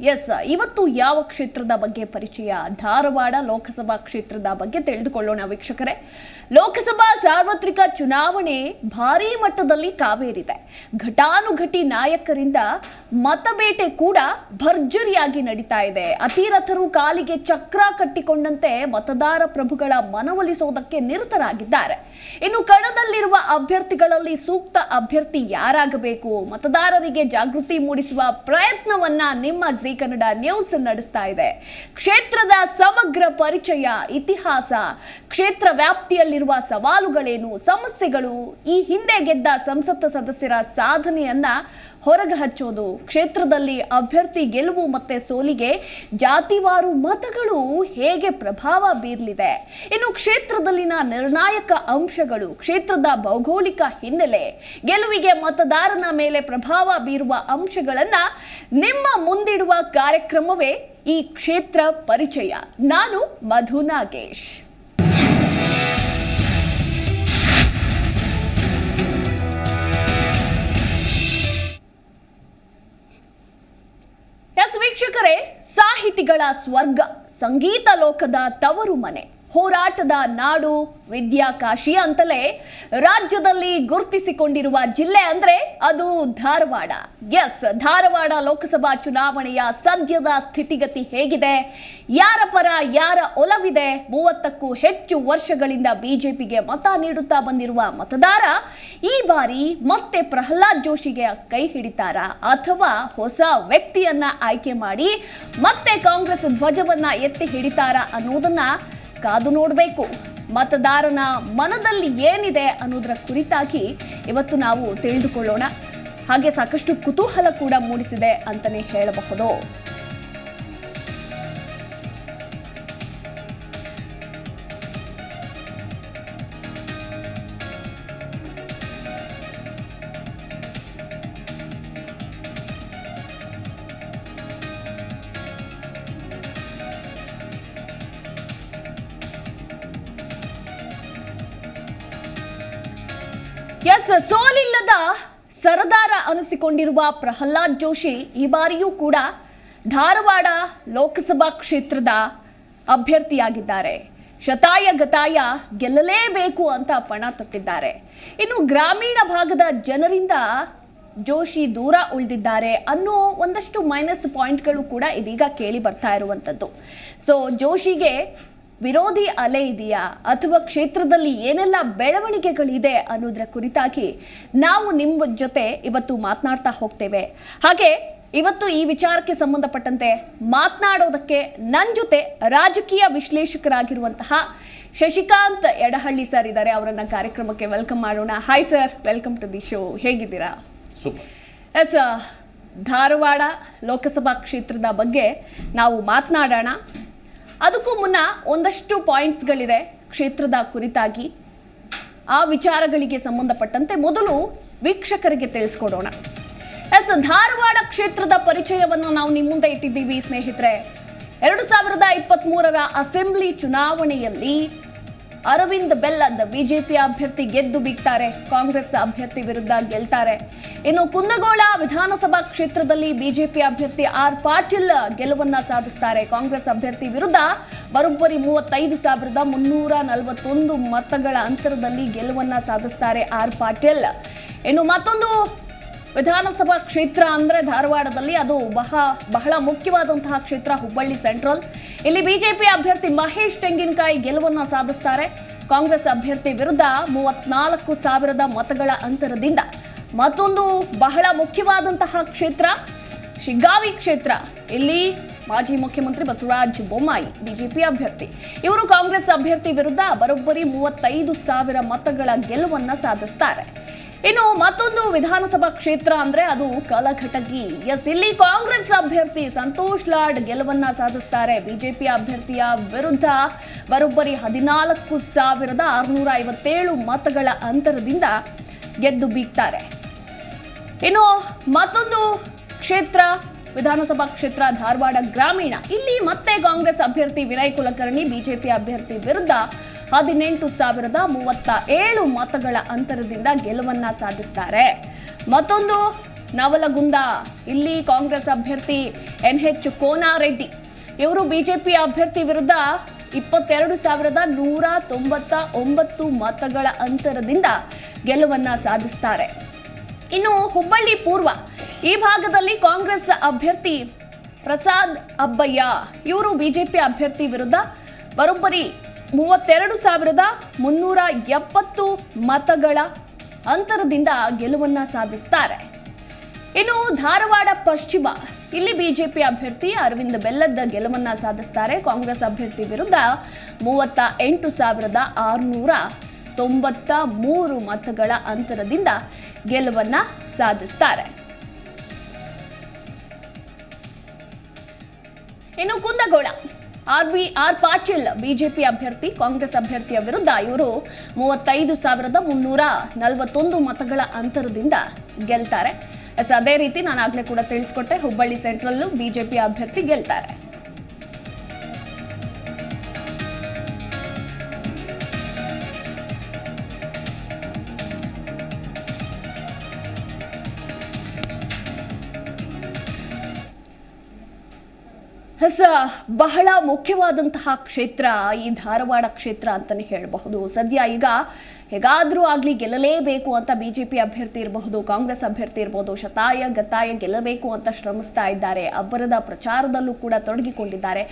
S, ಇವತ್ತು ಯಾವ ಕ್ಷೇತ್ರದ ಬಗ್ಗೆ ಪರಿಚಯ? ಧಾರವಾಡ ಲೋಕಸಭಾ ಕ್ಷೇತ್ರದ ಬಗ್ಗೆ ತಿಳಿದುಕೊಳ್ಳೋಣ ವೀಕ್ಷಕರೇ. ಲೋಕಸಭಾ ಸಾರ್ವತ್ರಿಕ ಚುನಾವಣೆ ಭಾರೀ ಮಟ್ಟದಲ್ಲಿ ಕಾವೇರಿದೆ. ಘಟಾನುಘಟಿ ನಾಯಕರಿಂದ ಮತಬೇಟೆ ಕೂಡ ಭರ್ಜರಿಯಾಗಿ ನಡೀತಾ ಇದೆ. ಅತಿರಥರು ಕಾಲಿಗೆ ಚಕ್ರ ಕಟ್ಟಿಕೊಂಡಂತೆ ಮತದಾರ ಪ್ರಭುಗಳ ಮನವೊಲಿಸೋದಕ್ಕೆ ನಿರತರಾಗಿದ್ದಾರೆ. ಇನ್ನು ಕಣದಲ್ಲಿರುವ ಅಭ್ಯರ್ಥಿಗಳಲ್ಲಿ ಸೂಕ್ತ ಅಭ್ಯರ್ಥಿ ಯಾರಾಗಬೇಕು, ಮತದಾರರಿಗೆ ಜಾಗೃತಿ ಮೂಡಿಸುವ ಪ್ರಯತ್ನವನ್ನ ನಿಮ್ಮ ಜಿ ಕನ್ನಡ ನ್ಯೂಸ್ ನಡೆಸ್ತಾ ಇದೆ. ಕ್ಷೇತ್ರದ ಸಮಗ್ರ ಪರಿಚಯ, ಇತಿಹಾಸ, ಕ್ಷೇತ್ರ ವ್ಯಾಪ್ತಿಯಲ್ಲಿರುವ ಸವಾಲುಗಳೇನು, ಸಮಸ್ಯೆಗಳು, ಈ ಹಿಂದೆ ಗೆದ್ದ ಸಂಸತ್ ಸದಸ್ಯರ ಸಾಧನೆಯನ್ನ ಹೊರಗೆ ಹಚ್ಚೋದು, ಕ್ಷೇತ್ರದಲ್ಲಿ ಅಭ್ಯರ್ಥಿ ಗೆಲುವು ಮತ್ತೆ ಸೋಲಿಗೆ ಜಾತಿವಾರು ಮತಗಳು ಹೇಗೆ ಪ್ರಭಾವ ಬೀರಲಿದೆ, ಇನ್ನು ಕ್ಷೇತ್ರದಲ್ಲಿನ ನಿರ್ಣಾಯಕ ಅಂಶಗಳು, ಕ್ಷೇತ್ರದ ಭೌಗೋಳಿಕ ಹಿನ್ನೆಲೆ, ಗೆಲುವಿಗೆ ಮತದಾರನ ಮೇಲೆ ಪ್ರಭಾವ ಬೀರುವ ಅಂಶಗಳನ್ನ ನಿಮ್ಮ ಮುಂದಿಡುವ ಕಾರ್ಯಕ್ರಮವೇ ಈ ಕ್ಷೇತ್ರ ಪರಿಚಯ. ನಾನು ಮಧು ನಾಗೇಶ್. ವೀಕ್ಷಕರೇ, ಸಾಹಿತಿಗಳ ಸ್ವರ್ಗ, ಸಂಗೀತ ಲೋಕದ ತವರು ಮನೆ, ಹೋರಾಟದ ನಾಡು, ವಿದ್ಯಾಕಾಶಿ ಅಂತಲೇ ರಾಜ್ಯದಲ್ಲಿ ಗುರುತಿಸಿಕೊಂಡಿರುವ ಜಿಲ್ಲೆ ಅಂದ್ರೆ ಅದು ಧಾರವಾಡ. ಎಸ್, ಧಾರವಾಡ ಲೋಕಸಭಾ ಚುನಾವಣೆಯ ಸದ್ಯದ ಸ್ಥಿತಿಗತಿ ಹೇಗಿದೆ, ಯಾರ ಪರ ಯಾರ ಒಲವಿದೆ, 30ಕ್ಕೂ ಹೆಚ್ಚು ವರ್ಷಗಳಿಂದ ಬಿಜೆಪಿಗೆ ಮತ ನೀಡುತ್ತಾ ಬಂದಿರುವ ಮತದಾರ ಈ ಬಾರಿ ಮತ್ತೆ ಪ್ರಹ್ಲಾದ್ ಜೋಶಿಗೆ ಕೈ ಹಿಡಿತಾರಾ ಅಥವಾ ಹೊಸ ವ್ಯಕ್ತಿಯನ್ನ ಆಯ್ಕೆ ಮಾಡಿ ಮತ್ತೆ ಕಾಂಗ್ರೆಸ್ ಧ್ವಜವನ್ನ ಎತ್ತಿ ಹಿಡಿತಾರಾ ಅನ್ನೋದನ್ನ ಕಾದು ನೋಡಬೇಕು. ಮತದಾರನ ಮನದಲ್ಲಿ ಏನಿದೆ ಅನ್ನೋದರ ಕುರಿತಾಗಿ ಇವತ್ತು ನಾವು ತಿಳಿದುಕೊಳ್ಳೋಣ. ಹಾಗೆ ಸಾಕಷ್ಟು ಕುತೂಹಲ ಕೂಡ ಮೂಡಿಸಿದೆ ಅಂತಾನೆ ಹೇಳಬಹುದು. ಎಸ್, ಸೋಲಿಲ್ಲದ ಸರದಾರ ಅನಿಸಿಕೊಂಡಿರುವ ಪ್ರಹ್ಲಾದ್ ಜೋಶಿ ಈ ಬಾರಿಯೂ ಕೂಡ ಧಾರವಾಡ ಲೋಕಸಭಾ ಕ್ಷೇತ್ರದ ಅಭ್ಯರ್ಥಿಯಾಗಿದ್ದಾರೆ. ಶತಾಯ ಗತಾಯ ಗೆಲ್ಲಲೇಬೇಕು ಅಂತ ಪಣ ತೊಟ್ಟಿದ್ದಾರೆ. ಇನ್ನು ಗ್ರಾಮೀಣ ಭಾಗದ ಜನರಿಂದ ಜೋಶಿ ದೂರ ಉಳಿದಿದ್ದಾರೆ ಅನ್ನೋ ಒಂದಷ್ಟು ಮೈನಸ್ ಪಾಯಿಂಟ್ಗಳು ಕೂಡ ಇದೀಗ ಕೇಳಿ ಬರ್ತಾ ಇರುವಂಥದ್ದು. ಸೊ ಜೋಶಿಗೆ ವಿರೋಧಿ ಅಲೆ ಇದೆಯಾ ಅಥವಾ ಕ್ಷೇತ್ರದಲ್ಲಿ ಏನೆಲ್ಲ ಬೆಳವಣಿಗೆಗಳಿದೆ ಅನ್ನೋದರ ಕುರಿತಾಗಿ ನಾವು ನಿಮ್ಮ ಜೊತೆ ಇವತ್ತು ಮಾತನಾಡ್ತಾ ಹೋಗ್ತೇವೆ. ಹಾಗೆ ಇವತ್ತು ಈ ವಿಚಾರಕ್ಕೆ ಸಂಬಂಧಪಟ್ಟಂತೆ ಮಾತನಾಡೋದಕ್ಕೆ ನನ್ನ ಜೊತೆ ರಾಜಕೀಯ ವಿಶ್ಲೇಷಕರಾಗಿರುವಂತಹ ಶಶಿಕಾಂತ್ ಯಡಹಳ್ಳಿ ಸರ್ ಇದ್ದಾರೆ. ಅವರನ್ನ ಕಾರ್ಯಕ್ರಮಕ್ಕೆ ವೆಲ್ಕಮ್ ಮಾಡೋಣ. Hi sir, welcome to the show. ಹೇಗಿದ್ದೀರಾ? ಸೂಪರ್. ಎಸ್, ಧಾರವಾಡ ಲೋಕಸಭಾ ಕ್ಷೇತ್ರದ ಬಗ್ಗೆ ನಾವು ಮಾತನಾಡೋಣ. ಅದಕ್ಕೂ ಮುನ್ನ ಒಂದಷ್ಟು ಪಾಯಿಂಟ್ಸ್ಗಳಿದೆ ಕ್ಷೇತ್ರದ ಕುರಿತಾಗಿ. ಆ ವಿಚಾರಗಳಿಗೆ ಸಂಬಂಧಪಟ್ಟಂತೆ ಮೊದಲು ವೀಕ್ಷಕರಿಗೆ ತಿಳಿಸ್ಕೊಡೋಣ. ಎಸ್, ಧಾರವಾಡ ಕ್ಷೇತ್ರದ ಪರಿಚಯವನ್ನು ನಾವು ನಿಮ್ಮ ಮುಂದೆ ಇಟ್ಟಿದ್ದೀವಿ ಸ್ನೇಹಿತರೆ. 2023ರ ಅಸೆಂಬ್ಲಿ ಚುನಾವಣೆಯಲ್ಲಿ ಅರವಿಂದ್ ಬೆಲ್ಲದ್ ಬಿಜೆಪಿ ಅಭ್ಯರ್ಥಿ ಗೆದ್ದು ಬೀಗ್ತಾರೆ, ಕಾಂಗ್ರೆಸ್ ಅಭ್ಯರ್ಥಿ ವಿರುದ್ಧ ಗೆಲ್ತಾರೆ. ಇನ್ನು ಕುಂದಗೋಳ ವಿಧಾನಸಭಾ ಕ್ಷೇತ್ರದಲ್ಲಿ ಬಿಜೆಪಿ ಅಭ್ಯರ್ಥಿ ಆರ್ ಪಾಟೀಲ್ ಗೆಲುವನ್ನ ಸಾಧಿಸ್ತಾರೆ. ಕಾಂಗ್ರೆಸ್ ಅಭ್ಯರ್ಥಿ ವಿರುದ್ಧ ಬರೋಬ್ಬರಿ 35,341 ಮತಗಳ ಅಂತರದಲ್ಲಿ ಗೆಲುವನ್ನ ಸಾಧಿಸ್ತಾರೆ ಆರ್ ಪಾಟೀಲ್. ಇನ್ನು ಮತ್ತೊಂದು ವಿಧಾನಸಭಾ ಕ್ಷೇತ್ರ ಅಂದ್ರೆ ಧಾರವಾಡದಲ್ಲಿ ಅದು ಬಹಳ ಮುಖ್ಯವಾದಂತಹ ಕ್ಷೇತ್ರ, ಹುಬ್ಬಳ್ಳಿ ಸೆಂಟ್ರಲ್. ಇಲ್ಲಿ ಬಿಜೆಪಿ ಅಭ್ಯರ್ಥಿ ಮಹೇಶ್ ತೆಂಗಿನಕಾಯಿ ಗೆಲುವನ್ನ ಸಾಧಿಸ್ತಾರೆ. ಕಾಂಗ್ರೆಸ್ ಅಭ್ಯರ್ಥಿ ವಿರುದ್ಧ 34,000 ಮತಗಳ ಅಂತರದಿಂದ. ಮತ್ತೊಂದು ಬಹಳ ಮುಖ್ಯವಾದಂತಹ ಕ್ಷೇತ್ರ ಶಿಗ್ಗಾವಿ ಕ್ಷೇತ್ರ. ಇಲ್ಲಿ ಮಾಜಿ ಮುಖ್ಯಮಂತ್ರಿ ಬಸವರಾಜ ಬೊಮ್ಮಾಯಿ ಬಿಜೆಪಿ ಅಭ್ಯರ್ಥಿ, ಇವರು ಕಾಂಗ್ರೆಸ್ ಅಭ್ಯರ್ಥಿ ವಿರುದ್ಧ ಬರೋಬ್ಬರಿ 35,000 ಮತಗಳ ಗೆಲುವನ್ನ ಸಾಧಿಸ್ತಾರೆ. ಇನ್ನು ಮತ್ತೊಂದು ವಿಧಾನಸಭಾ ಕ್ಷೇತ್ರ ಅಂದ್ರೆ ಅದು ಕಲಘಟಗಿ. ಎಸ್, ಇಲ್ಲಿ ಕಾಂಗ್ರೆಸ್ ಅಭ್ಯರ್ಥಿ ಸಂತೋಷ್ ಲಾಡ್ ಗೆಲುವನ್ನ ಸಾಧಿಸ್ತಾರೆ. ಬಿಜೆಪಿ ಅಭ್ಯರ್ಥಿಯ ವಿರುದ್ಧ ಬರೋಬ್ಬರಿ 14,657 ಮತಗಳ ಅಂತರದಿಂದ ಗೆದ್ದು ಬೀಗ್ತಾರೆ. ಇನ್ನು ಮತ್ತೊಂದು ಕ್ಷೇತ್ರ ವಿಧಾನಸಭಾ ಕ್ಷೇತ್ರ ಧಾರವಾಡ ಗ್ರಾಮೀಣ. ಇಲ್ಲಿ ಮತ್ತೆ ಕಾಂಗ್ರೆಸ್ ಅಭ್ಯರ್ಥಿ ವಿನಯ್ ಕುಲಕರ್ಣಿ ಬಿಜೆಪಿ ಅಭ್ಯರ್ಥಿ ವಿರುದ್ಧ 18,037 ಮತಗಳ ಅಂತರದಿಂದ ಗೆಲುವನ್ನ ಸಾಧಿಸ್ತಾರೆ. ಮತ್ತೊಂದು ನವಲಗುಂದ ಇಲ್ಲಿ ಕಾಂಗ್ರೆಸ್ ಅಭ್ಯರ್ಥಿ NH ಕೋನಾರೆಡ್ಡಿ ಇವರು ಬಿಜೆಪಿ ಅಭ್ಯರ್ಥಿ ವಿರುದ್ಧ 22,199 ಮತಗಳ ಅಂತರದಿಂದ ಗೆಲುವನ್ನ ಸಾಧಿಸ್ತಾರೆ. ಇನ್ನು ಹುಬ್ಬಳ್ಳಿ ಪೂರ್ವ ಈ ಭಾಗದಲ್ಲಿ ಕಾಂಗ್ರೆಸ್ ಅಭ್ಯರ್ಥಿ ಪ್ರಸಾದ್ ಅಬ್ಬಯ್ಯ ಇವರು ಬಿಜೆಪಿ ಅಭ್ಯರ್ಥಿ ವಿರುದ್ಧ ಬರೋಬ್ಬರಿ 32,370 ಮತಗಳ ಅಂತರದಿಂದ ಗೆಲುವನ್ನ ಸಾಧಿಸ್ತಾರೆ. ಇನ್ನು ಧಾರವಾಡ ಪಶ್ಚಿಮ ಇಲ್ಲಿ ಬಿಜೆಪಿ ಅಭ್ಯರ್ಥಿ ಅರವಿಂದ್ ಬೆಲ್ಲದ್ ಗೆಲುವನ್ನ ಸಾಧಿಸ್ತಾರೆ. ಕಾಂಗ್ರೆಸ್ ಅಭ್ಯರ್ಥಿ ವಿರುದ್ಧ 38,693 ಮತಗಳ ಅಂತರದಿಂದ ಗೆಲುವನ್ನ ಸಾಧಿಸ್ತಾರೆ. ಇನ್ನು ಕುಂದಗೋಳ ಆರ್ ಪಾಟೀಲ್ ಬಿಜೆಪಿ ಅಭ್ಯರ್ಥಿ ಕಾಂಗ್ರೆಸ್ ಅಭ್ಯರ್ಥಿಯ ವಿರುದ್ಧ ಇವರು 35,341 ಮತಗಳ ಅಂತರದಿಂದ ಗೆಲ್ತಾರೆ. ಅದೇ ರೀತಿ ನಾನು ಆಗ್ಲೇ ಕೂಡ ತಿಳಿಸ್ಕೊಟ್ಟೆ, ಹುಬ್ಬಳ್ಳಿ ಸೆಂಟ್ರಲ್ ಬಿಜೆಪಿ ಅಭ್ಯರ್ಥಿ ಗೆಲ್ತಾರೆ. ಬಹಳ ಮುಖ್ಯವಾದಂತಹ ಕ್ಷೇತ್ರ ಈ ಧಾರವಾಡ ಕ್ಷೇತ್ರ ಅಂತಾನೆ ಹೇಳಬಹುದು. ಸದ್ಯ ಈಗ ಹೇಗಾದ್ರೂ ಆಗ್ಲಿ ಗೆಲ್ಲಲೇಬೇಕು ಅಂತ ಬಿಜೆಪಿ ಅಭ್ಯರ್ಥಿ ಇರಬಹುದು, ಕಾಂಗ್ರೆಸ್ ಅಭ್ಯರ್ಥಿ ಇರಬಹುದು, ಶತಾಯ ಗತಾಯ ಗೆಲ್ಲಬೇಕು ಅಂತ ಶ್ರಮಿಸ್ತಾ ಇದ್ದಾರೆ. ಅಬ್ಬರದ ಪ್ರಚಾರದಲ್ಲೂ ಕೂಡ ತೊಡಗಿಕೊಂಡಿದ್ದಾರೆ.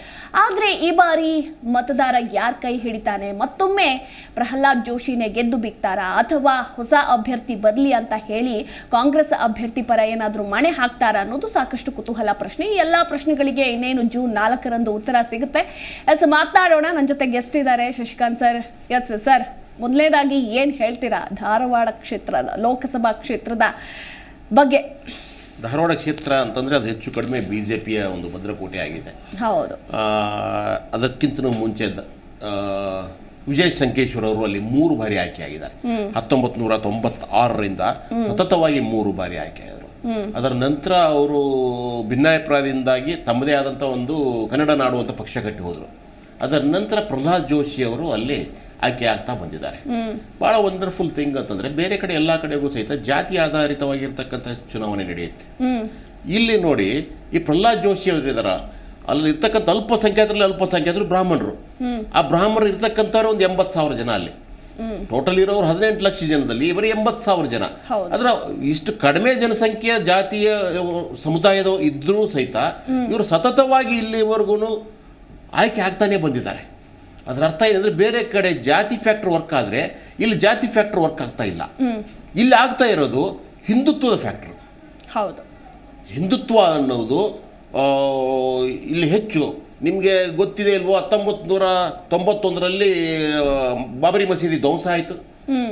ಆದ್ರೆ ಈ ಬಾರಿ ಮತದಾರ ಯಾರ ಕೈ ಹಿಡಿತಾನೆ? ಮತ್ತೊಮ್ಮೆ ಪ್ರಹ್ಲಾದ್ ಜೋಶಿನೇ ಗೆದ್ದು ಬಿಗ್ತಾರಾ ಅಥವಾ ಹೊಸ ಅಭ್ಯರ್ಥಿ ಬರಲಿ ಅಂತ ಹೇಳಿ ಕಾಂಗ್ರೆಸ್ ಅಭ್ಯರ್ಥಿ ಪರ ಏನಾದ್ರೂ ಮಣೆ ಹಾಕ್ತಾರಾ ಅನ್ನೋದು ಸಾಕಷ್ಟು ಕುತೂಹಲ ಪ್ರಶ್ನೆ. ಈ ಎಲ್ಲಾ ಪ್ರಶ್ನೆಗಳಿಗೆ ಇನ್ನೇನು ಜೂನ್ 4ರಂದು ಉತ್ತರ ಸಿಗುತ್ತೆ. ಮಾತನಾಡೋಣ. ನನ್ನ ಜೊತೆ ಗೆಸ್ಟ್ ಇದ್ದಾರೆ ಶಶಿಕಾಂತ್ ಸರ್. ಎಸ್ ಸರ್, ಮೊದಲನೇದಾಗಿ ಏನು ಹೇಳ್ತೀರಾ ಧಾರವಾಡ ಕ್ಷೇತ್ರದ ಲೋಕಸಭಾ ಕ್ಷೇತ್ರದ ಬಗ್ಗೆ? ಧಾರವಾಡ ಕ್ಷೇತ್ರ ಅಂತಂದರೆ ಅದು ಹೆಚ್ಚು ಕಡಿಮೆ ಬಿಜೆಪಿಯ ಒಂದು ಭದ್ರಕೋಟೆ ಆಗಿದೆ. ಹೌದು. ಅದಕ್ಕಿಂತ ಮುಂಚೆ ವಿಜಯ್ ಸಂಕೇಶ್ವರ್ ಅವರು ಅಲ್ಲಿ 3 ಬಾರಿ ಆಯ್ಕೆಯಾಗಿದ್ದಾರೆ. 1996ರಿಂದ ಸತತವಾಗಿ 3 ಬಾರಿ ಆಯ್ಕೆಯಾದರು. ಅದರ ನಂತರ ಅವರು ಭಿನ್ನಾಭಿಪ್ರಾಯದಿಂದಾಗಿ ತಮ್ಮದೇ ಆದಂಥ ಒಂದು ಕನ್ನಡ ನಾಡು ಅಂತ ಪಕ್ಷ ಕಟ್ಟಿ ಹೋದರು. ಅದರ ನಂತರ ಪ್ರಹ್ಲಾದ್ ಜೋಶಿ ಅವರು ಅಲ್ಲಿ ಆಯ್ಕೆ ಆಗ್ತಾ ಬಂದಿದ್ದಾರೆ. ಭಾಳ ವಂಡರ್ಫುಲ್ ಥಿಂಗ್ ಅಂತಂದರೆ ಬೇರೆ ಕಡೆ ಎಲ್ಲ ಕಡೆಗೂ ಸಹಿತ ಜಾತಿ ಆಧಾರಿತವಾಗಿರ್ತಕ್ಕಂಥ ಚುನಾವಣೆ ನಡೆಯುತ್ತೆ. ಇಲ್ಲಿ ನೋಡಿ, ಈ ಪ್ರಹ್ಲಾದ್ ಜೋಶಿ ಅವರು ಇದಾರ, ಅಲ್ಲಿ ಇರ್ತಕ್ಕಂಥ ಅಲ್ಪಸಂಖ್ಯಾತರು ಬ್ರಾಹ್ಮಣರು. ಆ ಬ್ರಾಹ್ಮಣರು ಇರ್ತಕ್ಕಂಥವ್ರು ಒಂದು 80,000 ಜನ. ಅಲ್ಲಿ ಟೋಟಲ್ ಇರೋರು 18 ಲಕ್ಷ ಜನದಲ್ಲಿ ಇವರೇ 80,000 ಜನ. ಅದರ ಇಷ್ಟು ಕಡಿಮೆ ಜನಸಂಖ್ಯೆಯ ಜಾತಿಯ ಸಮುದಾಯದ ಇದ್ರೂ ಸಹಿತ ಇವರು ಸತತವಾಗಿ ಇಲ್ಲಿವರೆಗೂ ಆಯ್ಕೆ ಆಗ್ತಾನೆ ಬಂದಿದ್ದಾರೆ. ಅದರ ಅರ್ಥ ಏನಂದ್ರೆ, ಬೇರೆ ಕಡೆ ಜಾತಿ ಫ್ಯಾಕ್ಟರ್ ವರ್ಕ್ ಆದರೆ ಇಲ್ಲಿ ಜಾತಿ ಫ್ಯಾಕ್ಟರ್ ವರ್ಕ್ ಆಗ್ತಾ ಇಲ್ಲ. ಇಲ್ಲಿ ಆಗ್ತಾ ಇರೋದು ಹಿಂದುತ್ವದ ಫ್ಯಾಕ್ಟರ್. ಹೌದು, ಹಿಂದುತ್ವ ಅನ್ನೋದು ಇಲ್ಲಿ ಹೆಚ್ಚು. ನಿಮಗೆ ಗೊತ್ತಿದೆ ಇಲ್ವೋ, 1991ರಲ್ಲಿ ಬಾಬರಿ ಮಸೀದಿ ಧ್ವಂಸ ಆಯಿತು.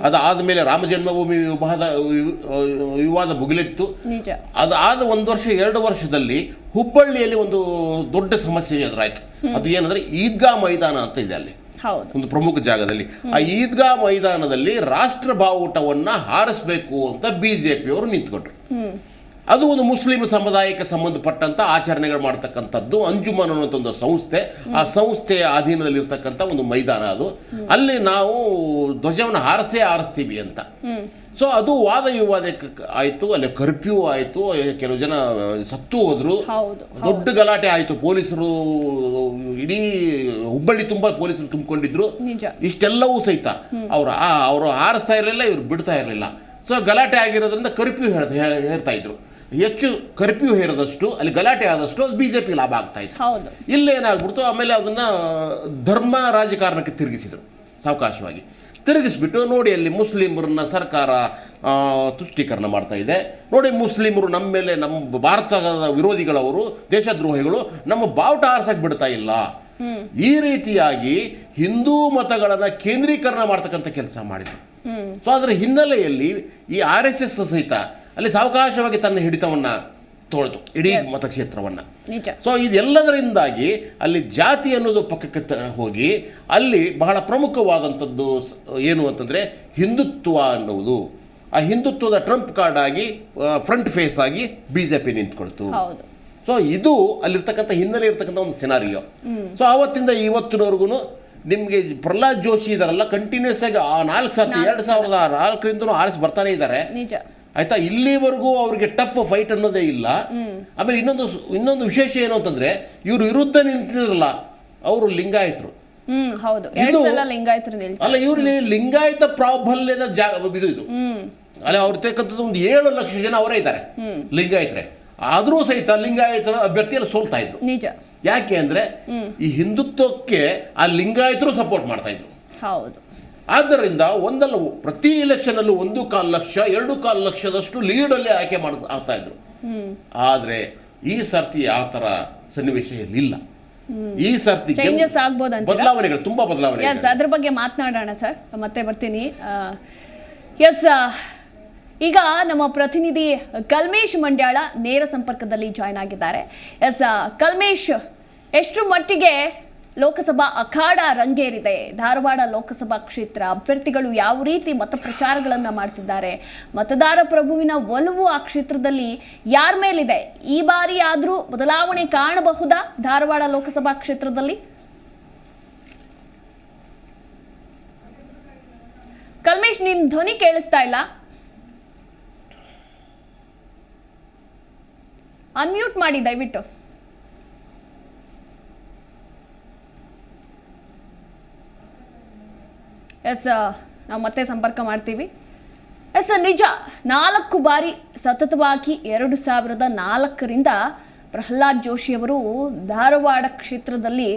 ಅದಾದಮೇಲೆ ರಾಮ ಜನ್ಮಭೂಮಿ ವಿವಾದ ಭುಗಿಲೆತ್ತು. ಅದಾದ 1 ವರ್ಷ 2 ವರ್ಷದಲ್ಲಿ ಹುಬ್ಬಳ್ಳಿಯಲ್ಲಿ ಒಂದು ದೊಡ್ಡ ಸಮಸ್ಯೆ ಎದುರಾಯಿತು. ಅದು ಏನಂದ್ರೆ ಈದ್ಗಾ ಮೈದಾನ ಅಂತ ಇದೆ ಅಲ್ಲಿ ಒಂದು ಪ್ರಮುಖ ಜಾಗದಲ್ಲಿ. ಆ ಈದ್ಗಾ ಮೈದಾನದಲ್ಲಿ ರಾಷ್ಟ್ರ ಬಾವುಟವನ್ನ ಹಾರಿಸಬೇಕು ಅಂತ ಬಿಜೆಪಿಯವರು ನಿಂತ್ಕೊಂಡ್ರು. ಅದು ಒಂದು ಮುಸ್ಲಿಂ ಸಮುದಾಯಕ್ಕೆ ಸಂಬಂಧಪಟ್ಟಂತ ಆಚರಣೆಗಳು ಮಾಡ್ತಕ್ಕಂಥದ್ದು. ಅಂಜುಮನ್ ಅನ್ನುವಂಥ ಒಂದು ಸಂಸ್ಥೆ, ಆ ಸಂಸ್ಥೆಯ ಅಧೀನದಲ್ಲಿರ್ತಕ್ಕಂಥ ಒಂದು ಮೈದಾನ ಅದು. ಅಲ್ಲಿ ನಾವು ಧ್ವಜವನ್ನು ಹಾರಿಸ್ತೀವಿ ಅಂತ. ಸೊ ಅದು ವಾದ ವಿವಾದ ಆಯಿತು. ಅಲ್ಲಿ ಕರ್ಫ್ಯೂ ಆಯಿತು, ಕೆಲವು ಜನ ಸತ್ತು ಹೋದ್ರು, ದೊಡ್ಡ ಗಲಾಟೆ ಆಯಿತು. ಪೊಲೀಸರು ಇಡೀ ಹುಬ್ಬಳ್ಳಿ ತುಂಬ ಪೊಲೀಸರು ತುಂಬಿಕೊಂಡಿದ್ರು. ಇಷ್ಟೆಲ್ಲವೂ ಸಹಿತ ಅವರು ಹಾರಿಸ್ತಾ ಇರಲಿಲ್ಲ, ಇವ್ರು ಬಿಡ್ತಾ ಇರಲಿಲ್ಲ. ಸೊ ಗಲಾಟೆ ಆಗಿರೋದ್ರಿಂದ ಕರ್ಫ್ಯೂ ಹೇರ್ತಾ ಇದ್ರು. ಹೆಚ್ಚು ಕರ್ಫ್ಯೂ ಹೇರದಷ್ಟು, ಅಲ್ಲಿ ಗಲಾಟೆ ಆದಷ್ಟು ಅದು ಬಿಜೆಪಿ ಲಾಭ ಆಗ್ತಾ ಇತ್ತು. ಇಲ್ಲೇನಾಗ್ಬಿಡ್ತು, ಆಮೇಲೆ ಅದನ್ನ ಧರ್ಮ ರಾಜಕಾರಣಕ್ಕೆ ತಿರುಗಿಸಿದ್ರು. ಸಾವಕಾಶವಾಗಿ ತಿರುಗಿಸ್ಬಿಟ್ಟು, ನೋಡಿ ಅಲ್ಲಿ ಮುಸ್ಲಿಮರನ್ನ ಸರ್ಕಾರ ತುಷ್ಟೀಕರಣ ಮಾಡ್ತಾ ಇದೆ, ನೋಡಿ ಮುಸ್ಲಿಮರು ನಮ್ಮ ಮೇಲೆ, ನಮ್ಮ ಭಾರತದ ವಿರೋಧಿಗಳವರು, ದೇಶದ್ರೋಹಿಗಳು ನಮ್ಮ ಬಾವುಟ ಹಾರಿಸಕ್ಕೆ ಬಿಡ್ತಾ ಇಲ್ಲ. ಈ ರೀತಿಯಾಗಿ ಹಿಂದೂ ಮತಗಳನ್ನು ಕೇಂದ್ರೀಕರಣ ಮಾಡ್ತಕ್ಕಂಥ ಕೆಲಸ ಮಾಡಿದ್ರು. ಸೊ ಅದರ ಹಿನ್ನೆಲೆಯಲ್ಲಿ ಈ RSS ಸಹಿತ ಅಲ್ಲಿ ಸಾವಕಾಶವಾಗಿ ತನ್ನ ಹಿಡಿತವನ್ನ ತೊಳೆದು ಇಡೀ ಮತಕ್ಷೇತ್ರವನ್ನ. ಸೊ ಇದೆಲ್ಲದರಿಂದಾಗಿ ಅಲ್ಲಿ ಜಾತಿ ಅನ್ನೋದು ಪಕ್ಕಕ್ಕೆ ಹೋಗಿ ಅಲ್ಲಿ ಬಹಳ ಪ್ರಮುಖವಾದಂಥದ್ದು ಏನು ಅಂತಂದ್ರೆ ಹಿಂದುತ್ವ ಅನ್ನುವುದು. ಆ ಹಿಂದುತ್ವದ ಟ್ರಂಪ್ ಕಾರ್ಡ್ ಆಗಿ ಫ್ರಂಟ್ ಫೇಸ್ ಆಗಿ ಬಿಜೆಪಿ ನಿಂತ್ಕೊಳ್ತು. ಸೊ ಇದು ಅಲ್ಲಿರ್ತಕ್ಕಂಥ ಹಿನ್ನೆಲೆ ಇರ್ತಕ್ಕಂಥ ಒಂದು ಸಿನಾರಿಯೋ. ಸೊ ಆವತ್ತಿಂದ ಇವತ್ತಿನವರೆಗೂ ನಿಮಗೆ ಪ್ರಹ್ಲಾದ್ ಜೋಶಿ ಇದಾರಲ್ಲ, ಕಂಟಿನ್ಯೂಸ್ ಆಗಿ 2004ರಿಂದ ಆರಿಸಿ ಬರ್ತಾನೆ ಇದ್ದಾರೆ. ಆಯ್ತಾ. ಇಲ್ಲಿವರೆಗೂ ಅವ್ರಿಗೆ ಟಫ್ ಫೈಟ್ ಅನ್ನೋದೇ ಇಲ್ಲ. ಆಮೇಲೆ ಇನ್ನೊಂದು ವಿಶೇಷ ಏನು ಅಂತಂದ್ರೆ, ಇವರು ವಿರುದ್ಧ ನಿಂತಿರಲ್ಲ, ಅವರು ಲಿಂಗಾಯತರು. ಹೌದು, ಎರಡು ಸಲ ಲಿಂಗಾಯತರು ಅಲ್ಲ, ಇವ್ರಲ್ಲಿ ಲಿಂಗಾಯತ ಪ್ರಾಬಲ್ಯದ ಇದು ಅಲ್ಲ, ಅವ್ರು ತಕ್ಕಂಥದ್ದು ಒಂದು 7 ಲಕ್ಷ ಜನ ಅವರೇ ಇದ್ದಾರೆ ಲಿಂಗಾಯತರೆ. ಆದರೂ ಸಹಿತ ಲಿಂಗಾಯತರ ಅಭ್ಯರ್ಥಿಯಲ್ಲಿ ಸೋಲ್ತಾ ಇದ್ರು. ನಿಜ. ಯಾಕೆ ಅಂದ್ರೆ ಈ ಹಿಂದುತ್ವಕ್ಕೆ ಆ ಲಿಂಗಾಯತರು ಸಪೋರ್ಟ್ ಮಾಡ್ತಾ ಇದ್ರು. ಹೌದು. ಆದ್ದರಿಂದ ಒಂದಲ್ಲ, ಪ್ರತಿ ಎಲೆಕ್ಷನ್ ಅಲ್ಲೂ 1.25 ಲಕ್ಷ 2.25 ಲಕ್ಷದಷ್ಟು ಲೀಡಲ್ಲಿ ಆಯ್ಕೆ ಆಗ್ತಾ ಇದ್ರು. ಆದ್ರೆ ಈ ಸರ್ತಿ ಆ ತರ ಸನ್ನಿವೇಶ ಇಲ್ಲ. ಈ ಸರ್ತಿ ಚೇಂಜಸ್ ಆಗ್ಬೋದು, ಬದಲಾವಣೆಗಳು, ತುಂಬಾ ಬದಲಾವಣೆ. ಅದ್ರ ಬಗ್ಗೆ ಮಾತನಾಡೋಣ ಸರ್, ಮತ್ತೆ ಬರ್ತೀನಿ. ಎಸ್, ಈಗ ನಮ್ಮ ಪ್ರತಿನಿಧಿ ಕಲ್ಮೇಶ್ ಮಂಡ್ಯಾಳ ನೇರ ಸಂಪರ್ಕದಲ್ಲಿ ಜಾಯ್ನ್ ಆಗಿದ್ದಾರೆ. ಎಸ್ ಕಲ್ಮೇಶ್, ಎಷ್ಟು ಮಟ್ಟಿಗೆ ಲೋಕಸಭಾ ಅಖಾಡ ರಂಗೇರಿದೆ? ಧಾರವಾಡ ಲೋಕಸಭಾ ಕ್ಷೇತ್ರ ಅಭ್ಯರ್ಥಿಗಳು ಯಾವ ರೀತಿ ಮತ ಪ್ರಚಾರಗಳನ್ನು ಮಾಡ್ತಿದ್ದಾರೆ? ಮತದಾರ ಪ್ರಭುವಿನ ಒಲವು ಆ ಕ್ಷೇತ್ರದಲ್ಲಿ ಯಾರ ಮೇಲಿದೆ? ಈ ಬಾರಿ ಆದರೂ ಬದಲಾವಣೆ ಕಾಣಬಹುದಾ ಧಾರವಾಡ ಲೋಕಸಭಾ ಕ್ಷೇತ್ರದಲ್ಲಿ? ಕಲ್ಮೇಶ್, ನಿಮ್ ಧ್ವನಿ ಕೇಳಿಸ್ತಾ ಇಲ್ಲ, ಅನ್ಮ್ಯೂಟ್ ಮಾಡಿ ದಯವಿಟ್ಟು. ಎಸ್, ನಾವು ಮತ್ತೆ ಸಂಪರ್ಕ ಮಾಡ್ತೀವಿ. ಎಸ್, ನಿಜ, 4 ಬಾರಿ ಸತತವಾಗಿ 2004ರಿಂದ ಪ್ರಹ್ಲಾದ್ ಜೋಶಿಯವರು ಧಾರವಾಡ ಕ್ಷೇತ್ರದಲ್ಲಿ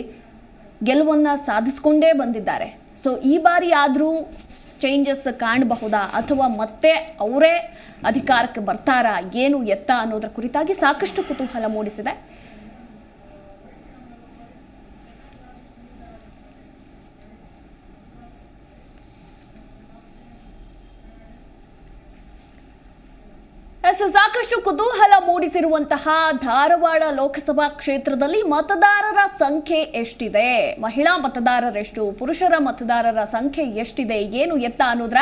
ಗೆಲುವನ್ನು ಸಾಧಿಸಿಕೊಂಡೇ ಬಂದಿದ್ದಾರೆ. ಸೊ ಈ ಬಾರಿ ಆದರೂ ಚೇಂಜಸ್ ಕಾಣಬಹುದಾ, ಅಥವಾ ಮತ್ತೆ ಅವರೇ ಅಧಿಕಾರಕ್ಕೆ ಬರ್ತಾರಾ, ಏನು ಎತ್ತ ಅನ್ನೋದ್ರ ಕುರಿತಾಗಿ ಸಾಕಷ್ಟು ಕುತೂಹಲ ಮೂಡಿಸಿದೆ. ಸಾಕಷ್ಟು ಕುತೂಹಲ ಮೂಡಿಸಿರುವಂತಹ ಧಾರವಾಡ ಲೋಕಸಭಾ ಕ್ಷೇತ್ರದಲ್ಲಿ ಮತದಾರರ ಸಂಖ್ಯೆ ಎಷ್ಟಿದೆ, ಮಹಿಳಾ ಮತದಾರರೆಷ್ಟು, ಪುರುಷರ ಮತದಾರರ ಸಂಖ್ಯೆ ಎಷ್ಟಿದೆ, ಏನು ಎತ್ತ ಅನ್ನೋದ್ರ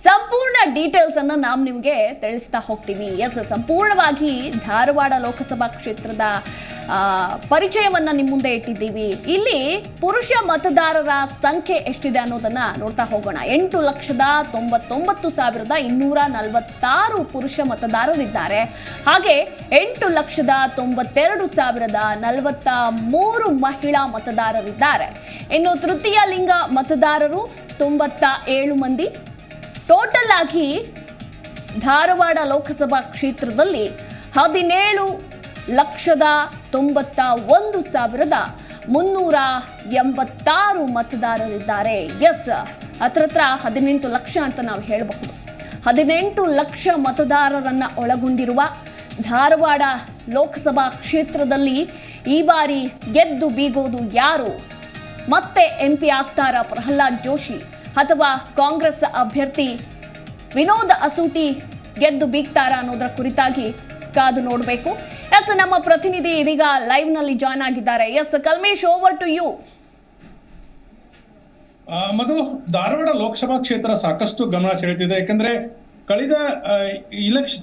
ಸಂಪೂರ್ಣ ಡೀಟೇಲ್ಸ್ ಅನ್ನು ನಾವು ನಿಮಗೆ ತಿಳಿಸ್ತಾ ಹೋಗ್ತೀವಿ. ಎಸ್, ಸಂಪೂರ್ಣವಾಗಿ ಧಾರವಾಡ ಲೋಕಸಭಾ ಕ್ಷೇತ್ರದ ಪರಿಚಯವನ್ನ ನಿಮ್ಮ ಮುಂದೆ ಇಟ್ಟಿದ್ದೀವಿ. ಇಲ್ಲಿ ಪುರುಷ ಮತದಾರರ ಸಂಖ್ಯೆ ಎಷ್ಟಿದೆ ಅನ್ನೋದನ್ನ ನೋಡ್ತಾ ಹೋಗೋಣ. 8,99,246 ಪುರುಷ ಮತದಾರರಿದ್ದಾರೆ. ಹಾಗೆ 8,92,043 ಮಹಿಳಾ ಮತದಾರರಿದ್ದಾರೆ. ಇನ್ನು ತೃತೀಯ ಲಿಂಗ ಮತದಾರರು 97 ಮಂದಿ. ಟೋಟಲ್ ಆಗಿ ಧಾರವಾಡ ಲೋಕಸಭಾ ಕ್ಷೇತ್ರದಲ್ಲಿ 17,91,386 ಮತದಾರರಿದ್ದಾರೆ. ಎಸ್, ಹತ್ರ 18 ಲಕ್ಷ ಅಂತ ನಾವು ಹೇಳಬಹುದು. 18 ಲಕ್ಷ ಮತದಾರರನ್ನ ಒಳಗೊಂಡಿರುವ ಧಾರವಾಡ ಲೋಕಸಭಾ ಕ್ಷೇತ್ರದಲ್ಲಿ ಈ ಬಾರಿ ಗೆದ್ದು ಬೀಗೋದು ಯಾರು? ಮತ್ತೆ MP ಆಗ್ತಾರಾ ಪ್ರಹ್ಲಾದ್ ಜೋಶಿ, ಅಥವಾ ಕಾಂಗ್ರೆಸ್ ಅಭ್ಯರ್ಥಿ ವಿನೋದ್ ಅಸೂಟಿ ಗೆದ್ದು ಬೀಗ್ತಾರಾ ಅನ್ನೋದರ ಕುರಿತಾಗಿ ಕಾದು ನೋಡಬೇಕು. ಎಸ್, ನಮ್ಮ ಪ್ರತಿನಿಧಿ ಇದೀಗ ಲೈವ್ ನಲ್ಲಿ ಜಾಯ್ನ್ ಆಗಿದ್ದಾರೆ. Yes Kalmesh, over to you. Madhu, Dharwad Lok Sabha ಕ್ಷೇತ್ರ ಸಾಕಷ್ಟು ಗಮನ ಸೆಳೆದಿದೆ. ಯಾಕಂದ್ರೆ ಕಳೆದ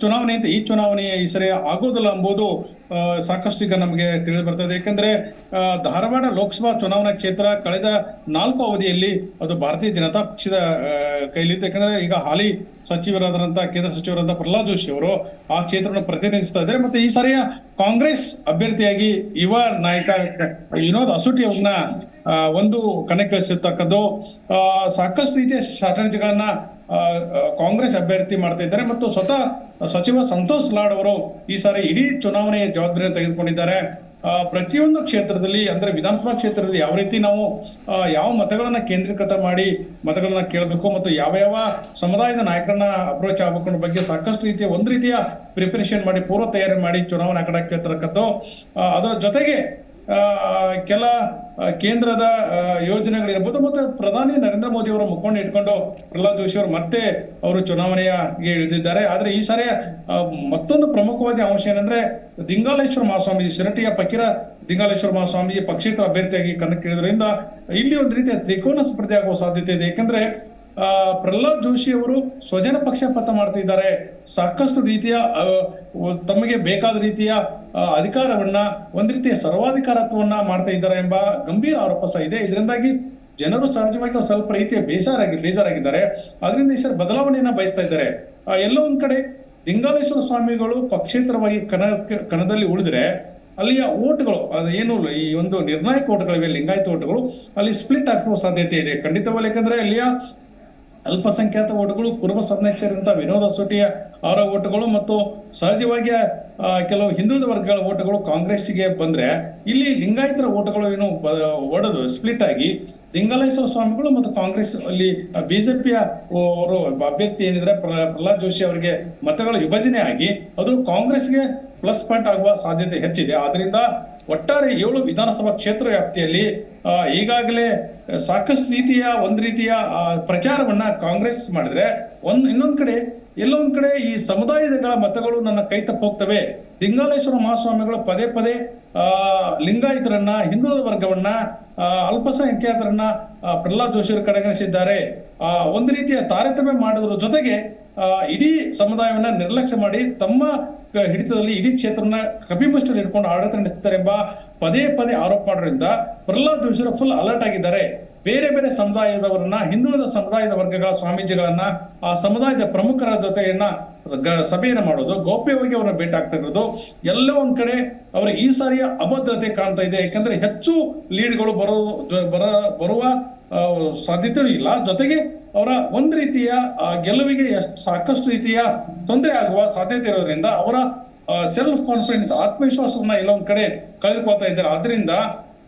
ಚುನಾವಣೆಯಿಂದ ಈ ಚುನಾವಣೆ ಈ ಸರಿ ಆಗೋದಿಲ್ಲ ಎಂಬುದು ಸಾಕಷ್ಟು ಈಗ ನಮಗೆ ತಿಳಿದು ಬರ್ತದೆ. ಯಾಕಂದ್ರೆ ಧಾರವಾಡ ಲೋಕಸಭಾ ಚುನಾವಣಾ ಕ್ಷೇತ್ರ ಕಳೆದ 4 ಅವಧಿಯಲ್ಲಿ ಅದು ಭಾರತೀಯ ಜನತಾ ಪಕ್ಷದ ಕೈಲಿತ್ತು. ಯಾಕಂದ್ರೆ ಈಗ ಹಾಲಿ ಸಚಿವರಾದಂಥ ಕೇಂದ್ರ ಸಚಿವರಾದಂಥ ಪ್ರಹ್ಲಾದ್ ಜೋಶಿ ಅವರು ಆ ಕ್ಷೇತ್ರವನ್ನು ಪ್ರತಿನಿಧಿಸ್ತಾ ಇದ್ದಾರೆ. ಮತ್ತೆ ಈ ಸಾರಿಯ ಕಾಂಗ್ರೆಸ್ ಅಭ್ಯರ್ಥಿಯಾಗಿ ಯುವ ನಾಯಕ ವಿನೋದ್ ಅಸೂಟಿ ಅವ್ರನ್ನ ಒಂದು ಕಣಕ್ಕಿಳಿಸಿರ್ತಕ್ಕದ್ದು ಸಾಕಷ್ಟು ರೀತಿಯ ಸ್ಟ್ರಾಟಜಿಗಳನ್ನ ಕಾಂಗ್ರೆಸ್ ಅಭ್ಯರ್ಥಿ ಮಾಡ್ತಾ ಇದ್ದಾರೆ. ಮತ್ತು ಸ್ವತಃ ಸಚಿವ ಸಂತೋಷ್ ಲಾಡ್ ಅವರು ಈ ಸಾರಿ ಇಡೀ ಚುನಾವಣೆಯ ಜವಾಬ್ದಾರಿಯನ್ನು ತೆಗೆದುಕೊಂಡಿದ್ದಾರೆ. ಪ್ರತಿಯೊಂದು ಕ್ಷೇತ್ರದಲ್ಲಿ, ಅಂದ್ರೆ ವಿಧಾನಸಭಾ ಕ್ಷೇತ್ರದಲ್ಲಿ ಯಾವ ರೀತಿ ನಾವು ಯಾವ ಮತಗಳನ್ನ ಕೇಂದ್ರೀಕೃತ ಮಾಡಿ ಮತಗಳನ್ನ ಕೇಳಬೇಕು ಮತ್ತು ಯಾವ ಯಾವ ಸಮುದಾಯದ ನಾಯಕರನ್ನ ಅಪ್ರೋಚ್ ಆಗಬೇಕು ಅನ್ನೋ ಬಗ್ಗೆ ಸಾಕಷ್ಟು ರೀತಿಯ ಒಂದು ರೀತಿಯ ಪ್ರಿಪರೇಷನ್ ಮಾಡಿ, ಪೂರ್ವ ತಯಾರಿ ಮಾಡಿ ಚುನಾವಣಾ ಕಡೆ ಕೇಳ್ತಿರತಕ್ಕದ್ದು. ಅದರ ಜೊತೆಗೆ ಕೆಲ ಕೇಂದ್ರದ ಯೋಜನೆಗಳಿರ್ಬೋದು ಮತ್ತು ಪ್ರಧಾನಿ ನರೇಂದ್ರ ಮೋದಿ ಅವರ ಮುಖಂಡ ಇಟ್ಕೊಂಡು ಪ್ರಹ್ಲಾದ್ ಜೋಶಿ ಅವರು ಮತ್ತೆ ಅವರು ಚುನಾವಣೆಗೆ ಇಳಿದಿದ್ದಾರೆ. ಆದ್ರೆ ಈ ಸಾರಿ ಮತ್ತೊಂದು ಪ್ರಮುಖವಾದ ಅಂಶ ಏನಂದ್ರೆ, ದಿಂಗಾಲೇಶ್ವರ ಮಹಾಸ್ವಾಮೀಜಿ, ಶಿರಟಿಯ ಫಕೀರ ದಿಂಗಾಲೇಶ್ವರ ಮಹಾಸ್ವಾಮೀಜಿ ಪಕ್ಷೇತರ ಅಭ್ಯರ್ಥಿಯಾಗಿ ಕಣಕ್ಕಿಳಿದ್ರಿಂದ ಇಲ್ಲಿ ಒಂದು ರೀತಿಯ ತ್ರಿಕೋನ ಸ್ಪರ್ಧೆ ಆಗುವ ಸಾಧ್ಯತೆ ಇದೆ. ಯಾಕಂದ್ರೆ ಪ್ರಹ್ಲಾದ್ ಜೋಶಿ ಅವರು ಸ್ವಜನ ಪಕ್ಷಪಾತ ಮಾಡ್ತಿದ್ದಾರೆ. ಸಾಕಷ್ಟು ರೀತಿಯ ತಮಗೆ ಬೇಕಾದ ರೀತಿಯ ಅಧಿಕಾರವನ್ನ, ಒಂದು ರೀತಿಯ ಸರ್ವಾಧಿಕಾರತ್ವವನ್ನ ಮಾಡ್ತಾ ಇದ್ದಾರೆ ಎಂಬ ಗಂಭೀರ ಆರೋಪ ಸಹ ಇದೆ. ಇದರಿಂದಾಗಿ ಜನರು ಸಹಜವಾಗಿ ಸ್ವಲ್ಪ ರೀತಿಯ ಬೇಜಾರಾಗಿದ್ದಾರೆ. ಅದರಿಂದ ಈ ಸರ್ ಬದಲಾವಣೆಯನ್ನ ಬಯಸ್ತಾ ಇದ್ದಾರೆ. ಎಲ್ಲೋ ಒಂದ್ ಕಡೆ ಲಿಂಗಾಲೇಶ್ವರ ಸ್ವಾಮಿಗಳು ಪಕ್ಷೇತರವಾಗಿ ಕಣದಲ್ಲಿ ಉಳಿದ್ರೆ ಅಲ್ಲಿಯ ಓಟ್ಗಳು ಅದು ಏನು ಈ ಒಂದು ನಿರ್ಣಾಯಕ ಓಟ್ಗಳಿವೆ, ಲಿಂಗಾಯತ ಓಟ್ಗಳು ಅಲ್ಲಿ ಸ್ಪ್ಲಿಟ್ ಆಗುವ ಸಾಧ್ಯತೆ ಇದೆ ಖಂಡಿತವಾಗಿ. ಯಾಕಂದ್ರೆ ಅಲ್ಲಿಯ ಅಲ್ಪಸಂಖ್ಯಾತ ಓಟುಗಳು, ಪೂರ್ವ ಸದಸ್ಯರಂತ ವಿನೋದ ಸೂಟಿಯ ಅವರ ಓಟುಗಳು ಮತ್ತು ಸಹಜವಾಗಿ ಕೆಲವು ಹಿಂದುಳಿದ ವರ್ಗಗಳ ಓಟುಗಳು ಕಾಂಗ್ರೆಸ್ಸಿಗೆ ಬಂದ್ರೆ, ಇಲ್ಲಿ ಲಿಂಗಾಯತರ ಓಟುಗಳು ಏನು ಒಡೆದು ಸ್ಪ್ಲಿಟ್ ಆಗಿ ಲಿಂಗಾಲೇಶ್ವರ ಸ್ವಾಮಿಗಳು ಮತ್ತು ಕಾಂಗ್ರೆಸ್ ಅಲ್ಲಿ ಬಿಜೆಪಿಯ ಅವರು ಅಭ್ಯರ್ಥಿ ಏನಿದ್ರೆ ಪ್ರಹ್ಲಾದ್ ಜೋಶಿ ಅವರಿಗೆ ಮತಗಳ ವಿಭಜನೆ ಆಗಿ ಅದು ಕಾಂಗ್ರೆಸ್ಗೆ ಪ್ಲಸ್ ಪಾಯಿಂಟ್ ಆಗುವ ಸಾಧ್ಯತೆ ಹೆಚ್ಚಿದೆ. ಆದ್ರಿಂದ ಒಟ್ಟಾರೆ 7 ವಿಧಾನಸಭಾ ಕ್ಷೇತ್ರ ವ್ಯಾಪ್ತಿಯಲ್ಲಿ ಈಗಾಗಲೇ ಸಾಕಷ್ಟು ರೀತಿಯ ಪ್ರಚಾರವನ್ನ ಕಾಂಗ್ರೆಸ್ ಮಾಡಿದ್ರೆ, ಇನ್ನೊಂದ್ ಕಡೆ ಎಲ್ಲೊಂದ್ ಕಡೆ ಈ ಸಮುದಾಯಗಳ ಮತಗಳು ನನ್ನ ಕೈ ತಪ್ಪೋಗ್ತವೆ. ಲಿಂಗಾಲೇಶ್ವರ ಮಹಾಸ್ವಾಮಿಗಳು ಪದೇ ಪದೇ ಲಿಂಗಾಯತರನ್ನ, ಹಿಂದುಳಿದ ವರ್ಗವನ್ನ, ಅಲ್ಪಸಂಖ್ಯಾತರನ್ನ ಪ್ರಹ್ಲಾದ್ ಜೋಶಿ ಅವರು ಕಡೆಗಣಿಸಿದ್ದಾರೆ. ಒಂದು ರೀತಿಯ ತಾರತಮ್ಯ ಮಾಡೋದ್ರ ಜೊತೆಗೆ ಇಡೀ ಸಮುದಾಯವನ್ನ ನಿರ್ಲಕ್ಷ್ಯ ಮಾಡಿ ತಮ್ಮ ಹಿಡಿತದಲ್ಲಿ ಇಡೀ ಕ್ಷೇತ್ರನ ಕಪಿಮುಷ್ಟಿಯಲ್ಲಿ ಇಟ್ಕೊಂಡು ಆಡಳಿತ ನಡೆಸುತ್ತಾರೆ ಎಂಬ ಪದೇ ಪದೇ ಆರೋಪ ಮಾಡೋದ್ರಿಂದ ಪ್ರಹ್ಲಾದ್ ಜೋಶಿ ಫುಲ್ ಅಲರ್ಟ್ ಆಗಿದ್ದಾರೆ. ಬೇರೆ ಬೇರೆ ಸಮುದಾಯದವರನ್ನ, ಹಿಂದುಳಿದ ಸಮುದಾಯದ ವರ್ಗಗಳ ಸ್ವಾಮೀಜಿಗಳನ್ನ, ಆ ಸಮುದಾಯದ ಪ್ರಮುಖರ ಜೊತೆಯನ್ನ ಸಭೆಯನ್ನ ಮಾಡೋದು, ಗೌಪ್ಯವಾಗಿ ಅವರನ್ನ ಭೇಟಿ ಆಗ್ತಾ ಇರೋದು, ಎಲ್ಲ ಒಂದ್ ಕಡೆ ಅವರ ಈ ಸಾರಿಯ ಅಭದ್ರತೆ ಕಾಣ್ತಾ ಇದೆ. ಯಾಕಂದ್ರೆ ಹೆಚ್ಚು ಲೀಡ್ಗಳು ಬರುವ ಸಾಧ್ಯತೆಯೂ ಇಲ್ಲ. ಜೊತೆಗೆ ಅವರ ಒಂದ್ ರೀತಿಯ ಗೆಲುವಿಗೆ ಸಾಕಷ್ಟು ರೀತಿಯ ತೊಂದರೆ ಆಗುವ ಸಾಧ್ಯತೆ ಇರೋದ್ರಿಂದ ಅವರ ಸೆಲ್ಫ್ ಕಾನ್ಫಿಡೆನ್ಸ್, ಆತ್ಮವಿಶ್ವಾಸವನ್ನ ಎಲ್ಲ ಒಂದ್ ಕಡೆ ಕಳೆದುಕೊಳ್ತಾ ಇದ್ದಾರೆ. ಆದ್ರಿಂದ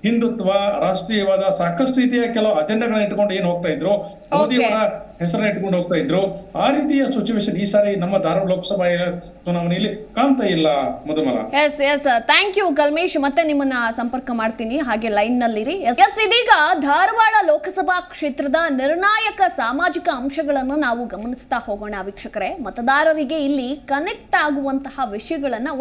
ಹಿಂದುತ್ವ, ರಾಷ್ಟ್ರೀಯವಾದ ಸಾಕಷ್ಟು ರೀತಿಯ ಕೆಲವು ಅಜೆಂಡಾಗಳನ್ನ ಇಟ್ಕೊಂಡು ಏನ್ ಹೋಗ್ತಾ ಇದ್ರು, ಮೋದಿ ಅವರ ಹೆಸರನ್ನ ಇಟ್ಕೊಂಡು ಹೋಗ್ತಾ ಇದ್ರು, ಆ ರೀತಿಯ ಸಿಚುವೇಶನ್ ಈ ಸಾರಿ ನಮ್ಮ ಧಾರವಾಡ ಲೋಕಸಭಾ ಚುನಾವಣೆಯಲ್ಲಿ ಕಾಣ್ತಾ ಇಲ್ಲ. Madhumala, yes thank you Kalmesh, ಮತ್ತೆ ನಿಮ್ಮನ್ನ ಸಂಪರ್ಕ ಮಾಡ್ತೀನಿ, ಹಾಗೆ ಲೈನ್ ನಲ್ಲಿರಿ. ಎಸ್ ಇದೀಗ ಧಾರವಾಡ ಲೋಕಸಭಾ ಕ್ಷೇತ್ರದ ನಿರ್ಣಾಯಕ ಸಾಮಾಜಿಕ ಅಂಶಗಳನ್ನು ನಾವು ಗಮನಿಸ್ತಾ ಹೋಗೋಣ ವೀಕ್ಷಕರೇ. ಮತದಾರರಿಗೆ ಇಲ್ಲಿ ಕನೆಕ್ಟ್ ಆಗುವಂತಹ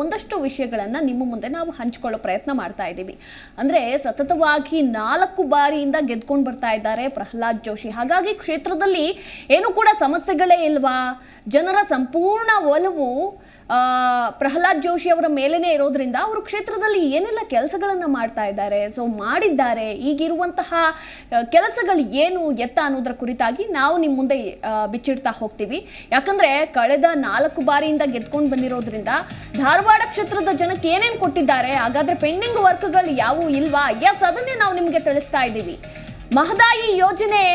ಒಂದಷ್ಟು ವಿಷಯಗಳನ್ನ ನಿಮ್ಮ ಮುಂದೆ ನಾವು ಹಂಚಿಕೊಳ್ಳೋ ಪ್ರಯತ್ನ ಮಾಡ್ತಾ ಇದ್ದೀವಿ. ಅಂದ್ರೆ ಸತತವಾಗಿ 4 ಬಾರಿಯಿಂದ ಗೆದ್ಕೊಂಡು ಬರ್ತಾ ಇದ್ದಾರೆ ಪ್ರಹ್ಲಾದ್ ಜೋಶಿ. ಹಾಗಾಗಿ ಕ್ಷೇತ್ರದಲ್ಲಿ ಏನು ಕೂಡ ಸಮಸ್ಯೆಗಳೇ ಇಲ್ವಾ? ಜನರ ಸಂಪೂರ್ಣ ಒಲವು ಪ್ರಹ್ಲಾದ್ ಜೋಶಿ ಅವರ ಮೇಲೇನೆ ಇರೋದ್ರಿಂದ ಅವರು ಕ್ಷೇತ್ರದಲ್ಲಿ ಏನೆಲ್ಲ ಕೆಲಸಗಳನ್ನು ಮಾಡ್ತಾ ಇದ್ದಾರೆ, ಮಾಡಿದ್ದಾರೆ. ಈಗಿರುವಂತಹ ಕೆಲಸಗಳು ಏನು ಎತ್ತ ಅನ್ನೋದ್ರ ಕುರಿತಾಗಿ ನಾವು ನಿಮ್ಮ ಮುಂದೆ ಬಿಚ್ಚಿಡ್ತಾ ಹೋಗ್ತೀವಿ. ಯಾಕಂದ್ರೆ ಕಳೆದ 4 ಬಾರಿಯಿಂದ ಗೆದ್ಕೊಂಡು ಬಂದಿರೋದ್ರಿಂದ ಧಾರವಾಡ ಕ್ಷೇತ್ರದ ಜನಕ್ಕೆ ಏನೇನು ಕೊಟ್ಟಿದ್ದಾರೆ, ಹಾಗಾದ್ರೆ ಪೆಂಡಿಂಗ್ ವರ್ಕ್ಗಳು ಯಾವುವು ಇಲ್ವಾ? ಎಸ್, ಅದನ್ನೇ ನಾವು ನಿಮಗೆ ತಿಳಿಸ್ತಾ ಇದ್ದೀವಿ. ಮಹದಾಯಿ ಯೋಜನೆ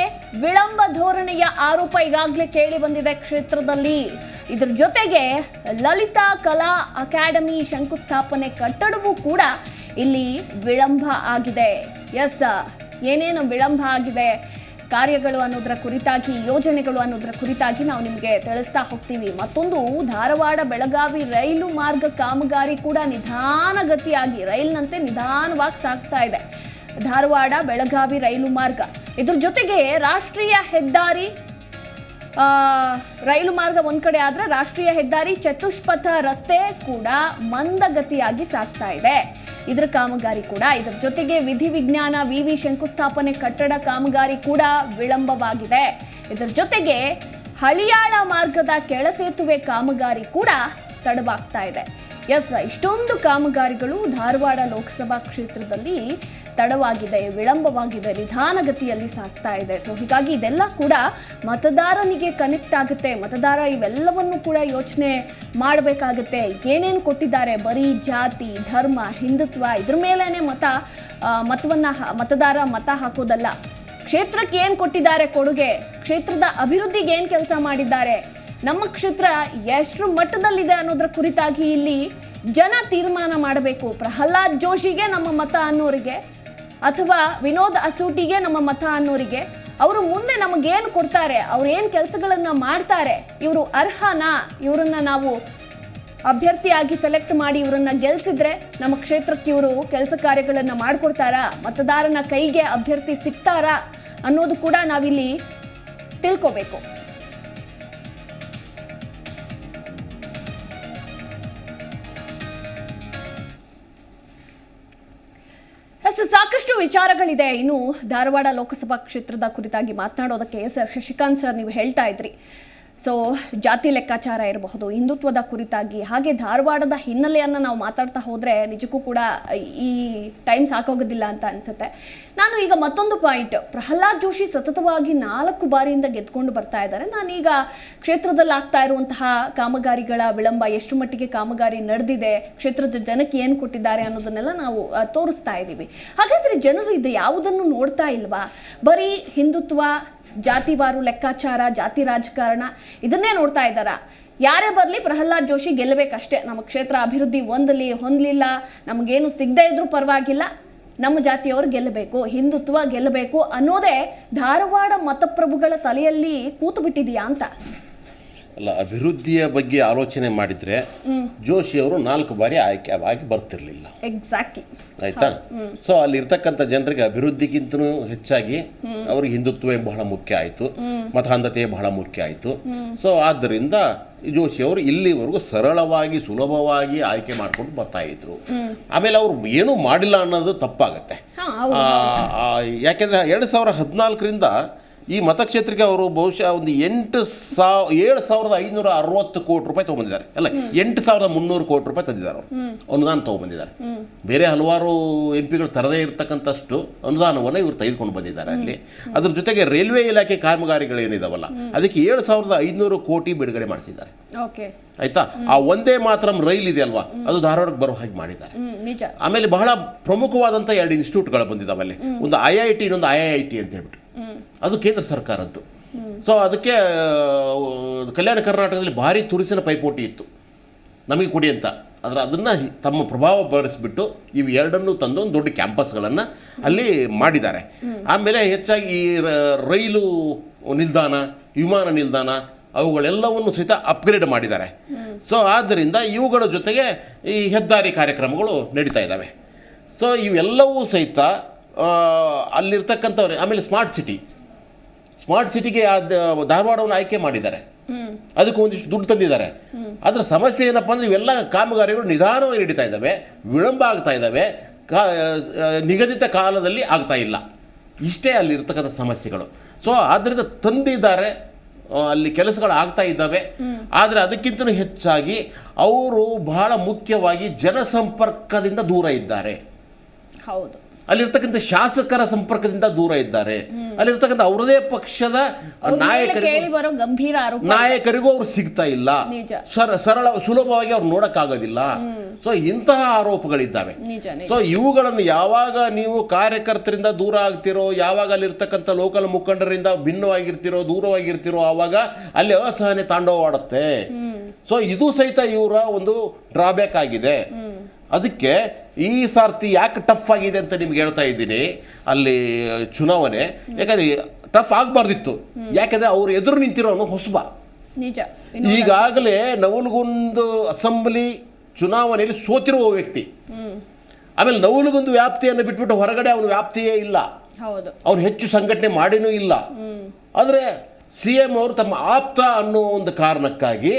ವಿಳಂಬ ಧೋರಣೆಯ ಆರೋಪ ಈಗಾಗಲೇ ಕೇಳಿ ಬಂದಿದೆ ಕ್ಷೇತ್ರದಲ್ಲಿ. ಇದ್ರ ಜೊತೆಗೆ ಲಲಿತಾ ಕಲಾ ಅಕಾಡೆಮಿ ಶಂಕುಸ್ಥಾಪನೆ ಕಟ್ಟಡವೂ ಕೂಡ ಇಲ್ಲಿ ವಿಳಂಬ ಆಗಿದೆ. ಎಸ್, ಏನೇನು ವಿಳಂಬ ಆಗಿದೆ ಕಾರ್ಯಗಳು ಅನ್ನೋದರ ಕುರಿತಾಗಿ, ಯೋಜನೆಗಳು ಅನ್ನೋದರ ಕುರಿತಾಗಿ ನಾವು ನಿಮಗೆ ತಿಳಿಸ್ತಾ ಹೋಗ್ತೀವಿ. ಮತ್ತೊಂದು, ಧಾರವಾಡ ಬೆಳಗಾವಿ ರೈಲು ಮಾರ್ಗ ಕಾಮಗಾರಿ ಕೂಡ ನಿಧಾನಗತಿಯಾಗಿ, ರೈಲ್ನಂತೆ ನಿಧಾನವಾಗಿ ಸಾಗ್ತಾ ಇದೆ. ಧಾರವಾಡ ಬೆಳಗಾವಿ ರೈಲು ಮಾರ್ಗ, ಇದ್ರ ಜೊತೆಗೆ ರಾಷ್ಟ್ರೀಯ ಹೆದ್ದಾರಿ ರೈಲು ಮಾರ್ಗ ಒಂದ್ ಕಡೆ ಆದ್ರೆ ರಾಷ್ಟ್ರೀಯ ಹೆದ್ದಾರಿ ಚತುಷ್ಪಥ ರಸ್ತೆ ಕೂಡ ಮಂದಗತಿಯಾಗಿ ಸಾಗ್ತಾ ಇದೆ. ಇದರ ಕಾಮಗಾರಿ ಕೂಡ, ಇದರ ಜೊತೆಗೆ ವಿಧಿವಿಜ್ಞಾನ ವಿವಿ ಶಂಕುಸ್ಥಾಪನೆ ಕಟ್ಟಡ ಕಾಮಗಾರಿ ಕೂಡ ವಿಳಂಬವಾಗಿದೆ. ಇದರ ಜೊತೆಗೆ ಹಳಿಯಾಳ ಮಾರ್ಗದ ಕೆಳಸೇತುವೆ ಕಾಮಗಾರಿ ಕೂಡ ತಡವಾಗ್ತಾ ಇದೆ. ಎಸ್, ಇಷ್ಟೊಂದು ಕಾಮಗಾರಿಗಳು ಧಾರವಾಡ ಲೋಕಸಭಾ ಕ್ಷೇತ್ರದಲ್ಲಿ ತಡವಾಗಿದೆ, ವಿಳಂಬವಾಗಿದೆ, ನಿಧಾನಗತಿಯಲ್ಲಿ ಸಾಗ್ತಾ ಇದೆ. ಹೀಗಾಗಿ ಇದೆಲ್ಲ ಕೂಡ ಮತದಾರನಿಗೆ ಕನೆಕ್ಟ್ ಆಗುತ್ತೆ. ಮತದಾರ ಇವೆಲ್ಲವನ್ನು ಕೂಡ ಯೋಚನೆ ಮಾಡಬೇಕಾಗುತ್ತೆ. ಏನೇನು ಕೊಟ್ಟಿದ್ದಾರೆ, ಬರೀ ಜಾತಿ, ಧರ್ಮ, ಹಿಂದುತ್ವ ಇದ್ರ ಮೇಲೇನೆ ಮತದಾರ ಮತ ಹಾಕೋದಲ್ಲ. ಕ್ಷೇತ್ರಕ್ಕೆ ಏನು ಕೊಟ್ಟಿದ್ದಾರೆ ಕೊಡುಗೆ, ಕ್ಷೇತ್ರದ ಅಭಿವೃದ್ಧಿಗೆ ಏನು ಕೆಲಸ ಮಾಡಿದ್ದಾರೆ, ನಮ್ಮ ಕ್ಷೇತ್ರ ಎಷ್ಟು ಮಟ್ಟದಲ್ಲಿದೆ ಅನ್ನೋದ್ರ ಕುರಿತಾಗಿ ಇಲ್ಲಿ ಜನ ತೀರ್ಮಾನ ಮಾಡಬೇಕು. ಪ್ರಹ್ಲಾದ್ ಜೋಶಿಗೆ ನಮ್ಮ ಮತ ಅನ್ನೋರಿಗೆ ಅಥವಾ ವಿನೋದ್ ಅಸೂಟಿಗೆ ನಮ್ಮ ಮತ ಅನ್ನೋರಿಗೆ, ಅವರು ಮುಂದೆ ನಮಗೇನು ಕೊಡ್ತಾರೆ, ಅವ್ರು ಏನು ಕೆಲಸಗಳನ್ನು ಮಾಡ್ತಾರೆ, ಇವರು ಅರ್ಹನಾ, ಇವರನ್ನ ನಾವು ಅಭ್ಯರ್ಥಿಯಾಗಿ ಸೆಲೆಕ್ಟ್ ಮಾಡಿ ಇವರನ್ನ ಗೆಲ್ಸಿದ್ರೆ ನಮ್ಮ ಕ್ಷೇತ್ರಕ್ಕೆ ಇವರು ಕೆಲಸ ಕಾರ್ಯಗಳನ್ನು ಮಾಡಿಕೊಡ್ತಾರಾ, ಮತದಾರನ ಕೈಗೆ ಅಭ್ಯರ್ಥಿ ಸಿಗ್ತಾರಾ ಅನ್ನೋದು ಕೂಡ ನಾವಿಲ್ಲಿ ತಿಳ್ಕೋಬೇಕು. ಸಾಕಷ್ಟು ವಿಚಾರಗಳಿದೆ. ಇನ್ನು ಧಾರವಾಡ ಲೋಕಸಭಾ ಕ್ಷೇತ್ರದ ಕುರಿತಾಗಿ ಮಾತನಾಡೋದಕ್ಕೆ ಸರ್ ಶಶಿಕಾಂತ್ ಸರ್, ನೀವು ಹೇಳ್ತಾ ಇದ್ರಿ ಸೊ ಜಾತಿ ಲೆಕ್ಕಾಚಾರ ಇರಬಹುದು, ಹಿಂದುತ್ವದ ಕುರಿತಾಗಿ, ಹಾಗೆ ಧಾರವಾಡದ ಹಿನ್ನೆಲೆಯನ್ನು ನಾವು ಮಾತಾಡ್ತಾ ಹೋದರೆ ನಿಜಕ್ಕೂ ಕೂಡ ಈ ಟೈಮ್ ಸಾಕಾಗೋದಿಲ್ಲ ಅಂತ ಅನಿಸುತ್ತೆ. ನಾನು ಈಗ ಮತ್ತೊಂದು ಪಾಯಿಂಟ್, ಪ್ರಹ್ಲಾದ್ ಜೋಶಿ ಸತತವಾಗಿ 4 ಬಾರಿಯಿಂದ ಗೆದ್ಕೊಂಡು ಬರ್ತಾ ಇದ್ದಾರೆ. ನಾನೀಗ ಕ್ಷೇತ್ರದಲ್ಲಿ ಆಗ್ತಾ ಇರುವಂತಹ ಕಾಮಗಾರಿಗಳ ವಿಳಂಬ, ಎಷ್ಟು ಮಟ್ಟಿಗೆ ಕಾಮಗಾರಿ ನಡೆದಿದೆ, ಕ್ಷೇತ್ರದ ಜನಕ್ಕೆ ಏನು ಕೊಟ್ಟಿದ್ದಾರೆ ಅನ್ನೋದನ್ನೆಲ್ಲ ನಾವು ತೋರಿಸ್ತಾ ಇದ್ದೀವಿ. ಹಾಗಾದರೆ ಜನರು ಇದು ಯಾವುದನ್ನು ನೋಡ್ತಾ ಇಲ್ವಾ? ಬರೀ ಹಿಂದುತ್ವ, ಜಾತಿವಾರು ಲೆಕ್ಕಾಚಾರ, ಜಾತಿ ರಾಜಕಾರಣ ಇದನ್ನೇ ನೋಡ್ತಾ ಇದ್ದಾರಾ? ಯಾರೇ ಬರಲಿ ಪ್ರಹ್ಲಾದ್ ಜೋಶಿ ಗೆಲ್ಲಬೇಕಷ್ಟೇ, ನಮ್ಮ ಕ್ಷೇತ್ರ ಅಭಿವೃದ್ಧಿ ಹೊಂದಲಿಲ್ಲ, ನಮಗೇನು ಸಿಗದೇ ಇದ್ರೂ ಪರವಾಗಿಲ್ಲ, ನಮ್ಮ ಜಾತಿಯವರು ಗೆಲ್ಲಬೇಕು, ಹಿಂದುತ್ವ ಗೆಲ್ಲಬೇಕು ಅನ್ನೋದೇ ಧಾರವಾಡ ಮತಪ್ರಭುಗಳ ತಲೆಯಲ್ಲಿ ಕೂತು ಬಿಟ್ಟಿದೆಯಾ ಅಂತ. ಅಲ್ಲ, ಅಭಿವೃದ್ಧಿಯ ಬಗ್ಗೆ ಆಲೋಚನೆ ಮಾಡಿದರೆ ಜೋಶಿ ಅವರು 4 ಬಾರಿ ಆಯ್ಕೆ ಆಗಿ ಬರ್ತಿರ್ಲಿಲ್ಲ. ಎಕ್ಸಾಕ್ಟ್ಲಿ. ಆಯ್ತಾ? ಸೊ ಅಲ್ಲಿರ್ತಕ್ಕಂಥ ಜನರಿಗೆ ಅಭಿವೃದ್ಧಿಗಿಂತನೂ ಹೆಚ್ಚಾಗಿ ಅವ್ರಿಗೆ ಹಿಂದುತ್ವವೇ ಬಹಳ ಮುಖ್ಯ ಆಯಿತು, ಮತಾಂಧತೆ ಬಹಳ ಮುಖ್ಯ ಆಯಿತು. ಸೊ ಆದ್ದರಿಂದ ಜೋಶಿ ಅವರು ಇಲ್ಲಿವರೆಗೂ ಸರಳವಾಗಿ ಸುಲಭವಾಗಿ ಆಯ್ಕೆ ಮಾಡ್ಕೊಂಡು ಬರ್ತಾ ಇದ್ರು. ಆಮೇಲೆ ಅವರು ಏನೂ ಮಾಡಿಲ್ಲ ಅನ್ನೋದು ತಪ್ಪಾಗತ್ತೆ. ಯಾಕೆಂದರೆ 2014ರಿಂದ ಈ ಮತಕ್ಷೇತ್ರಕ್ಕೆ ಅವರು ಬಹುಶಃ ಒಂದು 7,560 ಕೋಟಿ ರೂಪಾಯಿ ತೊಗೊಂಬಂದಿದ್ದಾರೆ. ಅಲ್ಲ, 8,300 ಕೋಟಿ ರೂಪಾಯಿ ತಂದಿದ್ದಾರೆ. ಅವರು ಅನುದಾನ ತೊಗೊಂಬಂದಿದ್ದಾರೆ. ಬೇರೆ ಹಲವಾರು ಎಂಪಿಗಳು ತರದೇ ಇರತಕ್ಕಂಥಷ್ಟು ಅನುದಾನವನ್ನು ಇವರು ತೆಗೆದುಕೊಂಡು ಬಂದಿದ್ದಾರೆ ಅಲ್ಲಿ. ಅದ್ರ ಜೊತೆಗೆ ರೈಲ್ವೆ ಇಲಾಖೆ ಕಾಮಗಾರಿಗಳೇನಿದಾವಲ್ಲ ಅದಕ್ಕೆ 7,500 ಕೋಟಿ ಬಿಡುಗಡೆ ಮಾಡಿಸಿದ್ದಾರೆ. ಆಯ್ತಾ? ಆ ಒಂದೇ ಮಾತ್ರ ರೈಲ್ ಇದೆ ಅಲ್ವಾ, ಅದು ಧಾರವಾಡಕ್ಕೆ ಬರೋ ಹಾಗೆ ಮಾಡಿದ್ದಾರೆ. ಆಮೇಲೆ ಬಹಳ ಪ್ರಮುಖವಾದಂಥ 2 ಇನ್ಸ್ಟಿಟ್ಯೂಟ್ಗಳು ಬಂದಿದ್ದಾವೆ ಅಲ್ಲಿ. ಒಂದು IIT, ಇನ್ನೊಂದು IIT ಅಂತ ಹೇಳ್ಬಿಟ್ಟು, ಅದು ಕೇಂದ್ರ ಸರ್ಕಾರದ್ದು. ಸೊ ಅದಕ್ಕೆ ಕಲ್ಯಾಣ ಕರ್ನಾಟಕದಲ್ಲಿ ಭಾರಿ ತುರಿಸಿನ ಪೈಪೋಟಿ ಇತ್ತು, ನಮಗೆ ಕೊಡಿ ಅಂತ. ಆದರೆ ಅದನ್ನು ತಮ್ಮ ಪ್ರಭಾವ ಬಳಸಿಬಿಟ್ಟು ಇವು 2 ತಂದು ಒಂದು ದೊಡ್ಡ ಕ್ಯಾಂಪಸ್ಗಳನ್ನು ಅಲ್ಲಿ ಮಾಡಿದ್ದಾರೆ. ಆಮೇಲೆ ಹೆಚ್ಚಾಗಿ ಈ ರೈಲು ನಿಲ್ದಾಣ, ವಿಮಾನ ನಿಲ್ದಾಣ ಅವುಗಳೆಲ್ಲವನ್ನು ಸಹಿತ ಅಪ್ಗ್ರೇಡ್ ಮಾಡಿದ್ದಾರೆ. ಸೊ ಆದ್ದರಿಂದ ಇವುಗಳ ಜೊತೆಗೆ ಈ ಹೆದ್ದಾರಿ ಕಾರ್ಯಕ್ರಮಗಳು ನಡೀತಾ ಇದ್ದಾವೆ. ಸೊ ಇವೆಲ್ಲವೂ ಸಹಿತ ಅಲ್ಲಿರ್ತಕ್ಕಂಥವ್ರೆ. ಆಮೇಲೆ ಸ್ಮಾರ್ಟ್ ಸಿಟಿಗೆ ಧಾರವಾಡವನ್ನು ಆಯ್ಕೆ ಮಾಡಿದ್ದಾರೆ, ಅದಕ್ಕೆ ಒಂದಿಷ್ಟು ದುಡ್ಡು ತಂದಿದ್ದಾರೆ. ಅದರ ಸಮಸ್ಯೆ ಏನಪ್ಪ ಅಂದರೆ ಇವೆಲ್ಲ ಕಾಮಗಾರಿಗಳು ನಿಧಾನವಾಗಿ ನಡೀತಾ ಇದ್ದಾವೆ, ವಿಳಂಬ ಆಗ್ತಾ ಇದ್ದಾವೆ, ನಿಗದಿತ ಕಾಲದಲ್ಲಿ ಆಗ್ತಾ ಇಲ್ಲ. ಇಷ್ಟೇ ಅಲ್ಲಿರ್ತಕ್ಕಂಥ ಸಮಸ್ಯೆಗಳು. ಸೊ ಆದ್ದರಿಂದ ತಂದಿದ್ದಾರೆ, ಅಲ್ಲಿ ಕೆಲಸಗಳು ಆಗ್ತಾ ಇದ್ದಾವೆ. ಆದರೆ ಅದಕ್ಕಿಂತ ಹೆಚ್ಚಾಗಿ ಅವರು ಬಹಳ ಮುಖ್ಯವಾಗಿ ಜನಸಂಪರ್ಕದಿಂದ ದೂರ ಇದ್ದಾರೆ. ಹೌದು, ಅಲ್ಲಿರ್ತಕ್ಕಂಥ ಶಾಸಕರ ಸಂಪರ್ಕದಿಂದ ದೂರ ಇದ್ದಾರೆ. ಅಲ್ಲಿರ್ತಕ್ಕಂಥ ಅವರದೇ ಪಕ್ಷದ ನಾಯಕರಿಗೂ ಅವ್ರು ಸಿಗ್ತಾ ಇಲ್ಲ, ಸುಲಭವಾಗಿ ಅವ್ರು ನೋಡಕ್ಕಾಗೋದಿಲ್ಲ. ಸೊ ಇಂತಹ ಆರೋಪಗಳಿದ್ದಾವೆ. ಸೊ ಇವುಗಳನ್ನು ಯಾವಾಗ ನೀವು ಕಾರ್ಯಕರ್ತರಿಂದ ದೂರ ಆಗ್ತಿರೋ, ಯಾವಾಗ ಅಲ್ಲಿರ್ತಕ್ಕಂಥ ಲೋಕಲ್ ಮುಖಂಡರಿಂದ ಭಿನ್ನವಾಗಿರ್ತಿರೋ, ದೂರವಾಗಿರ್ತಿರೋ, ಆವಾಗ ಅಲ್ಲಿ ಅಸಹನೆ ತಾಂಡವವಾಡುತ್ತೆ. ಸೊ ಇದು ಸಹಿತ ಇವರ ಒಂದು ಡ್ರಾಬ್ಯಾಕ್ ಆಗಿದೆ. ಅದಕ್ಕೆ ಈ ಸಾರ್ತಿ ಯಾಕೆ ಟಫ್ ಆಗಿದೆ ಅಂತ ನಿಮ್ಗೆ ಹೇಳ್ತಾ ಇದ್ದೀನಿ. ಅಲ್ಲಿ ಚುನಾವಣೆ ಯಾಕಂದ್ರೆ ಟಫ್ ಆಗಬಾರ್ದಿತ್ತು, ಯಾಕಂದ್ರೆ ಅವ್ರು ಎದುರು ನಿಂತಿರೋನು ಹೊಸಬ. ಈಗಾಗಲೇ ನವಲಗುಂದ ಅಸೆಂಬ್ಲಿ ಚುನಾವಣೆಯಲ್ಲಿ ಸೋತಿರುವ ವ್ಯಕ್ತಿ. ಆಮೇಲೆ ನವಲಗುಂದ ವ್ಯಾಪ್ತಿಯನ್ನು ಬಿಟ್ಬಿಟ್ಟು ಹೊರಗಡೆ ಅವನ ವ್ಯಾಪ್ತಿಯೇ ಇಲ್ಲ, ಅವ್ರು ಹೆಚ್ಚು ಸಂಘಟನೆ ಮಾಡಿನೂ ಇಲ್ಲ. ಆದರೆ CM ಅವರು ತಮ್ಮ ಆಪ್ತ ಅನ್ನೋ ಒಂದು ಕಾರಣಕ್ಕಾಗಿ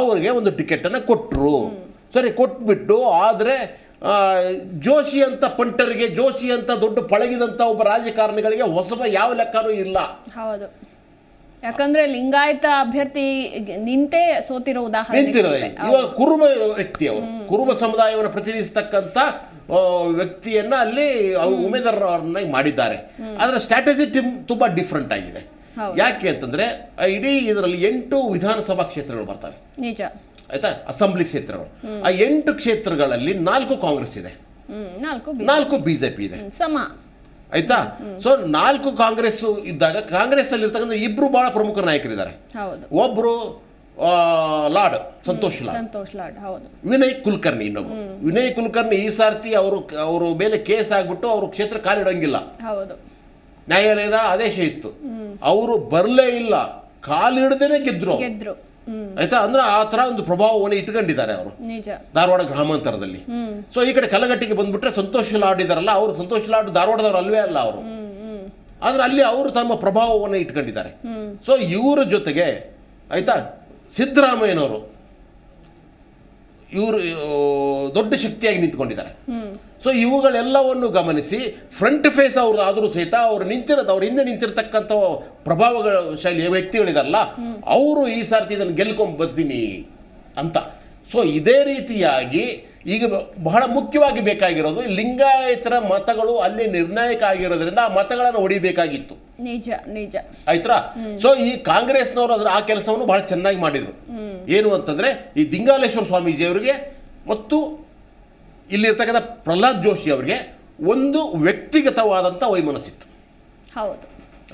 ಅವರಿಗೆ ಒಂದು ಟಿಕೆಟನ್ನು ಕೊಟ್ಟರು. ಸರಿ, ಕೊಟ್ಬಿಟ್ಟು ಆದರೆ ಜೋಶಿ ಅಂತ ಪಂಟರಿಗೆ, ಜೋಶಿ ಅಂತ ದೊಡ್ಡ ಪಳಗಿದಂಥ ಒಬ್ಬ ರಾಜಕಾರಣಿಗಳಿಗೆ ಹೊಸಬ ಯಾವ ಲೆಕ್ಕನೂ ಇಲ್ಲ. ಹೌದು, ಯಾಕಂದ್ರೆ ಲಿಂಗಾಯತ ಅಭ್ಯರ್ಥಿ ನಿಂತೇ ಸೋತಿರೋ ಉದಾಹರಣೆ ನಿಂತಿರೋದು. ಇವಾಗ ಕುರುಬ ವ್ಯಕ್ತಿ, ಅವರು ಕುರುಬ ಸಮುದಾಯವನ್ನು ಪ್ರತಿನಿಧಿಸ್ತಕ್ಕಂಥ ವ್ಯಕ್ತಿಯನ್ನ ಅಲ್ಲಿ ಉಮೇದವಾರನ್ನಾಗಿ ಮಾಡಿದ್ದಾರೆ. ಅದರ ಸ್ಟ್ರಾಟಜಿ ತುಂಬಾ ಡಿಫ್ರೆಂಟ್ ಆಗಿದೆ. ಯಾಕೆ ಅಂತಂದ್ರೆ ಇಡೀ ಇದರಲ್ಲಿ 8 ವಿಧಾನಸಭಾ ಕ್ಷೇತ್ರಗಳು ಬರ್ತವೆ. ನಿಜ. ಆಯ್ತಾ? ಅಸೆಂಬ್ಲಿ ಕ್ಷೇತ್ರಗಳು. ಆ 8 ಕ್ಷೇತ್ರಗಳಲ್ಲಿ 4 ಕಾಂಗ್ರೆಸ್ ಇದೆ, 4 BJP ಇದೆ. ಆಯ್ತಾ? ಸೊ 4 ಕಾಂಗ್ರೆಸ್ ಇದ್ದಾಗ ಕಾಂಗ್ರೆಸ್ ಅಲ್ಲಿ ಇರ್ತಕ್ಕಂಥ 2 ಬಹಳ ಪ್ರಮುಖ ನಾಯಕರಿದ್ದಾರೆ. ಒಬ್ರು ಸಂತೋಷ್ ಲಾಡ್, ವಿನಯ್ ಕುಲಕರ್ಣಿ ಇನ್ನೊಬ್ರು. ವಿನಯ್ ಕುಲಕರ್ಣಿ ಈ ಸಾರ್ತಿ ಅವರು ಮೇಲೆ ಕೇಸ್ ಆಗ್ಬಿಟ್ಟು ಅವರು ಕ್ಷೇತ್ರ ಕಾಲಿಡಂಗಿಲ್ಲ, ನ್ಯಾಯಾಲಯದ ಆದೇಶ ಇತ್ತು. ಅವರು ಬರಲೇ ಇಲ್ಲ, ಕಾಲಿಡದೇನೆ ಗೆದ್ರು. ಆಯ್ತಾ? ಅಂದ್ರೆ ಆ ತರ ಒಂದು ಪ್ರಭಾವವನ್ನು ಇಟ್ಕೊಂಡಿದ್ದಾರೆ ಅವರು ಧಾರವಾಡ ಗ್ರಾಮಾಂತರದಲ್ಲಿ. ಸೊ ಈ ಕಡೆ ಕಲಘಟ್ಟಿಗೆ ಬಂದ್ಬಿಟ್ರೆ ಸಂತೋಷ್ ಲಾಡ್ ಇದಾರಲ್ಲ, ಅವರು ಸಂತೋಷ್ ಲಾಡ್ ಧಾರವಾಡದವರು ಅಲ್ವೇ ಅಲ್ಲ ಅವರು, ಆದ್ರೆ ಅಲ್ಲಿ ಅವರು ತಮ್ಮ ಪ್ರಭಾವವನ್ನು ಇಟ್ಕೊಂಡಿದ್ದಾರೆ. ಸೊ ಇವರ ಜೊತೆಗೆ ಆಯ್ತಾ ಸಿದ್ದರಾಮಯ್ಯನವರು ಇವರು ದೊಡ್ಡ ಶಕ್ತಿಯಾಗಿ ನಿಂತ್ಕೊಂಡಿದ್ದಾರೆ. ಸೊ ಇವುಗಳೆಲ್ಲವನ್ನು ಗಮನಿಸಿ ಫ್ರಂಟ್ ಫೇಸ್ ಅವ್ರದ್ದು ಆದರೂ ಸಹಿತ ಅವ್ರು ಅವ್ರ ಹಿಂದೆ ನಿಂತಿರ್ತಕ್ಕಂಥ ಪ್ರಭಾವಗಳ ಶೈಲಿಯ ವ್ಯಕ್ತಿಗಳಿದಾರಲ್ಲ, ಅವರು ಈ ಸಾರ್ತಿ ಇದನ್ನು ಗೆಲ್ಕೊಂಡು ಬರ್ತೀನಿ ಅಂತ. ಸೊ ಇದೇ ರೀತಿಯಾಗಿ ಈಗ ಬಹಳ ಮುಖ್ಯವಾಗಿ ಬೇಕಾಗಿರೋದು ಲಿಂಗಾಯತರ ಮತಗಳು ಅಲ್ಲಿ ನಿರ್ಣಾಯಕ ಆಗಿರೋದ್ರಿಂದ ಆ ಮತಗಳನ್ನು ಹೊಡಿಬೇಕಾಗಿತ್ತು. ನಿಜ ನಿಜ ಆಯ್ತಾ. ಸೊ ಈ ಕಾಂಗ್ರೆಸ್ನವರು ಅದರ ಆ ಕೆಲಸವನ್ನು ಬಹಳ ಚೆನ್ನಾಗಿ ಮಾಡಿದರು. ಏನು ಅಂತಂದ್ರೆ ಈ ದಿಂಗಾಲೇಶ್ವರ ಸ್ವಾಮೀಜಿ ಅವರಿಗೆ ಮತ್ತು ಇಲ್ಲಿರ್ತಕ್ಕಂಥ ಪ್ರಹ್ಲಾದ್ ಜೋಶಿ ಅವರಿಗೆ ಒಂದು ವ್ಯಕ್ತಿಗತವಾದಂಥ ವೈಮನಸ್ಸಿತ್ತು. ಹೌದು,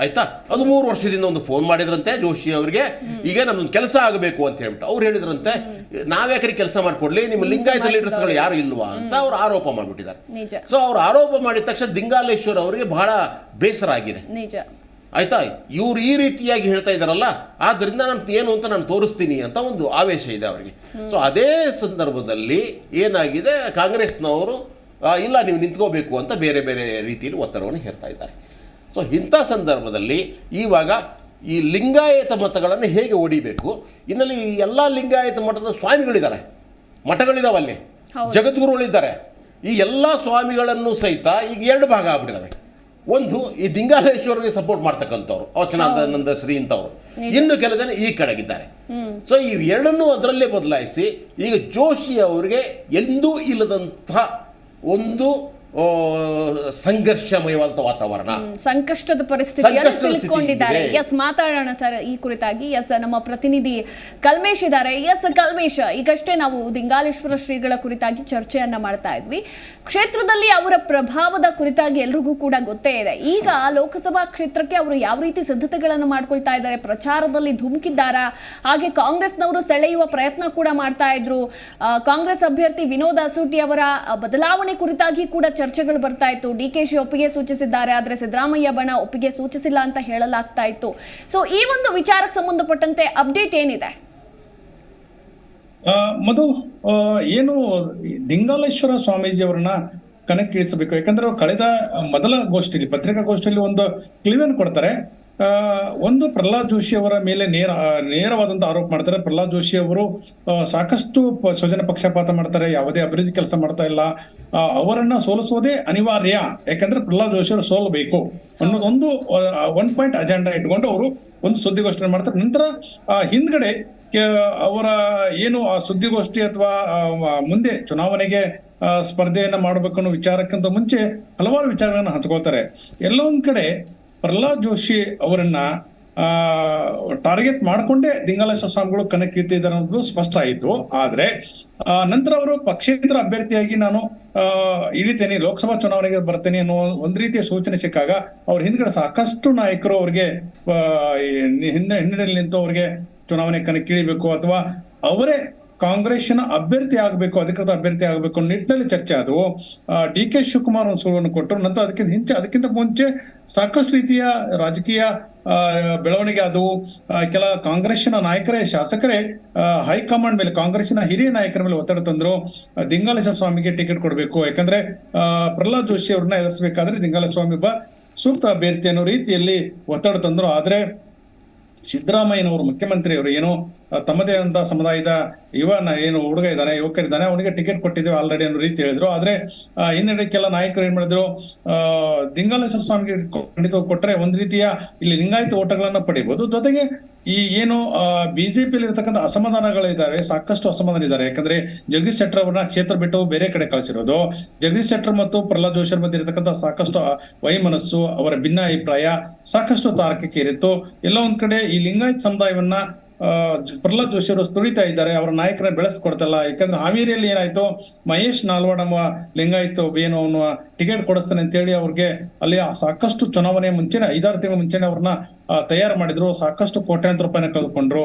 ಆಯ್ತಾ. ಅದು 3 ವರ್ಷದಿಂದ ಒಂದು ಫೋನ್ ಮಾಡಿದ್ರಂತೆ ಜೋಶಿ ಅವರಿಗೆ, ಈಗ ನನ್ನೊಂದು ಕೆಲಸ ಆಗಬೇಕು ಅಂತ ಹೇಳ್ಬಿಟ್ಟು. ಅವ್ರು ಹೇಳಿದ್ರಂತೆ, ನಾವ್ಯಾಕರಿ ಕೆಲಸ ಮಾಡಿಕೊಡ್ಲಿ, ನಿಮ್ಮ ಲಿಂಗಾಯತ ಲೀಡರ್ಸ್ಗಳು ಯಾರು ಇಲ್ವಾ ಅಂತ ಅವ್ರು ಆರೋಪ ಮಾಡಿಬಿಟ್ಟಿದ್ದಾರೆ. ಸೊ ಅವ್ರು ಆರೋಪ ಮಾಡಿದ ತಕ್ಷಣ ದಿಂಗಾಲೇಶ್ವರ ಅವರಿಗೆ ಬಹಳ ಬೇಸರ ಆಗಿದೆ. ನಿಜ. ಆಯ್ತಾ. ಇವ್ರು ಈ ರೀತಿಯಾಗಿ ಹೇಳ್ತಾ ಇದ್ದಾರಲ್ಲ, ಆದ್ದರಿಂದ ನಾನು ಏನು ಅಂತ ನಾನು ತೋರಿಸ್ತೀನಿ ಅಂತ ಒಂದು ಆವೇಶ ಇದೆ ಅವರಿಗೆ. ಸೊ ಅದೇ ಸಂದರ್ಭದಲ್ಲಿ ಏನಾಗಿದೆ, ಕಾಂಗ್ರೆಸ್ನವರು ಇಲ್ಲ ನೀವು ನಿಂತ್ಕೋಬೇಕು ಅಂತ ಬೇರೆ ಬೇರೆ ರೀತಿಯಲ್ಲಿ ಒತ್ತಡವನ್ನು ಹೇರ್ತಾ ಇದ್ದಾರೆ. ಸೊ ಇಂಥ ಸಂದರ್ಭದಲ್ಲಿ ಇವಾಗ ಈ ಲಿಂಗಾಯತ ಮತಗಳನ್ನು ಹೇಗೆ ಹೊಡಿಬೇಕು, ಇನ್ನಲ್ಲಿ ಎಲ್ಲ ಲಿಂಗಾಯತ ಮಠದ ಸ್ವಾಮಿಗಳಿದ್ದಾರೆ, ಮಠಗಳಿದಾವೆ, ಅಲ್ಲಿ ಜಗದ್ಗುರುಗಳಿದ್ದಾರೆ. ಈ ಎಲ್ಲ ಸ್ವಾಮಿಗಳನ್ನು ಸಹಿತ ಈಗ 2 ಭಾಗ ಆಗ್ಬಿಟ್ಟಿದ್ದಾವೆ. ಒಂದು ಈ ದಿಂಗಾಲೇಶ್ವರಿಗೆ ಸಪೋರ್ಟ್ ಮಾಡ್ತಕ್ಕಂಥವ್ರು, ಅವಚನಾನಂದ ಶ್ರೀ ಇಂಥವ್ರು, ಇನ್ನು ಕೆಲ ಜನ ಈ ಕಡೆಗಿದ್ದಾರೆ. ಸೊ ಈ ಎರಡನ್ನೂ ಅದರಲ್ಲೇ ಬದಲಾಯಿಸಿ ಈಗ ಜೋಶಿ ಅವರಿಗೆ ಎಂದೂ ಇಲ್ಲದಂಥ ಒಂದು ಸಂಘರ್ಷಮಯವಾದ ವಾತಾವರಣ, ಸಂಕಷ್ಟದ ಪರಿಸ್ಥಿತಿಯಲ್ಲಿ ಸಿಲುಕೊಂಡಿದ್ದಾರೆ. ಎಸ್, ಮಾತಾಡೋಣ ಸರ್ ಈ ಕುರಿತಾಗಿ. ಎಸ್, ನಮ್ಮ ಪ್ರತಿನಿಧಿ ಕಲ್ಮೇಶ್ ಇದ್ದಾರೆ. ಎಸ್ ಕಲ್ಮೇಶ್, ಈಗಷ್ಟೇ ನಾವು ದಿಂಗಾಲೇಶ್ವರ ಶ್ರೀಗಳ ಕುರಿತಾಗಿ ಚರ್ಚೆಯನ್ನ ಮಾಡ್ತಾ ಇದ್ವಿ. ಕ್ಷೇತ್ರದಲ್ಲಿ ಅವರ ಪ್ರಭಾವದ ಕುರಿತಾಗಿ ಎಲ್ರಿಗೂ ಕೂಡ ಗೊತ್ತೇ ಇದೆ. ಈಗ ಲೋಕಸಭಾ ಕ್ಷೇತ್ರಕ್ಕೆ ಅವರು ಯಾವ ರೀತಿ ಸಿದ್ಧತೆಗಳನ್ನು ಮಾಡ್ಕೊಳ್ತಾ ಇದ್ದಾರೆ, ಪ್ರಚಾರದಲ್ಲಿ ಧುಮುಕಿದ್ದಾರಾ, ಹಾಗೆ ಕಾಂಗ್ರೆಸ್ನವರು ಸೆಳೆಯುವ ಪ್ರಯತ್ನ ಕೂಡ ಮಾಡ್ತಾ ಇದ್ರು. ಕಾಂಗ್ರೆಸ್ ಅಭ್ಯರ್ಥಿ ವಿನೋದ್ ಅಸೂಟಿ ಅವರ ಬದಲಾವಣೆ ಕುರಿತಾಗಿ ಕೂಡ ಚರ್ಚೆಗಳು ಬರ್ತಾ ಇತ್ತು. ಡಿಕೆಶಿ ಒಪ್ಪಿಗೆ ಸೂಚಿಸಿದ್ದಾರೆ, ಆದರೆ ಸಿದ್ದರಾಮಯ್ಯ ಬಣ ಒಪ್ಪಿಗೆ ಸೂಚಿಸಿಲ್ಲ ಅಂತ ಹೇಳಲಾಗ್ತಾ ಇತ್ತು. ಸೊ ಈ ಒಂದು ವಿಚಾರಕ್ಕೆ ಸಂಬಂಧಪಟ್ಟಂತೆ ಅಪ್ಡೇಟ್ ಏನಿದೆ? ಮಧು, ಏನು ದಿಂಗಾಲೇಶ್ವರ ಸ್ವಾಮೀಜಿ ಅವರನ್ನ ಕಣಕ್ಕಿಳಿಸಬೇಕು, ಯಾಕಂದ್ರೆ ಅವ್ರು ಕಳೆದ ಮೊದಲ ಗೋಷ್ಠಿಯಲ್ಲಿ, ಪತ್ರಿಕಾಗೋಷ್ಠಿಯಲ್ಲಿ ಒಂದು ಕ್ಲಿವನ್ ಕೊಡ್ತಾರೆ. ಒಂದು ಪ್ರಹ್ಲಾದ್ ಜೋಶಿ ಅವರ ಮೇಲೆ ನೇರವಾದಂತ ಆರೋಪ ಮಾಡ್ತಾರೆ. ಪ್ರಹ್ಲಾದ್ ಜೋಶಿ ಅವರು ಸಾಕಷ್ಟು ಸ್ವಜನ ಪಕ್ಷಪಾತ ಮಾಡ್ತಾರೆ, ಯಾವುದೇ ಅಭಿವೃದ್ಧಿ ಕೆಲಸ ಮಾಡ್ತಾ ಇಲ್ಲ, ಅವರನ್ನ ಸೋಲಿಸೋದೇ ಅನಿವಾರ್ಯ, ಯಾಕಂದ್ರೆ ಪ್ರಹ್ಲಾದ್ ಜೋಶಿ ಅವರು ಸೋಲಬೇಕು ಅನ್ನೋದೊಂದು 1 ಪಾಯಿಂಟ್ ಅಜೆಂಡಾ ಇಟ್ಕೊಂಡು ಅವರು ಒಂದು ಸುದ್ದಿಗೋಷ್ಠಿ ಮಾಡ್ತಾರೆ. ನಂತರ ಹಿಂದ್ಗಡೆ ಅವರ ಏನು ಆ ಸುದ್ದಿಗೋಷ್ಠಿ ಅಥವಾ ಮುಂದೆ ಚುನಾವಣೆಗೆ ಸ್ಪರ್ಧೆಯನ್ನ ಮಾಡಬೇಕು ಅನ್ನೋ ವಿಚಾರಕ್ಕಿಂತ ಮುಂಚೆ ಹಲವಾರು ವಿಚಾರಗಳನ್ನ ಹಂಚ್ಕೊಳ್ತಾರೆ. ಎಲ್ಲೊಂದ್ ಕಡೆ ಪ್ರಹ್ಲಾದ್ ಜೋಶಿ ಅವರನ್ನ ಟಾರ್ಗೆಟ್ ಮಾಡಿಕೊಂಡೇ ದಿಂಗಾಲೇಶ್ವರ ಸ್ವಾಮಿಗಳು ಕಣಕ್ಕಿಳಿತಿದ್ದಾರೆ ಅನ್ನೋದು ಸ್ಪಷ್ಟ ಆಯಿತು. ಆದ್ರೆ ನಂತರ ಅವರು ಪಕ್ಷೇತರ ಅಭ್ಯರ್ಥಿಯಾಗಿ ನಾನು ಇಳಿತೇನೆ, ಲೋಕಸಭಾ ಚುನಾವಣೆಗೆ ಬರ್ತೇನೆ ಅನ್ನೋ ಒಂದ್ ರೀತಿಯ ಸೂಚನೆ ಸಿಕ್ಕಾಗ ಅವ್ರ ಹಿಂದ್ಗಡೆ ಸಾಕಷ್ಟು ನಾಯಕರು ಅವ್ರಿಗೆ ಹಿನ್ನಡೆಯಲ್ಲಿ ನಿಂತು ಅವ್ರಿಗೆ ಚುನಾವಣೆ ಕಣಕ್ಕಿಳಿಬೇಕು ಅಥವಾ ಅವರೇ ಕಾಂಗ್ರೆಸ್ನ ಅಭ್ಯರ್ಥಿ ಆಗಬೇಕು, ಅಧಿಕೃತ ಅಭ್ಯರ್ಥಿ ಆಗಬೇಕು ಅನ್ನೋ ನಿಟ್ಟಿನಲ್ಲಿ ಚರ್ಚೆ ಆದವು. ಡಿ.ಕೆ. ಶಿವಕುಮಾರ್ ಒಂದು ಸುಳಿವನ್ನು ಕೊಟ್ಟರು. ನಂತರ ಅದಕ್ಕಿಂತ ಮುಂಚೆ ಸಾಕಷ್ಟು ರೀತಿಯ ರಾಜಕೀಯ ಬೆಳವಣಿಗೆ ಆದವು. ಕೆಲ ಕಾಂಗ್ರೆಸ್ನ ನಾಯಕರೇ, ಶಾಸಕರೇ ಹೈಕಮಾಂಡ್ ಮೇಲೆ, ಕಾಂಗ್ರೆಸ್ನ ಹಿರಿಯ ನಾಯಕರ ಮೇಲೆ ಒತ್ತಡ ತಂದ್ರು, ದಿಂಗಾಲೇಶ್ವರ ಸ್ವಾಮಿಗೆ ಟಿಕೆಟ್ ಕೊಡಬೇಕು, ಯಾಕಂದ್ರೆ ಪ್ರಹ್ಲಾದ್ ಜೋಶಿ ಅವ್ರನ್ನ ಎದುರಿಸಬೇಕಾದ್ರೆ ದಿಂಗಾಲೇಶ್ವರ ಸ್ವಾಮಿ ಒಬ್ಬ ಸೂಕ್ತ ಅಭ್ಯರ್ಥಿ ಅನ್ನೋ ರೀತಿಯಲ್ಲಿ ಒತ್ತಡ ತಂದ್ರು. ಆದ್ರೆ ಸಿದ್ದರಾಮಯ್ಯನವರು, ಮುಖ್ಯಮಂತ್ರಿಯವರು ಏನೋ ತಮ್ಮದೇ ಆದಂತಹ ಸಮುದಾಯದ ಹುಡುಗ ಇದ್ದಾನೆ, ಯುವಕರಿದ್ದಾನೆ, ಅವನಿಗೆ ಟಿಕೆಟ್ ಕೊಟ್ಟಿದ್ದೇವೆ ಆಲ್ರೆಡಿ ಅನ್ನೋ ರೀತಿ ಹೇಳಿದ್ರು. ಆದ್ರೆ ಹಿನ್ನಡೆ ಕೆಲ ನಾಯಕರು ಏನ್ ಮಾಡಿದ್ರು, ದಿಂಗಾಲೇಶ್ವರ ಸ್ವಾಮಿಗೆ ಖಂಡಿತ ಕೊಟ್ಟರೆ ಒಂದ್ ರೀತಿಯ ಇಲ್ಲಿ ಲಿಂಗಾಯತ ಓಟಗಳನ್ನ ಪಡಿಬಹುದು. ಜೊತೆಗೆ ಈ ಏನು ಬಿಜೆಪಿಯಲ್ಲಿ ಇರ್ತಕ್ಕಂಥ ಅಸಮಾಧಾನಗಳಿದ್ದಾವೆ, ಸಾಕಷ್ಟು ಅಸಮಾಧಾನ ಇದ್ದಾರೆ. ಯಾಕಂದ್ರೆ ಜಗದೀಶ್ ಶೆಟ್ಟರ್ ಅವ್ರನ್ನ ಕ್ಷೇತ್ರ ಬಿಟ್ಟು ಬೇರೆ ಕಡೆ ಕಳಿಸಿರೋದು, ಜಗದೀಶ್ ಶೆಟ್ಟರ್ ಮತ್ತು ಪ್ರಹ್ಲಾದ್ ಜೋಶಿ ಮಧ್ಯೆ ಇರತಕ್ಕಂಥ ಸಾಕಷ್ಟು ವೈಮನಸ್ಸು, ಅವರ ಭಿನ್ನ ಅಭಿಪ್ರಾಯ ಸಾಕಷ್ಟು ತಾರಕಕ್ಕೆ ಇರಿತ್ತು. ಎಲ್ಲ ಒಂದ್ ಕಡೆ ಈ ಲಿಂಗಾಯತ್ ಸಮುದಾಯವನ್ನ ಪ್ರಹ್ಲಾದ್ ಜೋಶಿ ಅವರು ತುಳಿತಾ ಇದ್ದಾರೆ, ಅವರ ನಾಯಕರನ್ನ ಬೆಳೆಸ್ಕೊಡ್ತಲ್ಲ. ಯಾಕಂದ್ರೆ ಹಾವೇರಿಯಲ್ಲಿ ಏನಾಯ್ತು, ಮಹೇಶ್ ನಾಲ್ವಾಡ್ ಎಂಬ ಲಿಂಗಾಯತ್ ಏನು ಅವನು ಟಿಕೆಟ್ ಕೊಡಿಸ್ತಾನೆ ಅಂತ ಹೇಳಿ ಅವ್ರಿಗೆ ಅಲ್ಲಿ ಸಾಕಷ್ಟು ಚುನಾವಣೆ ಮುಂಚೆನೆ 5-6 ತಿಂಗಳ ಮುಂಚೆನೆ ಅವ್ರನ್ನ ತಯಾರು ಮಾಡಿದ್ರು, ಸಾಕಷ್ಟು ಕೋಟ್ಯಾಂತರ ರೂಪಾಯಿನ ಕಳೆದುಕೊಂಡ್ರು.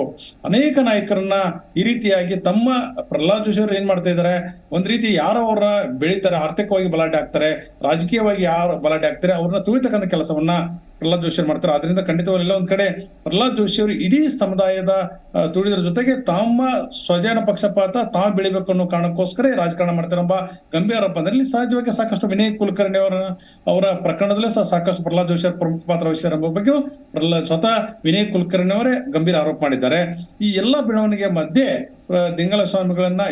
ಅನೇಕ ನಾಯಕರನ್ನ ಈ ರೀತಿಯಾಗಿ ತಮ್ಮ ಪ್ರಹ್ಲಾದ್ ಜೋಶಿ ಅವರು ಏನ್ ಮಾಡ್ತಾ ಇದ್ದಾರೆ, ಒಂದ್ ರೀತಿ ಯಾರು ಅವ್ರ ಬೆಳೀತಾರೆ, ಆರ್ಥಿಕವಾಗಿ ಬಲಾಟೆ ಆಗ್ತಾರೆ, ರಾಜಕೀಯವಾಗಿ ಯಾರು ಬಲಾಟೆ ಆಗ್ತಾರೆ, ಅವ್ರನ್ನ ತುಳಿತಕ್ಕಂಥ ಕೆಲಸವನ್ನ ಪ್ರಹ್ಲಾದ್ ಜೋಶಿ ಮಾಡ್ತಾರೆ. ಆದ್ರಿಂದ ಖಂಡಿತವಾಗಲಿಲ್ಲ ಒಂದ್ ಕಡೆ ಪ್ರಹ್ಲಾದ್ ಜೋಶಿ ಅವರು ಇಡೀ ಸಮುದಾಯದ ತುಳಿದ್ರ ಜೊತೆಗೆ ತಮ್ಮ ಸ್ವಜನ ಪಕ್ಷಪಾತ ತಾವು ಬೆಳಿಬೇಕು ಅನ್ನೋ ಕಾರಣಕ್ಕೋಸ್ಕರ ರಾಜಕಾರಣ ಮಾಡ್ತಾರೆ ಎಂಬ ಗಂಭೀರ ಆರೋಪ. ಅದರಲ್ಲಿ ಸಹಜವಾಗಿ ಸಾಕಷ್ಟು ವಿನಯ್ ಕುಲಕರ್ಣಿ ಅವರ ಪ್ರಕರಣದಲ್ಲೇ ಸಾಕಷ್ಟು ಪ್ರಹ್ಲಾದ್ ಜೋಶಿ ಅವರು ಪ್ರಮುಖ ಪಾತ್ರ ವಹಿಸಿದ್ದಾರೆ ಎಂಬ ಬಗ್ಗೆ ಸ್ವತಃ ವಿನಯ್ ಕುಲಕರ್ಣಿ ಅವರೇ ಗಂಭೀರ ಆರೋಪ ಮಾಡಿದ್ದಾರೆ. ಈ ಎಲ್ಲಾ ಬೆಳವಣಿಗೆ ಮಧ್ಯೆ ದಿಂಗಲ ಸ್ವಾಮಿಗಳನ್ನ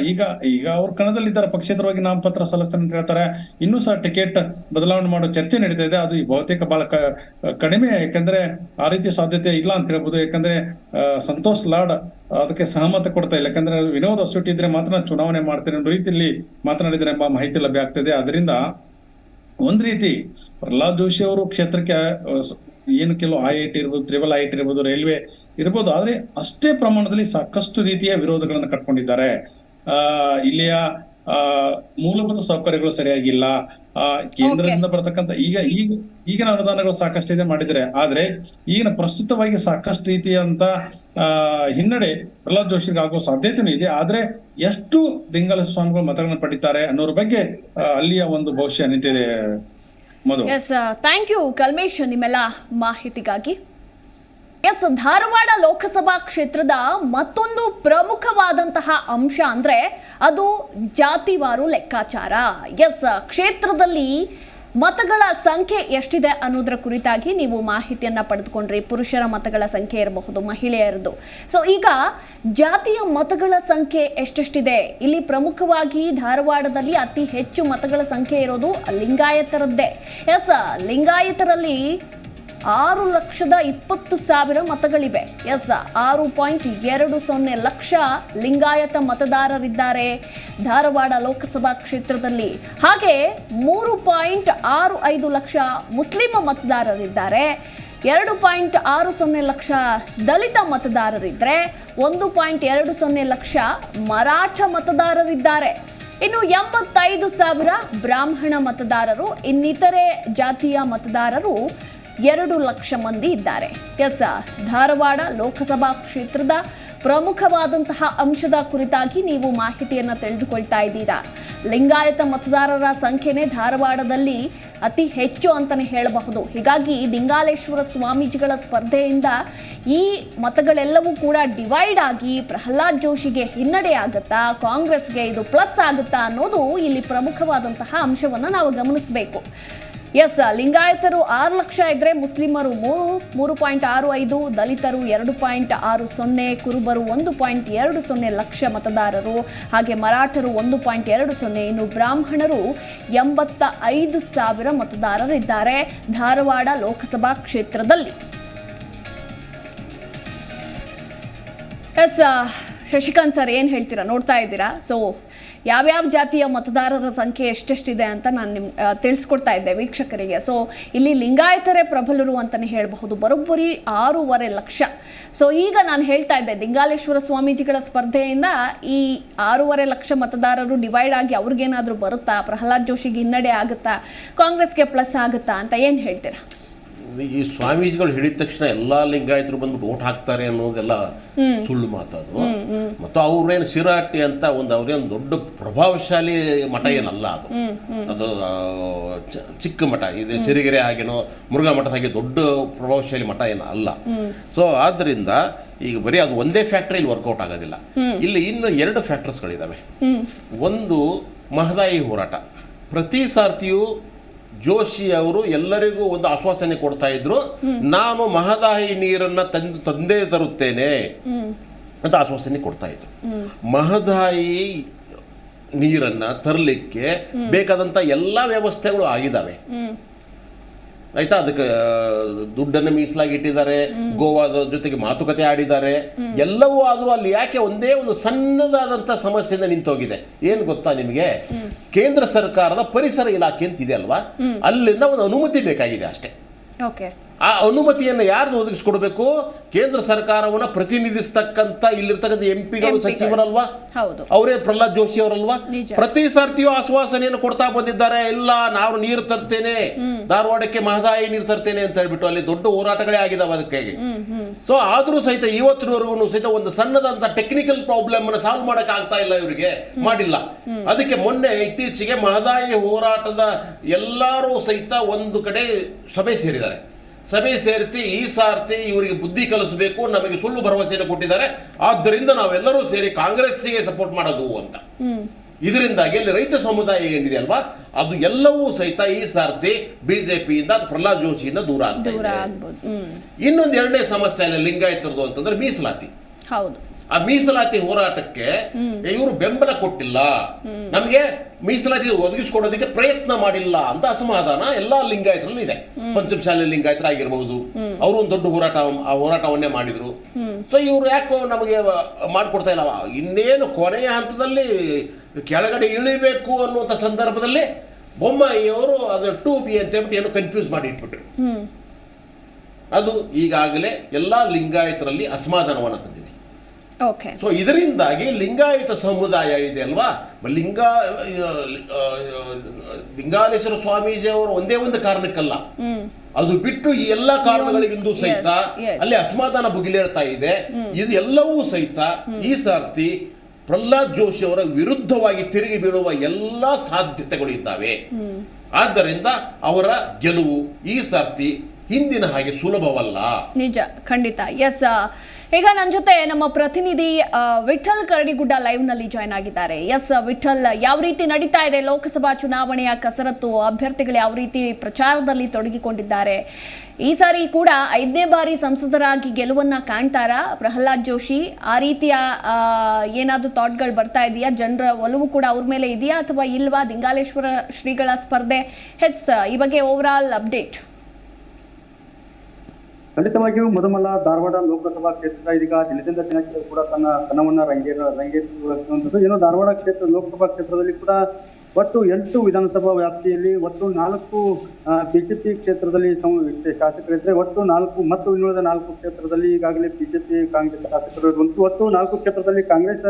ಈಗ ಅವ್ರ ಕಣದಲ್ಲಿದ್ದಾರೆ, ಪಕ್ಷೇತರವಾಗಿ ನಾಮಪತ್ರ ಸಲ್ಲಿಸ್ತಾನೆ ಅಂತ ಹೇಳ್ತಾರೆ. ಇನ್ನೂ ಸಹ ಟಿಕೆಟ್ ಬದಲಾವಣೆ ಮಾಡೋ ಚರ್ಚೆ ನಡೀತಾ ಇದೆ. ಅದು ಬಹುತೇಕ ಬಹಳ ಕಡಿಮೆ, ಯಾಕಂದ್ರೆ ಆ ರೀತಿ ಸಾಧ್ಯತೆ ಇಲ್ಲ ಅಂತ ಹೇಳ್ಬೋದು. ಯಾಕಂದ್ರೆ ಸಂತೋಷ್ ಲಾಡ್ ಅದಕ್ಕೆ ಸಹಮತ ಕೊಡ್ತಾ ಇಲ್ಲ. ಯಾಕಂದ್ರೆ ವಿನೋದ್ ಅಸೋಟಿ ಇದ್ರೆ ಮಾತ್ರ ಚುನಾವಣೆ ಮಾಡ್ತಾರೆ ಅನ್ನೋ ರೀತಿಯಲ್ಲಿ ಮಾತನಾಡಿದ್ದಾರೆ ಎಂಬ ಮಾಹಿತಿ ಲಭ್ಯ ಆಗ್ತದೆ. ಅದರಿಂದ ಒಂದ್ ರೀತಿ ಪ್ರಹ್ಲಾದ್ ಜೋಶಿ ಅವರು ಕ್ಷೇತ್ರಕ್ಕೆ ಏನು ಕೆಲವು IIT ಇರ್ಬೋದು, IIT ಇರ್ಬೋದು, ರೈಲ್ವೆ ಇರ್ಬೋದು, ಆದ್ರೆ ಅಷ್ಟೇ ಪ್ರಮಾಣದಲ್ಲಿ ಸಾಕಷ್ಟು ರೀತಿಯ ವಿರೋಧಗಳನ್ನು ಕಟ್ಕೊಂಡಿದ್ದಾರೆ. ಇಲ್ಲಿಯ ಮೂಲಭೂತ ಸೌಕರ್ಯಗಳು ಸರಿಯಾಗಿಲ್ಲ. ಕೇಂದ್ರದಿಂದ ಬರತಕ್ಕಂತ ಈಗಿನ ಅನುದಾನಗಳು ಸಾಕಷ್ಟು ಮಾಡಿದರೆ, ಆದ್ರೆ ಈಗಿನ ಪ್ರಸ್ತುತವಾಗಿ ಸಾಕಷ್ಟು ರೀತಿಯಂತ ಹಿನ್ನಡೆ ಪ್ರಹ್ಲಾದ್ ಜೋಶಿಗೆ ಆಗೋ ಸಾಧ್ಯತೆನೂ ಇದೆ. ಆದ್ರೆ ಎಷ್ಟು ದಿಂಗಲ ಸ್ವಾಮಿಗಳು ಮತಗಳನ್ನು ಪಡಿತಾರೆ ಅನ್ನೋದ್ರ ಬಗ್ಗೆ ಅಲ್ಲಿಯ ಒಂದು ಭವಿಷ್ಯ ನಿಂತಿದೆ. ಎಸ್, ಥ್ಯಾಂಕ್ ಯು ಕಲ್ಮೇಶ್ ನಿಮ್ಮೆಲ್ಲ ಮಾಹಿತಿಗಾಗಿ. ಎಸ್, ಧಾರವಾಡ ಲೋಕಸಭಾ ಕ್ಷೇತ್ರದ ಮತ್ತೊಂದು ಪ್ರಮುಖವಾದಂತಹ ಅಂಶ ಅಂದ್ರೆ ಅದು ಜಾತಿವಾರು ಲೆಕ್ಕಾಚಾರ. ಎಸ್, ಕ್ಷೇತ್ರದಲ್ಲಿ ಮತಗಳ ಸಂಖ್ಯೆ ಎಷ್ಟಿದೆ ಅನ್ನೋದರ ಕುರಿತಾಗಿ ನೀವು ಮಾಹಿತಿಯನ್ನ ಪಡೆದುಕೊಂಡ್ರಿ. ಪುರುಷರ ಮತಗಳ ಸಂಖ್ಯೆ ಇರಬಹುದು, ಮಹಿಳೆಯರದು. ಸೊ ಈಗ ಜಾತಿಯ ಮತಗಳ ಸಂಖ್ಯೆ ಎಷ್ಟೆಷ್ಟಿದೆ ಇಲ್ಲಿ? ಪ್ರಮುಖವಾಗಿ ಧಾರವಾಡದಲ್ಲಿ ಅತಿ ಹೆಚ್ಚು ಮತಗಳ ಸಂಖ್ಯೆ ಇರೋದು ಲಿಂಗಾಯತರದ್ದೇ. ಎಸ್, ಲಿಂಗಾಯತರಲ್ಲಿ 6,20,000 ಮತಗಳಿವೆ. ಎಸ್, 6.20 ಲಕ್ಷ ಲಿಂಗಾಯತ ಮತದಾರರಿದ್ದಾರೆ ಧಾರವಾಡ ಲೋಕಸಭಾ ಕ್ಷೇತ್ರದಲ್ಲಿ. ಹಾಗೆ 3.65 ಲಕ್ಷ ಮುಸ್ಲಿಂ ಮತದಾರರಿದ್ದಾರೆ. 2.60 ಲಕ್ಷ ದಲಿತ ಮತದಾರರಿದ್ದರೆ 1.20 ಲಕ್ಷ ಮರಾಠ ಮತದಾರರಿದ್ದಾರೆ. ಇನ್ನು 85,000 ಬ್ರಾಹ್ಮಣ ಮತದಾರರು, ಇನ್ನಿತರೆ ಜಾತಿಯ ಮತದಾರರು 2 ಲಕ್ಷ ಮಂದಿ ಇದ್ದಾರೆ. ಎಸ್, ಧಾರವಾಡ ಲೋಕಸಭಾ ಕ್ಷೇತ್ರದ ಪ್ರಮುಖವಾದಂತಹ ಅಂಶದ ಕುರಿತಾಗಿ ನೀವು ಮಾಹಿತಿಯನ್ನು ತಿಳಿದುಕೊಳ್ತಾ ಇದ್ದೀರಾ. ಲಿಂಗಾಯತ ಮತದಾರರ ಸಂಖ್ಯೆನೇ ಧಾರವಾಡದಲ್ಲಿ ಅತಿ ಹೆಚ್ಚು ಅಂತಲೇ ಹೇಳಬಹುದು. ಹೀಗಾಗಿ ದಿಂಗಾಲೇಶ್ವರ ಸ್ವಾಮೀಜಿಗಳ ಸ್ಪರ್ಧೆಯಿಂದ ಈ ಮತಗಳೆಲ್ಲವೂ ಕೂಡ ಡಿವೈಡ್ ಆಗಿ ಪ್ರಹ್ಲಾದ್ ಜೋಶಿಗೆ ಹಿನ್ನಡೆ ಆಗುತ್ತಾ, ಕಾಂಗ್ರೆಸ್ಗೆ ಇದು ಪ್ಲಸ್ ಆಗುತ್ತಾ ಅನ್ನೋದು ಇಲ್ಲಿ ಪ್ರಮುಖವಾದಂತಹ ಅಂಶವನ್ನು ನಾವು ಗಮನಿಸಬೇಕು. ಎಸ್, ಲಿಂಗಾಯತರು 6 ಲಕ್ಷ ಇದ್ರೆ ಮುಸ್ಲಿಮರು 3.65, ದಲಿತರು 2.60, ಕುರುಬರು 1.20 ಲಕ್ಷ ಮತದಾರರು, ಹಾಗೆ ಮರಾಠರು 1.20, ಇನ್ನು ಬ್ರಾಹ್ಮಣರು 85,000 ಮತದಾರರಿದ್ದಾರೆ ಧಾರವಾಡ ಲೋಕಸಭಾ ಕ್ಷೇತ್ರದಲ್ಲಿ. ಎಸ್, ಶಶಿಕಾಂತ್ ಸರ್ ಏನು ಹೇಳ್ತೀರಾ? ನೋಡ್ತಾ ಇದ್ದೀರಾ. ಸೊ ಯಾವ್ಯಾವ ಜಾತಿಯ ಮತದಾರರ ಸಂಖ್ಯೆ ಎಷ್ಟೆಷ್ಟಿದೆ ಅಂತ ನಾನು ತಿಳಿಸ್ಕೊಡ್ತಾ ಇದ್ದೆ ವೀಕ್ಷಕರಿಗೆ. ಸೊ ಇಲ್ಲಿ ಲಿಂಗಾಯತರೇ ಪ್ರಬಲರು ಅಂತಲೇ ಹೇಳಬಹುದು, ಬರೋಬ್ಬರಿ 6.5 ಲಕ್ಷ. ಸೊ ಈಗ ನಾನು ಹೇಳ್ತಾ ಇದ್ದೆ ದಿಂಗಾಲೇಶ್ವರ ಸ್ವಾಮೀಜಿಗಳ ಸ್ಪರ್ಧೆಯಿಂದ ಈ 6.5 ಲಕ್ಷ ಮತದಾರರು ಡಿವೈಡ್ ಆಗಿ ಅವ್ರಿಗೇನಾದರೂ ಬರುತ್ತಾ, ಪ್ರಹ್ಲಾದ್ ಜೋಶಿಗೆ ಹಿನ್ನಡೆ ಆಗುತ್ತಾ, ಕಾಂಗ್ರೆಸ್ಗೆ ಪ್ಲಸ್ ಆಗುತ್ತಾ ಅಂತ ಏನು ಹೇಳ್ತೀರಾ? ಈ ಸ್ವಾಮೀಜಿಗಳು ಹೇಳಿದ ತಕ್ಷಣ ಎಲ್ಲ ಲಿಂಗಾಯತರು ಬಂದ್ಬಿಟ್ಟು ಓಟ್ ಹಾಕ್ತಾರೆ ಅನ್ನೋದೆಲ್ಲ ಸುಳ್ಳು ಮಾತದು. ಮತ್ತು ಅವ್ರೇನು ಶಿರಾಟಿ ಅಂತ ಅವ್ರೇನು ದೊಡ್ಡ ಪ್ರಭಾವಶಾಲಿ ಮಠ ಏನಲ್ಲ. ಅದು ಚಿಕ್ಕ ಮಠ, ಇದು ಸಿರಿಗೆರೆ ಹಾಗೇನೋ ಮುರುಘಾ ಮಠದ ಹಾಗೆ ದೊಡ್ಡ ಪ್ರಭಾವಶಾಲಿ ಮಠ ಏನು ಅಲ್ಲ. ಸೊ ಆದ್ದರಿಂದ ಈಗ ಬರೀ ಅದು ಒಂದೇ ಫ್ಯಾಕ್ಟ್ರಿ ಇಲ್ಲಿ ವರ್ಕೌಟ್ ಆಗೋದಿಲ್ಲ. ಇಲ್ಲಿ ಇನ್ನು 2 ಫ್ಯಾಕ್ಟರ್ಸ್ಗಳಿದ್ದಾವೆ. ಒಂದು ಮಹದಾಯಿ ಹೋರಾಟ. ಪ್ರತಿ ಸಾರ್ತಿಯೂ ಜೋಶಿ ಅವರು ಎಲ್ಲರಿಗೂ ಒಂದು ಆಶ್ವಾಸನೆ ಕೊಡ್ತಾ ಇದ್ರು, ನಾನು ಮಹದಾಯಿ ನೀರನ್ನ ತಂದೇ ತರುತ್ತೇನೆ ಅಂತ ಆಶ್ವಾಸನೆ ಕೊಡ್ತಾ ಇದ್ರು. ಮಹದಾಯಿ ನೀರನ್ನ ತರಲಿಕ್ಕೆ ಬೇಕಾದಂತ ಎಲ್ಲ ವ್ಯವಸ್ಥೆಗಳು ಆಗಿದ್ದಾವೆ, ಆಯ್ತಾ. ಅದಕ್ಕೆ ದುಡ್ಡನ್ನು ಮೀಸಲಾಗಿ ಇಟ್ಟಿದ್ದಾರೆ, ಗೋವಾದ ಜೊತೆಗೆ ಮಾತುಕತೆ ಆಡಿದ್ದಾರೆ, ಎಲ್ಲವೂ ಆದರೂ ಅಲ್ಲಿ ಯಾಕೆ ಒಂದೇ ಒಂದು ಸಣ್ಣದಾದಂಥ ಸಮಸ್ಯೆಯಿಂದ ನಿಂತೋಗಿದೆ. ಏನು ಗೊತ್ತಾ ನಿಮಗೆ? ಕೇಂದ್ರ ಸರ್ಕಾರದ ಪರಿಸರ ಇಲಾಖೆ ಅಂತಿದೆ ಅಲ್ವಾ, ಅಲ್ಲಿಂದ ಒಂದು ಅನುಮತಿ ಬೇಕಾಗಿದೆ ಅಷ್ಟೇ. ಆ ಅನುಮತಿಯನ್ನು ಯಾರ್ದು ಒದಗಿಸ್ಕೊಡ್ಬೇಕು? ಕೇಂದ್ರ ಸರ್ಕಾರವನ್ನ ಪ್ರತಿನಿಧಿಸ್ತಕ್ಕಂಥ ಇಲ್ಲಿರ್ತಕ್ಕಂಥ MP ಗಳು, ಸಚಿವರಲ್ವಾ, ಅವರೇ ಪ್ರಹ್ಲಾದ್ ಜೋಶಿ ಅವರಲ್ವಾ. ಪ್ರತಿ ಸರ್ತಿಯೂ ಆಶ್ವಾಸನೆಯನ್ನು ಕೊಡ್ತಾ ಬಂದಿದ್ದಾರೆ, ಇಲ್ಲ ನಾವು ನೀರು ತರ್ತೇನೆ, ಧಾರವಾಡಕ್ಕೆ ಮಹದಾಯಿ ನೀರು ತರ್ತೇನೆ ಅಂತ ಹೇಳ್ಬಿಟ್ಟು ಅಲ್ಲಿ ದೊಡ್ಡ ಹೋರಾಟಗಳೇ ಆಗಿದಾವೆ ಅದಕ್ಕಾಗಿ. ಸೊ ಆದ್ರೂ ಸಹಿತ ಇವತ್ತಿನವರೆಗೂ ಸಹಿತ ಒಂದು ಸಣ್ಣದಂತ ಟೆಕ್ನಿಕಲ್ ಪ್ರಾಬ್ಲಮ್ ಅನ್ನು ಸಾಲ್ವ್ ಮಾಡಕ್ ಆಗ್ತಾ ಇಲ್ಲ, ಇವರಿಗೆ ಮಾಡಿಲ್ಲ. ಅದಕ್ಕೆ ಮೊನ್ನೆ ಇತ್ತೀಚೆಗೆ ಮಹದಾಯಿ ಹೋರಾಟದ ಎಲ್ಲರೂ ಸಹಿತ ಒಂದು ಕಡೆ ಸಭೆ ಸೇರಿದ್ದಾರೆ. ಸಭೆ ಸೇರಿಸಿ ಈ ಸಾರ್ತಿ ಇವರಿಗೆ ಬುದ್ಧಿ ಕಲಿಸಬೇಕು, ನಮಗೆ ಸುಳ್ಳು ಭರವಸೆಯನ್ನು ಕೊಟ್ಟಿದ್ದಾರೆ, ಆದ್ದರಿಂದ ನಾವೆಲ್ಲರೂ ಸೇರಿ ಕಾಂಗ್ರೆಸ್ಸಿಗೆ ಸಪೋರ್ಟ್ ಮಾಡೋದು ಅಂತ. ಇದರಿಂದಾಗಿ ಅಲ್ಲಿ ರೈತ ಸಮುದಾಯ ಏನಿದೆ ಅಲ್ವಾ, ಅದು ಎಲ್ಲವೂ ಸಹಿತ ಈ ಸಾರ್ತಿ ಬಿಜೆಪಿಯಿಂದ ಪ್ರಹ್ಲಾದ್ ಜೋಶಿಯಿಂದ ದೂರ ಆಗ್ತಾ ಇದೆ. ಇನ್ನೊಂದು 2ನೇ ಸಮಸ್ಯೆ ಅಲ್ಲಿ ಲಿಂಗಾಯತರದು ಅಂತಂದ್ರೆ ಮೀಸಲಾತಿ. ಆ ಮೀಸಲಾತಿ ಹೋರಾಟಕ್ಕೆ ಇವರು ಬೆಂಬಲ ಕೊಟ್ಟಿಲ್ಲ, ನಮಗೆ ಮೀಸಲಾತಿ ಒದಗಿಸಿಕೊಡೋದಕ್ಕೆ ಪ್ರಯತ್ನ ಮಾಡಿಲ್ಲ ಅಂತ ಅಸಮಾಧಾನ ಎಲ್ಲಾ ಲಿಂಗಾಯತರಲ್ಲಿ ಇದೆ. ಪಂಚಮಸಾಲಿ ಲಿಂಗಾಯತರಾಗಿರ್ಬಹುದು, ಅವರು ಒಂದು ದೊಡ್ಡ ಹೋರಾಟವನ್ನೇ ಮಾಡಿದ್ರು. ಸೊ ಇವ್ರು ಯಾಕೋ ನಮಗೆ ಮಾಡಿಕೊಡ್ತಾ ಇಲ್ಲ. ಇನ್ನೇನು ಕೊನೆಯ ಹಂತದಲ್ಲಿ ಕೆಳಗಡೆ ಇಳಿಬೇಕು ಅನ್ನುವಂಥ ಸಂದರ್ಭದಲ್ಲಿ ಬೊಮ್ಮಾಯಿಯವರು ಅದನ್ನ 2B ಅಂತ ಹೇಳ್ಬಿಟ್ಟು ಏನೋ ಕನ್ಫ್ಯೂಸ್ ಮಾಡಿ ಇಟ್ಬಿಟ್ರು. ಅದು ಈಗಾಗಲೇ ಎಲ್ಲ ಲಿಂಗಾಯತರಲ್ಲಿ ಅಸಮಾಧಾನವನ್ನು ತಂದಿದೆ. ಸೊ ಇದರಿಂದಾಗಿ ಲಿಂಗಾಯತ ಸಮುದಾಯ ಇದೆ ಅಲ್ವಾ, ಲಿಂಗಾಲೇಶ್ವರ ಸ್ವಾಮೀಜಿ ಅವರು ಒಂದೇ ಒಂದು ಕಾರಣಕ್ಕಲ್ಲ, ಅದು ಬಿಟ್ಟು ಈ ಎಲ್ಲ ಕಾರಣಗಳಿಗಿಂದು ಸಹಿತ ಅಲ್ಲಿ ಅಸಮಾಧಾನ ಭುಗಿಲೇಳ್ತಾ ಇದೆ. ಇದು ಎಲ್ಲವೂ ಸಹಿತ ಈ ಸರ್ತಿ ಪ್ರಹ್ಲಾದ್ ಜೋಶಿ ಅವರ ವಿರುದ್ಧವಾಗಿ ತಿರುಗಿ ಬೀಳುವ ಎಲ್ಲ ಸಾಧ್ಯತೆಗಳು ಇದ್ದಾವೆ. ಆದ್ದರಿಂದ ಅವರ ಗೆಲುವು ಈ ಸರ್ತಿ ಹಿಂದಿನ ಹಾಗೆ ಸುಲಭವಲ್ಲ. ನಿಜ, ಖಂಡಿತ. ಎಸ್, ಈಗ ನನ್ನ ಜೊತೆ ನಮ್ಮ ಪ್ರತಿನಿಧಿ ವಿಠಲ್ ಕರಡಿಗುಡ್ಡ ಲೈವ್ ನಲ್ಲಿ ಜಾಯ್ನ್ ಆಗಿದ್ದಾರೆ. ಎಸ್ ವಿಠಲ್, ಯಾವ ರೀತಿ ನಡೀತಾ ಇದೆ ಲೋಕಸಭಾ ಚುನಾವಣೆಯ ಕಸರತ್ತು? ಅಭ್ಯರ್ಥಿಗಳು ಯಾವ ರೀತಿ ಪ್ರಚಾರದಲ್ಲಿ ತೊಡಗಿಕೊಂಡಿದ್ದಾರೆ? ಈ ಸಾರಿ ಕೂಡ 5ನೇ ಬಾರಿ ಸಂಸದರಾಗಿ ಗೆಲುವನ್ನ ಕಾಣ್ತಾರಾ ಪ್ರಹ್ಲಾದ್ ಜೋಶಿ? ಆ ರೀತಿಯ ಏನಾದರೂ ಥಾಟ್ಗಳು ಬರ್ತಾ ಇದೆಯಾ? ಜನರ ಒಲವು ಕೂಡ ಅವ್ರ ಮೇಲೆ ಇದೆಯಾ ಅಥವಾ ಇಲ್ವಾ? ಲಿಂಗಾಲೇಶ್ವರ ಶ್ರೀಗಳ ಸ್ಪರ್ಧೆ ಈ ಬಗ್ಗೆ ಓವರ್ ಆಲ್ ಅಪ್ಡೇಟ್. ಖಂಡಿತವಾಗಿಯೂ ಮೊದಮಲ್ಲ ಧಾರವಾಡ ಲೋಕಸಭಾ ಕ್ಷೇತ್ರ ಇದೀಗ ದಿನದಿಂದ ದಿನಕ್ಕೆ ಕೂಡ ತನ್ನ ಕಣವನ್ನ ರಂಗೇರಿಸುವಂಥದ್ದು. ಏನೋ ಧಾರವಾಡ ಕ್ಷೇತ್ರ ಲೋಕಸಭಾ ಕ್ಷೇತ್ರದಲ್ಲಿ ಕೂಡ ಒಟ್ಟು 8 ವಿಧಾನಸಭಾ ವ್ಯಾಪ್ತಿಯಲ್ಲಿ ಒಟ್ಟು 4 ಬಿಜೆಪಿ ಕ್ಷೇತ್ರದಲ್ಲಿ ಶಾಸಕರಿದ್ದರೆ ಒಟ್ಟು 4 ಮತ್ತು ಇನ್ನುಳಿದ 4 ಕ್ಷೇತ್ರದಲ್ಲಿ ಈಗಾಗಲೇ ಬಿಜೆಪಿ ಕಾಂಗ್ರೆಸ್ ಶಾಸಕರು ಇರುವಂಥದ್ದು. ಒಟ್ಟು 4 ಕ್ಷೇತ್ರದಲ್ಲಿ ಕಾಂಗ್ರೆಸ್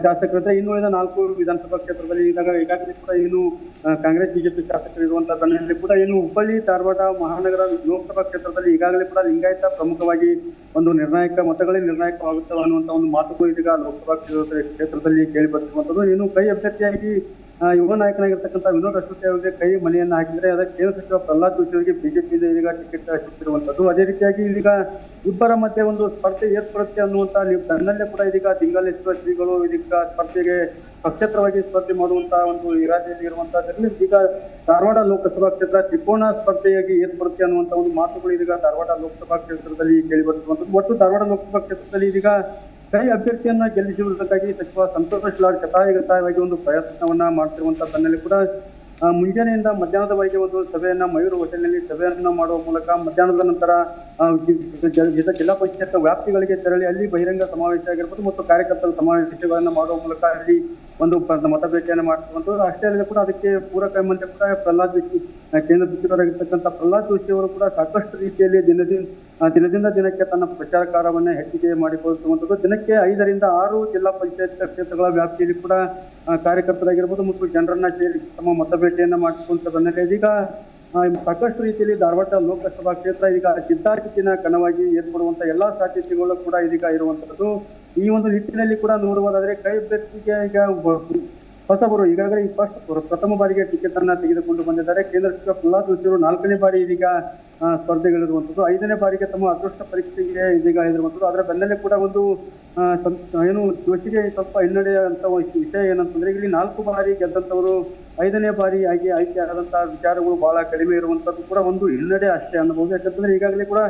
ಶಾಸಕರಿದ್ದರೆ ಇನ್ನುಳಿದ 4 ವಿಧಾನಸಭಾ ಕ್ಷೇತ್ರದಲ್ಲಿ ಈಗಾಗಲೇ ಕೂಡ ಏನು ಕಾಂಗ್ರೆಸ್ ಬಿಜೆಪಿ ಶಾಸಕರು ಇರುವಂತಹ ಬೆನ್ನಲ್ಲೇ ಕೂಡ ಏನು ಹುಬ್ಬಳ್ಳಿ ಧಾರವಾಡ ಮಹಾನಗರ ಲೋಕಸಭಾ ಕ್ಷೇತ್ರದಲ್ಲಿ ಈಗಾಗಲೇ ಕೂಡ ಲಿಂಗಾಯತ ಪ್ರಮುಖವಾಗಿ ಒಂದು ನಿರ್ಣಾಯಕ ಮತಗಳೇ ನಿರ್ಣಾಯಕವಾಗುತ್ತವೆ ಅನ್ನುವಂಥ ಒಂದು ಮಾತುಗಳು ಇದೀಗ ಲೋಕಸಭಾ ಕ್ಷೇತ್ರದಲ್ಲಿ ಕೇಳಿ ಬರ್ತಿರುವಂಥದ್ದು. ಏನು ಕೈ ಅಭ್ಯರ್ಥಿಯಾಗಿ ಯುವ ನಾಯಕನಾಗಿರ್ತಕ್ಕಂಥ ವಿನೋದ್ ಅಶ್ವಥಿ ಅವರಿಗೆ ಕೈ ಮನೆಯನ್ನ ಹಾಕಿದರೆ ಅದಕ್ಕೆ ಕೇಂದ್ರ ಸಚಿವ ಪ್ರಹ್ಲಾದ್ ಜೋಶಿ ಅವರಿಗೆ ಬಿಜೆಪಿಯಿಂದ ಇದೀಗ ಟಿಕೆಟ್ ಸಿಕ್ಕಿರುವಂಥದ್ದು. ಅದೇ ರೀತಿಯಾಗಿ ಇದೀಗ ಇಬ್ಬರ ಮಧ್ಯೆ ಒಂದು ಸ್ಪರ್ಧೆ ಏರ್ಪಡುತ್ತೆ ಅನ್ನುವಂಥ ನೀವು ತನ್ನಲ್ಲೇ ಕೂಡ ಇದೀಗ ಲಿಂಗಾಲೇಶ್ವರ ಶ್ರೀಗಳು ಇದೀಗ ಸ್ಪರ್ಧೆಗೆ ಪಕ್ಷೇತರವಾಗಿ ಸ್ಪರ್ಧೆ ಮಾಡುವಂತಹ ಒಂದು ಇರಾದೆಯಲ್ಲಿ ಇರುವಂತಹದ್ರಲ್ಲಿ ಈಗ ಧಾರವಾಡ ಲೋಕಸಭಾ ಕ್ಷೇತ್ರ ತ್ರಿಕೋನ ಸ್ಪರ್ಧೆಯಾಗಿ ಏರ್ಪಡುತ್ತೆ ಅನ್ನುವಂಥ ಒಂದು ಮಾತುಗಳು ಇದೀಗ ಧಾರವಾಡ ಲೋಕಸಭಾ ಕ್ಷೇತ್ರದಲ್ಲಿ ಕೇಳಿ ಬರ್ತಿರುವಂಥದ್ದು. ಒಟ್ಟು ಧಾರವಾಡ ಲೋಕಸಭಾ ಕ್ಷೇತ್ರದಲ್ಲಿ ಇದೀಗ ಕೈ ಅಭ್ಯರ್ಥಿಯನ್ನ ಗೆಲ್ಲಿಸುವುದಕ್ಕಾಗಿ ಸಚಿವ ಸಂತೋಷ್ ಲಾಡ್ ಶತಾಯಗತಾಯವಾಗಿ ಒಂದು ಪ್ರಯತ್ನವನ್ನ ಮಾಡ್ತಿರುವಂತಹ ಬೆನ್ನಲ್ಲೇ ಕೂಡ ಮುಂಜಾನೆಯಿಂದ ಮಧ್ಯಾಹ್ನದವರೆಗೆ ಒಂದು ಸಭೆಯನ್ನ ಮಯೂರ್ ಹೋಟೆಲ್ನಲ್ಲಿ ಸಭೆಯನ್ನ ಮಾಡುವ ಮೂಲಕ ಮಧ್ಯಾಹ್ನದ ನಂತರ ಜಿಲ್ಲಾ ಪಂಚಾಯತ್ ವ್ಯಾಪ್ತಿಗಳಿಗೆ ತೆರಳಿ ಅಲ್ಲಿ ಬಹಿರಂಗ ಸಮಾವೇಶ ಆಗಿರ್ಬೋದು ಮತ್ತು ಕಾರ್ಯಕರ್ತರ ಸಮಾವೇಶಗಳನ್ನ ಮಾಡುವ ಮೂಲಕ ಅಲ್ಲಿ ಒಂದು ಮತಬೇಟೆಯನ್ನು ಮಾಡ್ತಿರುವಂಥದ್ದು. ಅಷ್ಟೇ ಅಲ್ಲದೆ ಕೂಡ ಅದಕ್ಕೆ ಪೂರಕ ಎಂಬಂತೆ ಕೂಡ ಪ್ರಹ್ಲಾದ್ ಜೋಶಿ ಕೇಂದ್ರ ಸಚಿವರಾಗಿರ್ತಕ್ಕಂಥ ಪ್ರಹ್ಲಾದ್ ಜೋಶಿ ಅವರು ಕೂಡ ಸಾಕಷ್ಟು ರೀತಿಯಲ್ಲಿ ದಿನದಿಂದ ದಿನಕ್ಕೆ ತನ್ನ ಪ್ರಚಾರ ಕಾರ್ಯವನ್ನ ಹೆಚ್ಚಿಗೆ ಮಾಡಿಕೊಳ್ಳುತ್ತಿರುವಂಥದ್ದು. ದಿನಕ್ಕೆ 5 ರಿಂದ 6 ಜಿಲ್ಲಾ ಪಂಚಾಯತ್ ಕ್ಷೇತ್ರಗಳ ವ್ಯಾಪ್ತಿಯಲ್ಲಿ ಕೂಡ ಕಾರ್ಯಕರ್ತರಾಗಿರ್ಬೋದು ಮತ್ತು ಜನರನ್ನ ಸೇರಿಸಿ ತಮ್ಮ ಮತಬೇಟೆಯನ್ನ ಮಾಡಿಕೊಂಡ ಬೆನ್ನಲ್ಲೇ ಇದೀಗ ಸಾಕಷ್ಟು ರೀತಿಯಲ್ಲಿ ಧಾರವಾಡ ಲೋಕಸಭಾ ಕ್ಷೇತ್ರ ಈಗ ಜಿದ್ದಾಜಿದ್ದಿನ ಕಣವಾಗಿ ಏರ್ಪಡುವಂತ ಎಲ್ಲಾ ಸಾಧ್ಯತೆಗಳು ಕೂಡ ಇದೀಗ ಇರುವಂತದ್ದು. ಈ ಒಂದು ನಿಟ್ಟಿನಲ್ಲಿ ಕೂಡ ನೋಡುವುದಾದ್ರೆ ಕೈ ಅಭ್ಯರ್ಥಿಗೆ ಈಗ ಹೊಸಬರು ಈಗಾಗಲೇ ಪ್ರಥಮ ಬಾರಿಗೆ ಟಿಕೆಟ್ ಅನ್ನ ತೆಗೆದುಕೊಂಡು ಬಂದಿದ್ದಾರೆ. ಕೇಂದ್ರ ಸಚಿವ ಪ್ರಹ್ಲಾದ್ ಜೋಶಿ ಅವರು 4ನೇ ಬಾರಿ ಇದೀಗ ಸ್ಪರ್ಧೆಗಳಿರುವಂಥದ್ದು. 5ನೇ ಬಾರಿಗೆ ತಮ್ಮ ಅದೃಷ್ಟ ಪರೀಕ್ಷೆಗೆ ಇದೀಗ ಇರುವಂಥದ್ದು. ಅದರ ಬೆನ್ನಲ್ಲೇ ಕೂಡ ಒಂದು ಏನು ಜೋಶಿಗೆ ಸ್ವಲ್ಪ ಹಿನ್ನಡೆ ಅಂತ ವಿಷಯ ಏನಂತಂದ್ರೆ ಇಲ್ಲಿ 4 ಬಾರಿ ಗೆದ್ದಂಥವರು 5ನೇ ಬಾರಿ ಆಯ್ಕೆ ಆದಂತಹ ವಿಚಾರಗಳು ಬಹಳ ಕಡಿಮೆ ಇರುವಂತದ್ದು ಕೂಡ ಒಂದು ಹಿನ್ನಡೆ ಅಷ್ಟೇ ಅನ್ನಬಹುದು. ಯಾಕಂತಂದ್ರೆ ಈಗಾಗಲೇ ಕೂಡ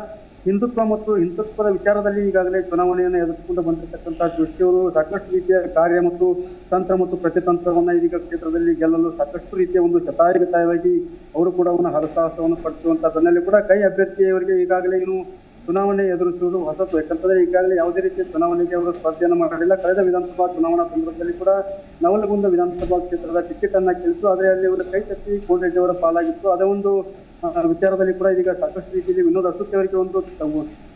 ಹಿಂದುತ್ವ ಮತ್ತು ಹಿಂದುತ್ವದ ವಿಚಾರದಲ್ಲಿ ಈಗಾಗಲೇ ಚುನಾವಣೆಯನ್ನು ಎದುರಿಸಿಕೊಂಡು ಬಂದಿರತಕ್ಕಂತಹ ಜೋಶಿ ಅವರು ಸಾಕಷ್ಟು ರೀತಿಯ ಕಾರ್ಯ ಮತ್ತು ತಂತ್ರ ಮತ್ತು ಪ್ರತಿತಂತ್ರವನ್ನ ಇದೀಗ ಕ್ಷೇತ್ರದಲ್ಲಿ ಗೆಲ್ಲಲು ಸಾಕಷ್ಟು ರೀತಿಯ ಒಂದು ಶತಾಯಗತಾಯವಾಗಿ ಅವರು ಕೂಡ ಒಂದು ಹರಸಾಹಸವನ್ನು ಪಡಿಸುವಂತಹ ಬೆನ್ನಲ್ಲೇ ಕೂಡ ಕೈ ಅಭ್ಯರ್ಥಿಯವರಿಗೆ ಈಗಾಗಲೇ ಏನು ಚುನಾವಣೆ ಎದುರಿಸುವುದು ಹೊಸತು. ಯಾಕಂತಂದ್ರೆ ಈಗಾಗಲೇ ಯಾವುದೇ ರೀತಿಯ ಚುನಾವಣೆಗೆ ಅವರು ಸ್ಪರ್ಧೆಯನ್ನು ಮಾಡಿಲ್ಲ. ಕಳೆದ ವಿಧಾನಸಭಾ ಚುನಾವಣಾ ಸಂದರ್ಭದಲ್ಲಿ ಕೂಡ ನವಲಗುಂದ ವಿಧಾನಸಭಾ ಕ್ಷೇತ್ರದ ಟಿಕೆಟ್ ಅನ್ನ ಗೆಲ್ಲಿತು. ಆದರೆ ಅಲ್ಲಿ ಅವರು ಕೈ ತಪ್ಪಿ ಕೋಟೆಜಿ ಅವರ ಪಾಲಾಗಿತ್ತು. ಅದೇ ಒಂದು ವಿಚಾರದಲ್ಲಿ ಕೂಡ ಇದೀಗ ಸಾಕಷ್ಟು ರೀತಿಯಲ್ಲಿ ವಿನೋದ್ ಅಶ್ವಥಿ ಅವರಿಗೆ ಒಂದು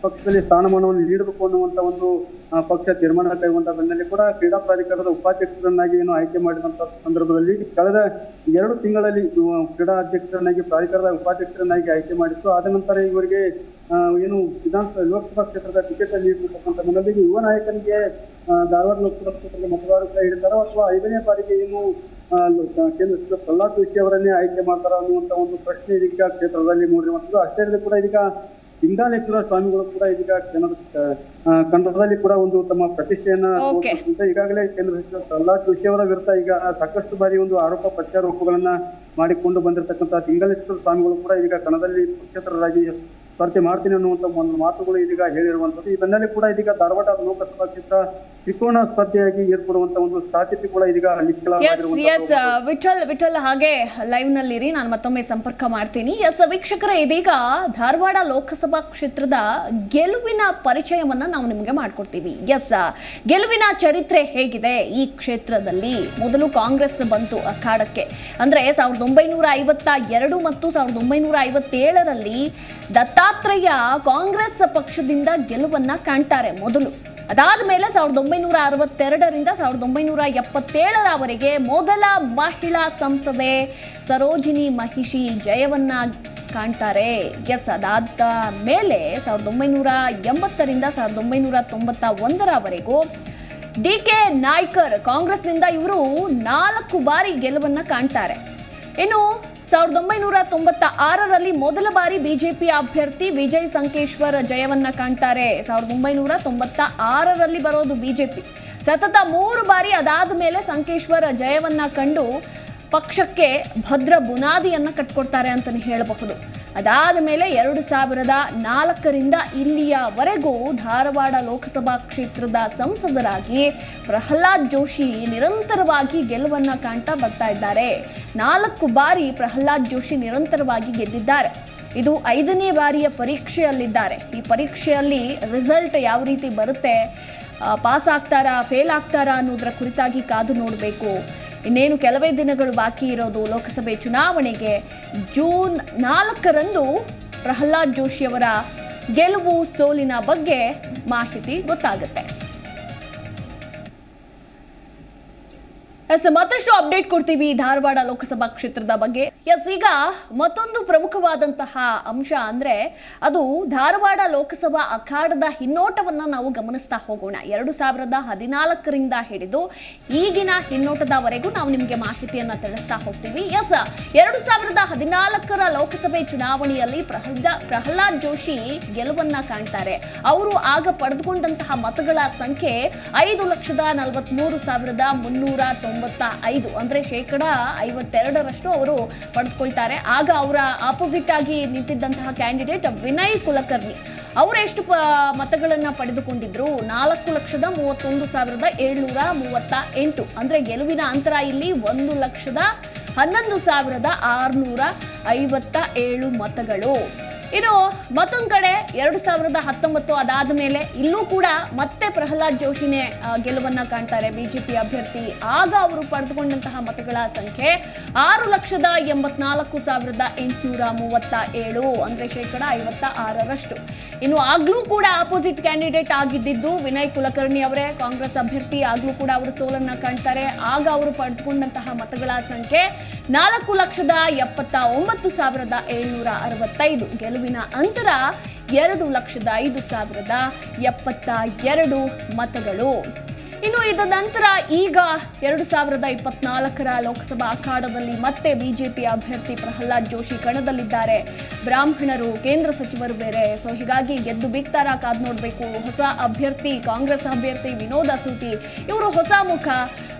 ಪಕ್ಷದಲ್ಲಿ ಸ್ಥಾನಮಾನವನ್ನು ನೀಡಬೇಕು ಅನ್ನುವಂತ ಒಂದು ಪಕ್ಷ ತೀರ್ಮಾನ ಕೈಗೊಂಡ ಬೆನ್ನಲ್ಲೇ ಕೂಡ ಕ್ರೀಡಾ ಪ್ರಾಧಿಕಾರದ ಉಪಾಧ್ಯಕ್ಷರನ್ನಾಗಿ ಏನು ಆಯ್ಕೆ ಮಾಡಿದಂತ ಸಂದರ್ಭದಲ್ಲಿ ಕಳೆದ 2 ತಿಂಗಳಲ್ಲಿ ಕ್ರೀಡಾ ಅಧ್ಯಕ್ಷರನ್ನಾಗಿ ಪ್ರಾಧಿಕಾರದ ಉಪಾಧ್ಯಕ್ಷರನ್ನಾಗಿ ಆಯ್ಕೆ ಮಾಡಿತ್ತು. ಆದ ನಂತರ ಇವರಿಗೆ ಏನು ಲೋಕಸಭಾ ಕ್ಷೇತ್ರದ ಟಿಕೆಟ್ ನೀಡಿರ್ತಕ್ಕಂಥ ಬೆನ್ನಲ್ಲೇ ಯುವ ನಾಯಕನಿಗೆ ಧಾರವಾಡ ಲೋಕಸಭಾ ಕ್ಷೇತ್ರದ ಮತದಾರರು ಹಿಡಿತಾರೋ ಅಥವಾ 5ನೇ ಬಾರಿಗೆ ಏನು ಕೇಂದ್ರ ಸಚಿವ ಪ್ರಹ್ಲಾದ್ ಜೋಶಿ ಅವರನ್ನೇ ಆಯ್ಕೆ ಮಾಡ್ತಾರ ಅನ್ನುವಂತ ಒಂದು ಪ್ರಶ್ನೆ ಇದೀಗ ಕ್ಷೇತ್ರದಲ್ಲಿ ಮೂಡಿರುವಂಥದ್ದು. ಅಷ್ಟೇ ಅಲ್ಲದೆ ಕೂಡ ಇದೀಗ ಲಿಂಗಾಲೇಶ್ವರ ಸ್ವಾಮಿಗಳು ಕೂಡ ಇದೀಗ ಕನ್ನಡದಲ್ಲಿ ಕೂಡ ಒಂದು ತಮ್ಮ ಪ್ರತಿಷ್ಠೆಯನ್ನ ಈಗಾಗಲೇ ಕೇಂದ್ರ ಸಚಿವ ಪ್ರಹ್ಲಾದ್ ಜೋಶಿ ಅವರ ವಿರುದ್ಧ ಈಗ ಸಾಕಷ್ಟು ಬಾರಿ ಒಂದು ಆರೋಪ ಪ್ರತ್ಯಾರೋಪಗಳನ್ನ ಮಾಡಿಕೊಂಡು ಬಂದಿರತಕ್ಕಂತಹ ಲಿಂಗಾಲೇಶ್ವರ ಸ್ವಾಮಿಗಳು ಕೂಡ ಇದೀಗ ಕನ್ನಡದಲ್ಲಿ ಪಕ್ಷೇತರರಾಗಿ ಸ್ಪರ್ಧೆ ಮಾಡ್ತೀನಿ ಅನ್ನುವಂಥ ಒಂದು ಮಾತುಗಳು ಇದೀಗ ಹೇಳಿರುವಂಥದ್ದು. ಈ ಬೆನ್ನಲ್ಲೇ ಕೂಡ ಇದೀಗ ಧಾರವಾಡ ಲೋಕಸಭಾ ಕ್ಷೇತ್ರ ತ್ರಿಕೋನ ಸ್ಪರ್ಧೆಯಾಗಿ ಏರ್ಪಡುವಂತ ಒಂದು ಸಾಧ್ಯತೆ ಕೂಡ ಇದೀಗ ಎಸ್ ವಿಠಲ್ ಹಾಗೆ ಲೈವ್ ನಲ್ಲಿರಿ, ನಾನು ಮತ್ತೊಮ್ಮೆ ಸಂಪರ್ಕ ಮಾಡ್ತೀನಿ. ಎಸ್ ವೀಕ್ಷಕರೇ, ಇದೀಗ ಧಾರವಾಡ ಲೋಕಸಭಾ ಕ್ಷೇತ್ರದ ಗೆಲುವಿನ ಪರಿಚಯವನ್ನ ನಾವು ನಿಮಗೆ ಮಾಡ್ಕೊಡ್ತೀವಿ. ಎಸ್, ಗೆಲುವಿನ ಚರಿತ್ರೆ ಹೇಗಿದೆ ಈ ಕ್ಷೇತ್ರದಲ್ಲಿ? ಮೊದಲು ಕಾಂಗ್ರೆಸ್ ಬಂತು ಅಖಾಡಕ್ಕೆ, ಅಂದ್ರೆ 1952 ಮತ್ತು 1957ರಲ್ಲಿ ದತ್ತಾತ್ರೇಯ ಕಾಂಗ್ರೆಸ್ ಪಕ್ಷದಿಂದ ಗೆಲುವನ್ನ ಕಾಣ್ತಾರೆ ಮೊದಲು. ಅದಾದ ಮೇಲೆ 1962ರಿಂದ 1977ರವರೆಗೆ ಮೊದಲ ಮಹಿಳಾ ಸಂಸದೆ ಸರೋಜಿನಿ ಮಹಿಷಿ ಜಯವನ್ನ ಕಾಣ್ತಾರೆ. ಎಸ್, ಅದಾದ ಮೇಲೆ 1980ರಿಂದ 1991ರವರೆಗೂ DK ನಾಯ್ಕರ್ ಕಾಂಗ್ರೆಸ್ನಿಂದ ಇವರು 4 ಬಾರಿ ಗೆಲುವನ್ನ ಕಾಣ್ತಾರೆ. ಇನ್ನು 1996ರಲ್ಲಿ ಮೊದಲ ಬಾರಿ ಬಿಜೆಪಿ ಅಭ್ಯರ್ಥಿ ವಿಜಯ್ ಸಂಕೇಶ್ವರ್ ಜಯವನ್ನ ಕಾಣ್ತಾರೆ. 1996ರಲ್ಲಿ ಬರೋದು ಬಿಜೆಪಿ. ಸತತ 3 ಬಾರಿ ಅದಾದ ಮೇಲೆ ಸಂಕೇಶ್ವರ್ ಜಯವನ್ನ ಕಂಡು ಪಕ್ಷಕ್ಕೆ ಭದ್ರ ಬುನಾದಿಯನ್ನ ಕಟ್ಕೊಡ್ತಾರೆ ಅಂತಲೇ ಹೇಳಬಹುದು. ಅದಾದ ಮೇಲೆ 2004ರಿಂದ ಇಲ್ಲಿಯವರೆಗೂ ಧಾರವಾಡ ಲೋಕಸಭಾ ಕ್ಷೇತ್ರದ ಸಂಸದರಾಗಿ ಪ್ರಹ್ಲಾದ್ ಜೋಶಿ ನಿರಂತರವಾಗಿ ಗೆಲುವನ್ನ ಕಾಣ್ತಾ ಬರ್ತಾ ಇದ್ದಾರೆ. 4 ಬಾರಿ ಪ್ರಹ್ಲಾದ್ ಜೋಶಿ ನಿರಂತರವಾಗಿ ಗೆದ್ದಿದ್ದಾರೆ. ಇದು 5ನೇ ಬಾರಿಯ ಪರೀಕ್ಷೆಯಲ್ಲಿದ್ದಾರೆ. ಈ ಪರೀಕ್ಷೆಯಲ್ಲಿ ರಿಸಲ್ಟ್ ಯಾವ ರೀತಿ ಬರುತ್ತೆ, ಪಾಸ್ ಆಗ್ತಾರಾ ಫೇಲ್ ಆಗ್ತಾರಾ ಅನ್ನೋದರ ಕುರಿತಾಗಿ ಕಾದು ನೋಡಬೇಕು. ಇನ್ನೇನು ಕೆಲವೇ ದಿನಗಳು ಬಾಕಿ ಇರೋದು ಲೋಕಸಭೆ ಚುನಾವಣೆಗೆ. ಜೂನ್ 4ರಂದು ಪ್ರಹ್ಲಾದ್ ಜೋಶಿಯವರ ಗೆಲುವು ಸೋಲಿನ ಬಗ್ಗೆ ಮಾಹಿತಿ ಗೊತ್ತಾಗುತ್ತೆ. ಮತ್ತಷ್ಟು ಅಪ್ಡೇಟ್ ಕೊಡ್ತೀವಿ ಧಾರವಾಡ ಲೋಕಸಭಾ ಕ್ಷೇತ್ರದ ಬಗ್ಗೆ. ಈಗ ಮತ್ತೊಂದು ಪ್ರಮುಖವಾದಂತಹ ಅಂಶ ಅಂದ್ರೆ ಅದು ಧಾರವಾಡ ಲೋಕಸಭಾ ಅಖಾಡದ ಹಿನ್ನೋಟವನ್ನ ನಾವು ಗಮನಿಸ್ತಾ ಹೋಗೋಣ. 2014ರಿಂದ ಹಿಡಿದು ಈಗಿನ ಹಿನ್ನೋಟದವರೆಗೂ ನಾವು ನಿಮಗೆ ಮಾಹಿತಿಯನ್ನ ತಿಳಿಸ್ತಾ ಹೋಗ್ತೀವಿ. 2014ರ ಲೋಕಸಭೆ ಚುನಾವಣೆಯಲ್ಲಿ ಪ್ರಹ್ಲಾದ್ ಜೋಶಿ ಗೆಲುವನ್ನ ಕಾಣ್ತಾರೆ. ಅವರು ಆಗ ಪಡೆದುಕೊಂಡಂತಹ ಮತಗಳ ಸಂಖ್ಯೆ 5,43,395, ಅಂದ್ರೆ 52% ಅವರು ಪಡೆದುಕೊಳ್ತಾರೆ. ಆಗ ಅವರ ಆಪೋಸಿಟ್ ಆಗಿ ನಿಂತಿದ್ದಂತಹ ಕ್ಯಾಂಡಿಡೇಟ್ ವಿನಯ್ ಕುಲಕರ್ಣಿ ಅವರು ಎಷ್ಟು ಮತಗಳನ್ನ ಪಡೆದುಕೊಂಡಿದ್ರು? 4,31,738. ಅಂದ್ರೆ ಗೆಲುವಿನ ಅಂತರ ಇಲ್ಲಿ 1,11,657 ಮತಗಳು. ಇನ್ನು ಮತ್ತೊಂದು ಕಡೆ 2019 ಅದಾದ ಮೇಲೆ ಇಲ್ಲೂ ಕೂಡ ಮತ್ತೆ ಪ್ರಹ್ಲಾದ್ ಜೋಶಿನೇ ಗೆಲುವನ್ನ ಕಾಣ್ತಾರೆ, ಬಿಜೆಪಿ ಅಭ್ಯರ್ಥಿ. ಆಗ ಅವರು ಪಡೆದುಕೊಂಡಂತಹ ಮತಗಳ ಸಂಖ್ಯೆ 6,84,837, ಅಂದ್ರೆ 56%. ಇನ್ನು ಆಗ್ಲೂ ಕೂಡ ಆಪೋಸಿಟ್ ಕ್ಯಾಂಡಿಡೇಟ್ ಆಗಿದ್ದು ವಿನಯ್ ಕುಲಕರ್ಣಿ ಅವರೇ, ಕಾಂಗ್ರೆಸ್ ಅಭ್ಯರ್ಥಿ. ಆಗ್ಲೂ ಕೂಡ ಅವರು ಸೋಲನ್ನ ಕಾಣ್ತಾರೆ. ಆಗ ಅವರು ಪಡೆದುಕೊಂಡಂತಹ ಮತಗಳ ಸಂಖ್ಯೆ 4,79,765. ಗೆಲುವಿನ ಅಂತರ 2,05,072 ಮತಗಳು. ಇನ್ನು ಇದರ ನಂತರ ಈಗ 2024ರ ಲೋಕಸಭಾ ಅಖಾಡದಲ್ಲಿ ಮತ್ತೆ ಬಿಜೆಪಿ ಅಭ್ಯರ್ಥಿ ಪ್ರಹ್ಲಾದ್ ಜೋಶಿ ಕಣದಲ್ಲಿದ್ದಾರೆ. ಬ್ರಾಹ್ಮಣರು, ಕೇಂದ್ರ ಸಚಿವರು ಬೇರೆ. ಸೊ ಹೀಗಾಗಿ ಗೆದ್ದು ಬೀಗ್ತಾರ ಕಾದ್ ನೋಡಬೇಕು. ಹೊಸ ಅಭ್ಯರ್ಥಿ, ಕಾಂಗ್ರೆಸ್ ಅಭ್ಯರ್ಥಿ ವಿನೋದ್ ಅಸೂತಿ, ಇವರು ಹೊಸ ಮುಖ,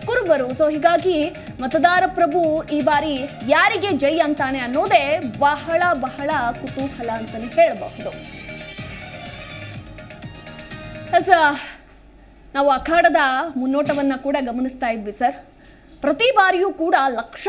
ಕುರುಬರು. ಸೊ ಹೀಗಾಗಿ ಮತದಾರ ಪ್ರಭು ಈ ಬಾರಿ ಯಾರಿಗೆ ಜೈ ಅಂತಾನೆ ಅನ್ನೋದೇ ಬಹಳ ಬಹಳ ಕುತೂಹಲ ಅಂತಾನೆ ಹೇಳಬಹುದು. ನಾವು ಅಖಾಡದ ಮುನ್ನೋಟವನ್ನ ಕೂಡ ಗಮನಿಸ್ತಾ ಇದ್ವಿ ಸರ್. ಪ್ರತಿ ಬಾರಿಯೂ ಕೂಡ ಲಕ್ಷ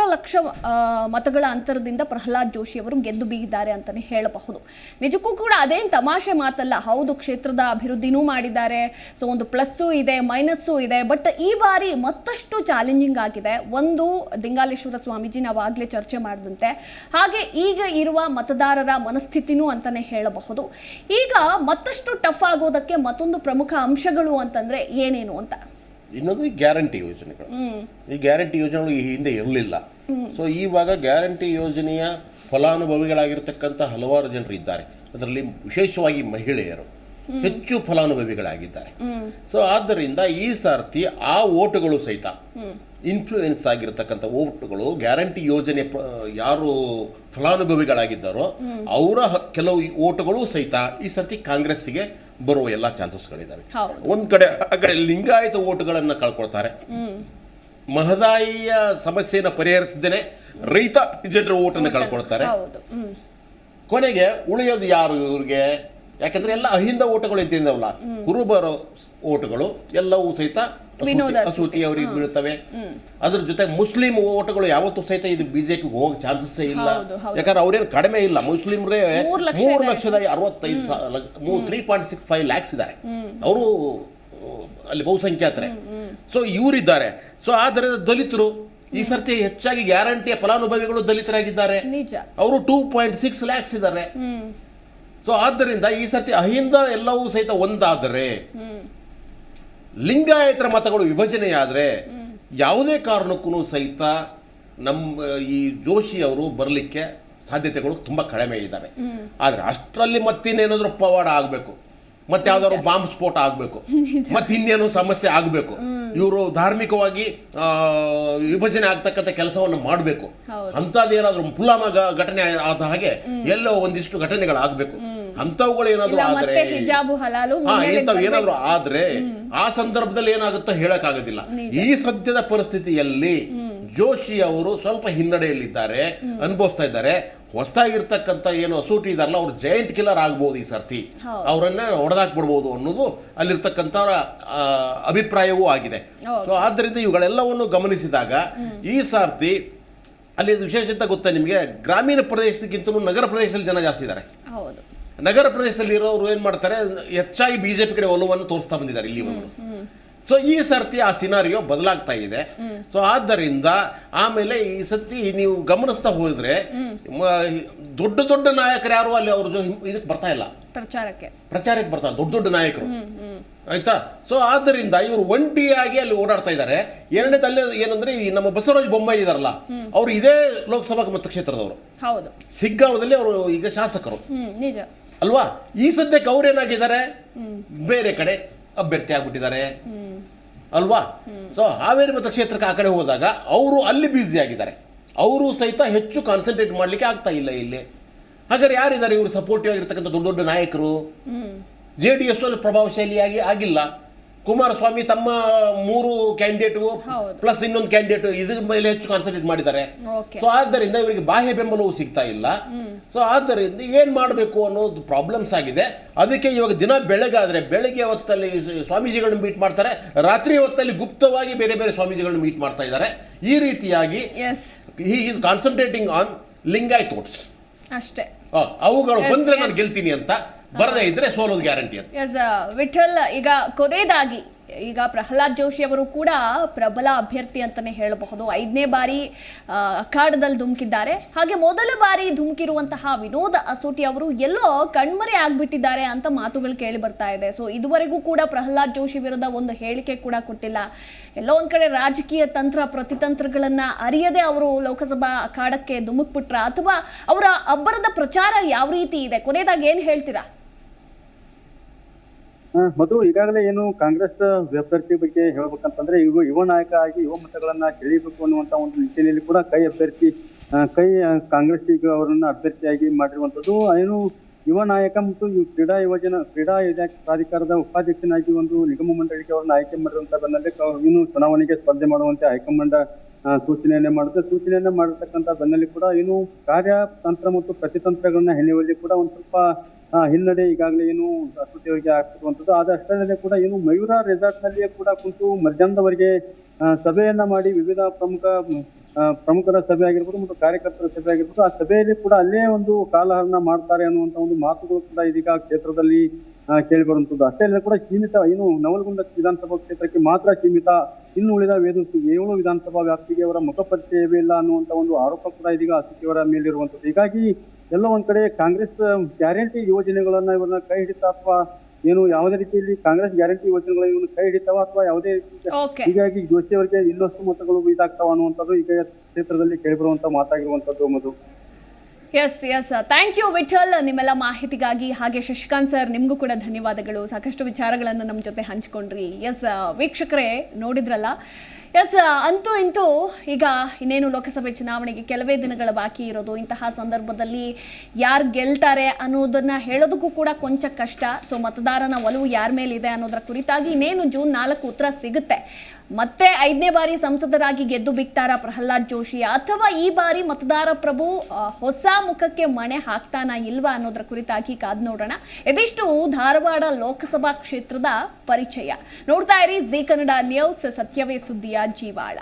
ಮತಗಳ ಅಂತರದಿಂದ ಪ್ರಹ್ಲಾದ್ ಜೋಶಿ ಅವರು ಗೆದ್ದು ಬೀಗಿದ್ದಾರೆ ಅಂತಾನೆ ಹೇಳಬಹುದು. ನಿಜಕ್ಕೂ ಕೂಡ ಅದೇನು ತಮಾಷೆ ಮಾತಲ್ಲ. ಹೌದು, ಕ್ಷೇತ್ರದ ಅಭಿವೃದ್ಧಿನೂ ಮಾಡಿದ್ದಾರೆ. ಸೊ ಒಂದು ಪ್ಲಸ್ಸು ಇದೆ, ಮೈನಸ್ಸು ಇದೆ. ಬಟ್ ಈ ಬಾರಿ ಮತ್ತಷ್ಟು ಚಾಲೆಂಜಿಂಗ್ ಆಗಿದೆ. ಒಂದು, ದಿಂಗಾಲೇಶ್ವರ ಸ್ವಾಮೀಜಿ ನಾವು ಆಗಲೇ ಚರ್ಚೆ ಮಾಡಿದಂತೆ, ಹಾಗೆ ಈಗ ಇರುವ ಮತದಾರರ ಮನಸ್ಥಿತಿನೂ ಅಂತಾನೆ ಹೇಳಬಹುದು. ಈಗ ಮತ್ತಷ್ಟು ಟಫ್ ಆಗೋದಕ್ಕೆ ಮತ್ತೊಂದು ಪ್ರಮುಖ ಅಂಶಗಳು ಅಂತಂದ್ರೆ ಏನೇನು ಅಂತ? ಇನ್ನೊಂದು ಈ ಗ್ಯಾರಂಟಿ ಯೋಜನೆಗಳು. ಈ ಗ್ಯಾರಂಟಿ ಯೋಜನೆಗಳು ಈ ಹಿಂದೆ ಇರಲಿಲ್ಲ. ಸೊ ಇವಾಗ ಗ್ಯಾರಂಟಿ ಯೋಜನೆಯ ಫಲಾನುಭವಿಗಳಾಗಿರ್ತಕ್ಕಂಥ ಹಲವಾರು ಜನರು ಇದ್ದಾರೆ. ಅದರಲ್ಲಿ ವಿಶೇಷವಾಗಿ ಮಹಿಳೆಯರು ಹೆಚ್ಚು ಫಲಾನುಭವಿಗಳಾಗಿದ್ದಾರೆ. ಸೊ ಆದ್ದರಿಂದ ಈ ಸರ್ತಿ ಆ ಓಟುಗಳು ಸಹಿತ ಇನ್ಫ್ಲೂಯೆನ್ಸ್ ಆಗಿರತಕ್ಕಂಥ ಓಟುಗಳು ಗ್ಯಾರಂಟಿ ಯೋಜನೆ ಯಾರು ಫಲಾನುಭವಿಗಳಾಗಿದ್ದಾರೋ ಅವರ ಕೆಲವು ಓಟುಗಳು ಸಹಿತ ಈ ಸರ್ತಿ ಕಾಂಗ್ರೆಸ್ಸಿಗೆ ಬರುವ ಎಲ್ಲ ಚಾನ್ಸಸ್ಗಳಿದ್ದಾವೆ. ಒಂದ್ ಕಡೆ ಲಿಂಗಾಯತ ಓಟುಗಳನ್ನ ಕಳ್ಕೊಳ್ತಾರೆ. ಮಹದಾಯಿಯ ಸಮಸ್ಯೆಯನ್ನು ಪರಿಹರಿಸದೇನೆ ರೈತ ಜನರ ಓಟನ್ನು ಕಳ್ಕೊಳ್ತಾರೆ. ಕೊನೆಗೆ ಉಳಿಯೋದು ಯಾರು? ಇವ್ರಿಗೆ ಯಾಕಂದ್ರೆ ಎಲ್ಲ ಅಹಿಂದ ಓಟುಗಳು ಎಂತಿದ್ದಾವಲ್ಲ, ಕುರುಬರ ಓಟುಗಳು ಎಲ್ಲವೂ ಸಹಿತ ಅಸೂತಿ ಅವರಿಗೆ ಬೀಳ್ತವೆ. ಅದ್ರ ಜೊತೆ ಮುಸ್ಲಿಂ ಓಟುಗಳು ಯಾವತ್ತೂ ಸಹಿತ ಇದು ಬಿಜೆಪಿಗೆ ಹೋಗೋ ಚಾನ್ಸಸ್ ಇಲ್ಲ. ಯಾಕಂದ್ರೆ ಅವ್ರೇನು ಕಡಿಮೆ ಇಲ್ಲ, ಮುಸ್ಲಿಮ್ರೇ 3,65,3.65 ಲ್ಯಾಕ್ಸ್ ಇದ್ದಾರೆ, ಅವರು ಅಲ್ಲಿ ಬಹುಸಂಖ್ಯಾತರೆ. ಸೊ ಇವರಿದ್ದಾರೆ. ಸೊ ಆದರೆ ದಲಿತರು ಈ ಸರ್ತಿ ಹೆಚ್ಚಾಗಿ ಗ್ಯಾರಂಟಿಯ ಫಲಾನುಭವಿಗಳು ದಲಿತರಾಗಿದ್ದಾರೆ, ಅವರು 2.6 ಲ್ಯಾಕ್ಸ್ ಇದ್ದಾರೆ. ಸೊ ಆದ್ದರಿಂದ ಈ ಸರ್ತಿ ಅಹಿಂದ ಎಲ್ಲವೂ ಸಹಿತ ಒಂದಾದರೆ, ಲಿಂಗಾಯತರ ಮತಗಳು ವಿಭಜನೆಯಾದರೆ ಯಾವುದೇ ಕಾರಣಕ್ಕೂ ಸಹಿತ ನಮ್ಮ ಈ ಜೋಶಿ ಅವರು ಬರಲಿಕ್ಕೆ ಸಾಧ್ಯತೆಗಳು ತುಂಬ ಕಡಿಮೆ ಇದ್ದಾವೆ. ಆದರೆ ಅಷ್ಟರಲ್ಲಿ ಮತ್ತಿನ್ನೇನಾದರೂ ಪವಾಡ ಆಗಬೇಕು, ಮತ್ತೆ ಯಾವ್ದಾದ್ರು ಬಾಂಬ್ ಸ್ಫೋಟ ಆಗಬೇಕು, ಮತ್ತೆ ಇನ್ನೇನು ಸಮಸ್ಯೆ ಆಗಬೇಕು, ಇವರು ಧಾರ್ಮಿಕವಾಗಿ ವಿಭಜನೆ ಆಗ್ತಕ್ಕಂಥ ಕೆಲಸವನ್ನು ಮಾಡಬೇಕು. ಅಂಥದ್ದೇನಾದ್ರೂ ಪುಲ್ವಾಮಾ ಘಟನೆ ಆದ ಹಾಗೆ ಎಲ್ಲೋ ಒಂದಿಷ್ಟು ಘಟನೆಗಳಾಗಬೇಕು. ಅಂಥವುಗಳು ಏನಾದ್ರು ಆದ್ರೆ, ಇಂಥವು ಏನಾದ್ರು ಆದ್ರೆ ಆ ಸಂದರ್ಭದಲ್ಲಿ ಏನಾಗುತ್ತೋ ಹೇಳಕ್ಕಾಗೋದಿಲ್ಲ. ಈ ಸದ್ಯದ ಪರಿಸ್ಥಿತಿಯಲ್ಲಿ ಜೋಶಿ ಅವರು ಸ್ವಲ್ಪ ಹಿನ್ನಡೆಯಲ್ಲಿದ್ದಾರೆ, ಅನುಭವಿಸ್ತಾ ಇದ್ದಾರೆ. ಹೊಸದಾಗಿರ್ತಕ್ಕಂಥ ಏನು ಅಸೂಟಿ ಇದಾರಲ್ಲ, ಅವ್ರು ಜೈಂಟ್ ಕಿಲ್ಲರ್ ಆಗ್ಬೋದು ಈ ಸರ್ತಿ, ಅವರನ್ನ ಹೊಡೆದಾಕ್ಬಿಡ್ಬೋದು ಅನ್ನೋದು ಅಲ್ಲಿರ್ತಕ್ಕಂಥ ಅಭಿಪ್ರಾಯವೂ ಆಗಿದೆ. ಸೊ ಆದ್ದರಿಂದ ಇವುಗಳೆಲ್ಲವನ್ನು ಗಮನಿಸಿದಾಗ ಈ ಸರ್ತಿ ಅಲ್ಲಿ ವಿಶೇಷತೆ ಗೊತ್ತಾ ನಿಮಗೆ, ಗ್ರಾಮೀಣ ಪ್ರದೇಶಕ್ಕಿಂತಲೂ ನಗರ ಪ್ರದೇಶದಲ್ಲಿ ಜನ ಜಾಸ್ತಿ ಇದ್ದಾರೆ. ನಗರ ಪ್ರದೇಶದಲ್ಲಿ ಇರೋರು ಏನು ಮಾಡ್ತಾರೆ, ಹೆಚ್ಚಾಗಿ ಬಿಜೆಪಿ ಕಡೆ ಒಲವನ್ನು ತೋರಿಸ್ತಾ ಬಂದಿದ್ದಾರೆ ಇಲ್ಲಿವರೆಗೂ. ಸೊ ಈ ಸರ್ತಿ ಆ ಸಿನಾರಿಯೋ ಬದಲಾಗ್ತಾ ಇದೆ. ಸೊ ಆದ್ದರಿಂದ ಆಮೇಲೆ ಈ ಸರ್ತಿ ನೀವು ಗಮನಿಸ್ತಾ ಹೋದ್ರೆ ದೊಡ್ಡ ದೊಡ್ಡ ನಾಯಕರು ಯಾರು ಅಲ್ಲಿ ಅವರು ಇದಕ್ಕೆ ಬರ್ತಾ ಇಲ್ಲ, ಪ್ರಚಾರಕ್ಕೆ ಬರ್ತಾರೆ ದೊಡ್ಡ ದೊಡ್ಡ ನಾಯಕರು, ಆಯ್ತಾ. ಸೊ ಆದ್ದರಿಂದ ಇವರು ಒಂಟಿಯಾಗಿ ಅಲ್ಲಿ ಓಡಾಡ್ತಾ ಇದ್ದಾರೆ. ಎರಡನೇದಲ್ಲೇ ಏನಂದ್ರೆ ಈ ನಮ್ಮ ಬಸವರಾಜ ಬೊಮ್ಮಾಯಿ ಇದಾರಲ್ಲ, ಅವರು ಇದೇ ಲೋಕಸಭಾ ಮತಕ್ಷೇತ್ರದವರು, ಸಿಗ್ಗಾಂವದಲ್ಲಿ ಅವರು ಈಗ ಶಾಸಕರು ಅಲ್ವಾ. ಈ ಸದ್ಯಕ್ಕೆ ಅವ್ರೇನಾಗಿದ್ದಾರೆ, ಬೇರೆ ಕಡೆ ಅಭ್ಯರ್ಥಿ ಆಗ್ಬಿಟ್ಟಿದ್ದಾರೆ ಅಲ್ವಾ. ಸೊ ಹಾವೇರಿ ಮತಕ್ಷೇತ್ರಕ್ಕೆ ಆ ಕಡೆ ಹೋದಾಗ ಅವರು ಅಲ್ಲಿ ಬ್ಯುಸಿ ಆಗಿದ್ದಾರೆ, ಅವರು ಸಹಿತ ಹೆಚ್ಚು ಕಾನ್ಸಂಟ್ರೇಟ್ ಮಾಡಲಿಕ್ಕೆ ಆಗ್ತಾ ಇಲ್ಲ ಇಲ್ಲಿ. ಹಾಗಾದ್ರೆ ಯಾರಿದ್ದಾರೆ ಇವರು ಸಪೋರ್ಟಿವ್ ಆಗಿರ್ತಕ್ಕಂಥ ದೊಡ್ಡ ದೊಡ್ಡ ನಾಯಕರು? JDS ಅಲ್ಲಿ ಪ್ರಭಾವಶಾಲಿಯಾಗಿ ಆಗಿಲ್ಲ. ಕುಮಾರಸ್ವಾಮಿ ತಮ್ಮ 3 ಕ್ಯಾಂಡಿಡೇಟ್ಗೂ ಪ್ಲಸ್ ಇನ್ನೊಂದು ಕ್ಯಾಂಡಿಡೇಟ್ ಇದ್ರ ಮೇಲೆ ಹೆಚ್ಚು ಕಾನ್ಸಂಟ್ರೇಟ್ ಮಾಡಿದ್ದಾರೆ. ಸೊ ಆದ್ದರಿಂದ ಇವರಿಗೆ ಬಾಹ್ಯ ಬೆಂಬಲವೂ ಸಿಗ್ತಾ ಇಲ್ಲ. ಸೊ ಆದ್ದರಿಂದ ಏನು ಮಾಡಬೇಕು ಅನ್ನೋದು ಪ್ರಾಬ್ಲಮ್ಸ್ ಆಗಿದೆ. ಅದಕ್ಕೆ ಇವಾಗ ದಿನ ಬೆಳಗ್ಗೆ ಹೊತ್ತಲ್ಲಿ ಸ್ವಾಮೀಜಿಗಳನ್ನ ಮೀಟ್ ಮಾಡ್ತಾರೆ, ರಾತ್ರಿ ಹೊತ್ತಲ್ಲಿ ಗುಪ್ತವಾಗಿ ಬೇರೆ ಬೇರೆ ಸ್ವಾಮೀಜಿಗಳನ್ನ ಮೀಟ್ ಮಾಡ್ತಾ ಇದ್ದಾರೆ. ಈ ರೀತಿಯಾಗಿ he is concentrating on Lingayat votes ಅಷ್ಟೇ. ಅವುಗಳು ಬಂದ್ರೆ ನಾನು ಗೆಲ್ತೀನಿ ಅಂತ, ಬರದೇ ಇದ್ರೆ ಸೋಲೋದು ಗ್ಯಾರಂಟಿ ಅಂತ. ವಿಠಲ್, ಈಗ ಕೊನೆಯದಾಗಿ ಈಗ ಪ್ರಹ್ಲಾದ್ ಜೋಶಿ ಅವರು ಕೂಡ ಪ್ರಬಲ ಅಭ್ಯರ್ಥಿ ಅಂತಾನೆ ಹೇಳಬಹುದು. 5ನೇ ಬಾರಿ ಅಖಾಡದಲ್ಲಿ ಧುಮುಕಿದ್ದಾರೆ. ಹಾಗೆ ಮೊದಲ ಬಾರಿ ಧುಮುಕಿರುವಂತಹ ವಿನೋದ್ ಅಸೋಟಿ ಅವರು ಎಲ್ಲೋ ಕಣ್ಮರೆ ಆಗ್ಬಿಟ್ಟಿದ್ದಾರೆ ಅಂತ ಮಾತುಗಳು ಕೇಳಿ ಬರ್ತಾ ಇದೆ. ಸೊ ಇದುವರೆಗೂ ಕೂಡ ಪ್ರಹ್ಲಾದ್ ಜೋಶಿ ವಿರುದ್ಧ ಒಂದು ಹೇಳಿಕೆ ಕೂಡ ಕೊಟ್ಟಿಲ್ಲ. ಎಲ್ಲೋ ಒಂದ್ ಕಡೆ ರಾಜಕೀಯ ತಂತ್ರ ಪ್ರತಿತಂತ್ರಗಳನ್ನ ಅರಿಯದೆ ಅವರು ಲೋಕಸಭಾ ಅಖಾಡಕ್ಕೆ ಧುಮುಕ್ಬಿಟ್ರ, ಅಥವಾ ಅವರ ಅಬ್ಬರದ ಪ್ರಚಾರ ಯಾವ ರೀತಿ ಇದೆ? ಕೊನೆಯದಾಗಿ ಏನ್ ಹೇಳ್ತೀರಾ? ಮಧು, ಈಗಾಗಲೇ ಏನು ಕಾಂಗ್ರೆಸ್ ಅಭ್ಯರ್ಥಿ ಬಗ್ಗೆ ಹೇಳ್ಬೇಕಂತಂದ್ರೆ ಯುವ ನಾಯಕ ಆಗಿ ಯುವ ಮತಗಳನ್ನ ಸೆಳೆಯಬೇಕು ಅನ್ನುವಂತ ಒಂದು ನಿಟ್ಟಿನಲ್ಲಿ ಕೂಡ ಕಾಂಗ್ರೆಸ್ ಈಗ ಅವರನ್ನ ಅಭ್ಯರ್ಥಿಯಾಗಿ ಮಾಡಿರುವಂತದ್ದು. ಏನು ಯುವ ನಾಯಕ ಮತ್ತು ಕ್ರೀಡಾ ಪ್ರಾಧಿಕಾರದ ಉಪಾಧ್ಯಕ್ಷನಾಗಿ ಒಂದು ನಿಗಮ ಮಂಡಳಿಗೆ ಅವರನ್ನ ಆಯ್ಕೆ ಮಾಡಿರುವಂತ ಬೆನ್ನಲ್ಲೇ ಇನ್ನು ಚುನಾವಣೆಗೆ ಸ್ಪರ್ಧೆ ಮಾಡುವಂತೆ ಹೈಕಮಾಂಡ್ ಸೂಚನೆಯನ್ನ ಮಾಡಿರ್ತಕ್ಕಂಥ ಬೆನ್ನಲ್ಲಿ ಕೂಡ ಏನು ಕಾರ್ಯತಂತ್ರ ಮತ್ತು ಪ್ರತಿತಂತ್ರಗಳನ್ನ ಹೆಣೆಯುವಲ್ಲಿ ಕೂಡ ಒಂದು ಸ್ವಲ್ಪ ಹಿನ್ನಡೆ ಈಗಾಗಲೇ ಏನು ಅಸೂತಿಯವರಿಗೆ ಆಗ್ತಿರುವಂಥದ್ದು. ಅದಷ್ಟೇ ಕೂಡ ಏನು ಮಯೂರ ರೆಸಾರ್ಟ್ ನಲ್ಲಿಯೇ ಕೂಡ ಕುಂತು ಮಧ್ಯಾಹ್ನದವರೆಗೆ ಸಭೆಯನ್ನ ಮಾಡಿ ವಿವಿಧ ಪ್ರಮುಖರ ಸಭೆ ಆಗಿರ್ಬೋದು ಮತ್ತು ಕಾರ್ಯಕರ್ತರ ಸಭೆ ಆಗಿರ್ಬೋದು, ಆ ಸಭೆಯಲ್ಲಿ ಕೂಡ ಅಲ್ಲೇ ಒಂದು ಕಾಲಹರಣ ಮಾಡ್ತಾರೆ ಅನ್ನುವಂಥ ಒಂದು ಮಾತುಗಳು ಕೂಡ ಇದೀಗ ಕ್ಷೇತ್ರದಲ್ಲಿ ಕೇಳಿ ಬರುವಂಥದ್ದು. ಅಷ್ಟೇ ಅಲ್ಲದೆ ಕೂಡ ಸೀಮಿತ ಏನು ನವಲಗುಂದ ವಿಧಾನಸಭಾ ಕ್ಷೇತ್ರಕ್ಕೆ ಮಾತ್ರ ಸೀಮಿತ, ಇನ್ನು ಉಳಿದ 7 ವಿಧಾನಸಭಾ ವ್ಯಾಪ್ತಿಗೆ ಅವರ ಮುಖಪರಿಚಯವೇ ಇಲ್ಲ ಅನ್ನುವಂಥ ಒಂದು ಆರೋಪ ಕೂಡ ಇದೀಗ ಅಸೂತಿಯವರ ಮೇಲಿರುವಂಥದ್ದು. ಹೀಗಾಗಿ ಎಲ್ಲ ಒಂದ್ ಕಡೆ ಕಾಂಗ್ರೆಸ್ ಗ್ಯಾರಂಟಿ ಯೋಜನೆಗಳನ್ನ ಇವ್ರನ್ನ ಕೈ ಹಿಡಿತಾ, ಅಥವಾ ಏನು ಯಾವುದೇ ರೀತಿಯಲ್ಲಿ ಕಾಂಗ್ರೆಸ್ ಗ್ಯಾರಂಟಿ ಯೋಜನೆಗಳನ್ನ ಇವ್ರನ್ನ ಕೈ ಹಿಡಿತಾವ, ಅಥವಾ ಯಾವುದೇ ಹೀಗಾಗಿ ಜೋಶಿ ಅವರಿಗೆ ಇನ್ನಷ್ಟು ಮತಗಳು ಇದಾಗ್ತಾವ ಅನ್ನುವಂಥದ್ದು ಈಗ ಕ್ಷೇತ್ರದಲ್ಲಿ ಕೇಳಿಬರುವಂತ ಮಾತಾಗಿರುವಂತದ್ದು. ಮಧು, ಎಸ್ ಥ್ಯಾಂಕ್ ಯು ವಿಠಲ್, ನಿಮ್ಮೆಲ್ಲ ಮಾಹಿತಿಗಾಗಿ. ಹಾಗೆ ಶಶಿಕಾಂತ್ ಸರ್, ನಿಮಗೂ ಕೂಡ ಧನ್ಯವಾದಗಳು. ಸಾಕಷ್ಟು ವಿಚಾರಗಳನ್ನು ನಮ್ಮ ಜೊತೆ ಹಂಚಿಕೊಂಡ್ರಿ. ವೀಕ್ಷಕರೇ ನೋಡಿದ್ರಲ್ಲ, ಎಸ್, ಅಂತೂ ಇಂತೂ ಈಗ ಇನ್ನೇನು ಲೋಕಸಭೆ ಚುನಾವಣೆಗೆ ಕೆಲವೇ ದಿನಗಳ ಬಾಕಿ ಇರೋದು. ಇಂತಹ ಸಂದರ್ಭದಲ್ಲಿ ಯಾರು ಗೆಲ್ತಾರೆ ಅನ್ನೋದನ್ನ ಹೇಳೋದಕ್ಕೂ ಕೂಡ ಕೊಂಚ ಕಷ್ಟ. ಸೊ ಮತದಾರನ ಒಲವು ಯಾರ ಮೇಲಿದೆ ಅನ್ನೋದರ ಕುರಿತಾಗಿ ಇನ್ನೇನು ಜೂನ್ 4 ಉತ್ತರ ಸಿಗುತ್ತೆ. ಮತ್ತೆ 5ನೇ ಬಾರಿ ಸಂಸದರಾಗಿ ಗೆದ್ದು ಬಿಕ್ತಾರ ಪ್ರಹ್ಲಾದ್ ಜೋಶಿ, ಅಥವಾ ಈ ಬಾರಿ ಮತದಾರ ಪ್ರಭು ಹೊಸ ಮುಖಕ್ಕೆ ಮಣೆ ಹಾಕ್ತಾನ ಇಲ್ವಾ ಅನ್ನೋದರ ಕುರಿತಾಗಿ ಕಾದ್ ನೋಡೋಣ. ಇದಿಷ್ಟು ಧಾರವಾಡ ಲೋಕಸಭಾ ಕ್ಷೇತ್ರದ ಪರಿಚಯ. ನೋಡ್ತಾ ಇರಿ ಜಿ ಕನ್ನಡ ನ್ಯೂಸ್, ಸತ್ಯವೇ ಸುದ್ದಿಯ ಜೀವಾಳ.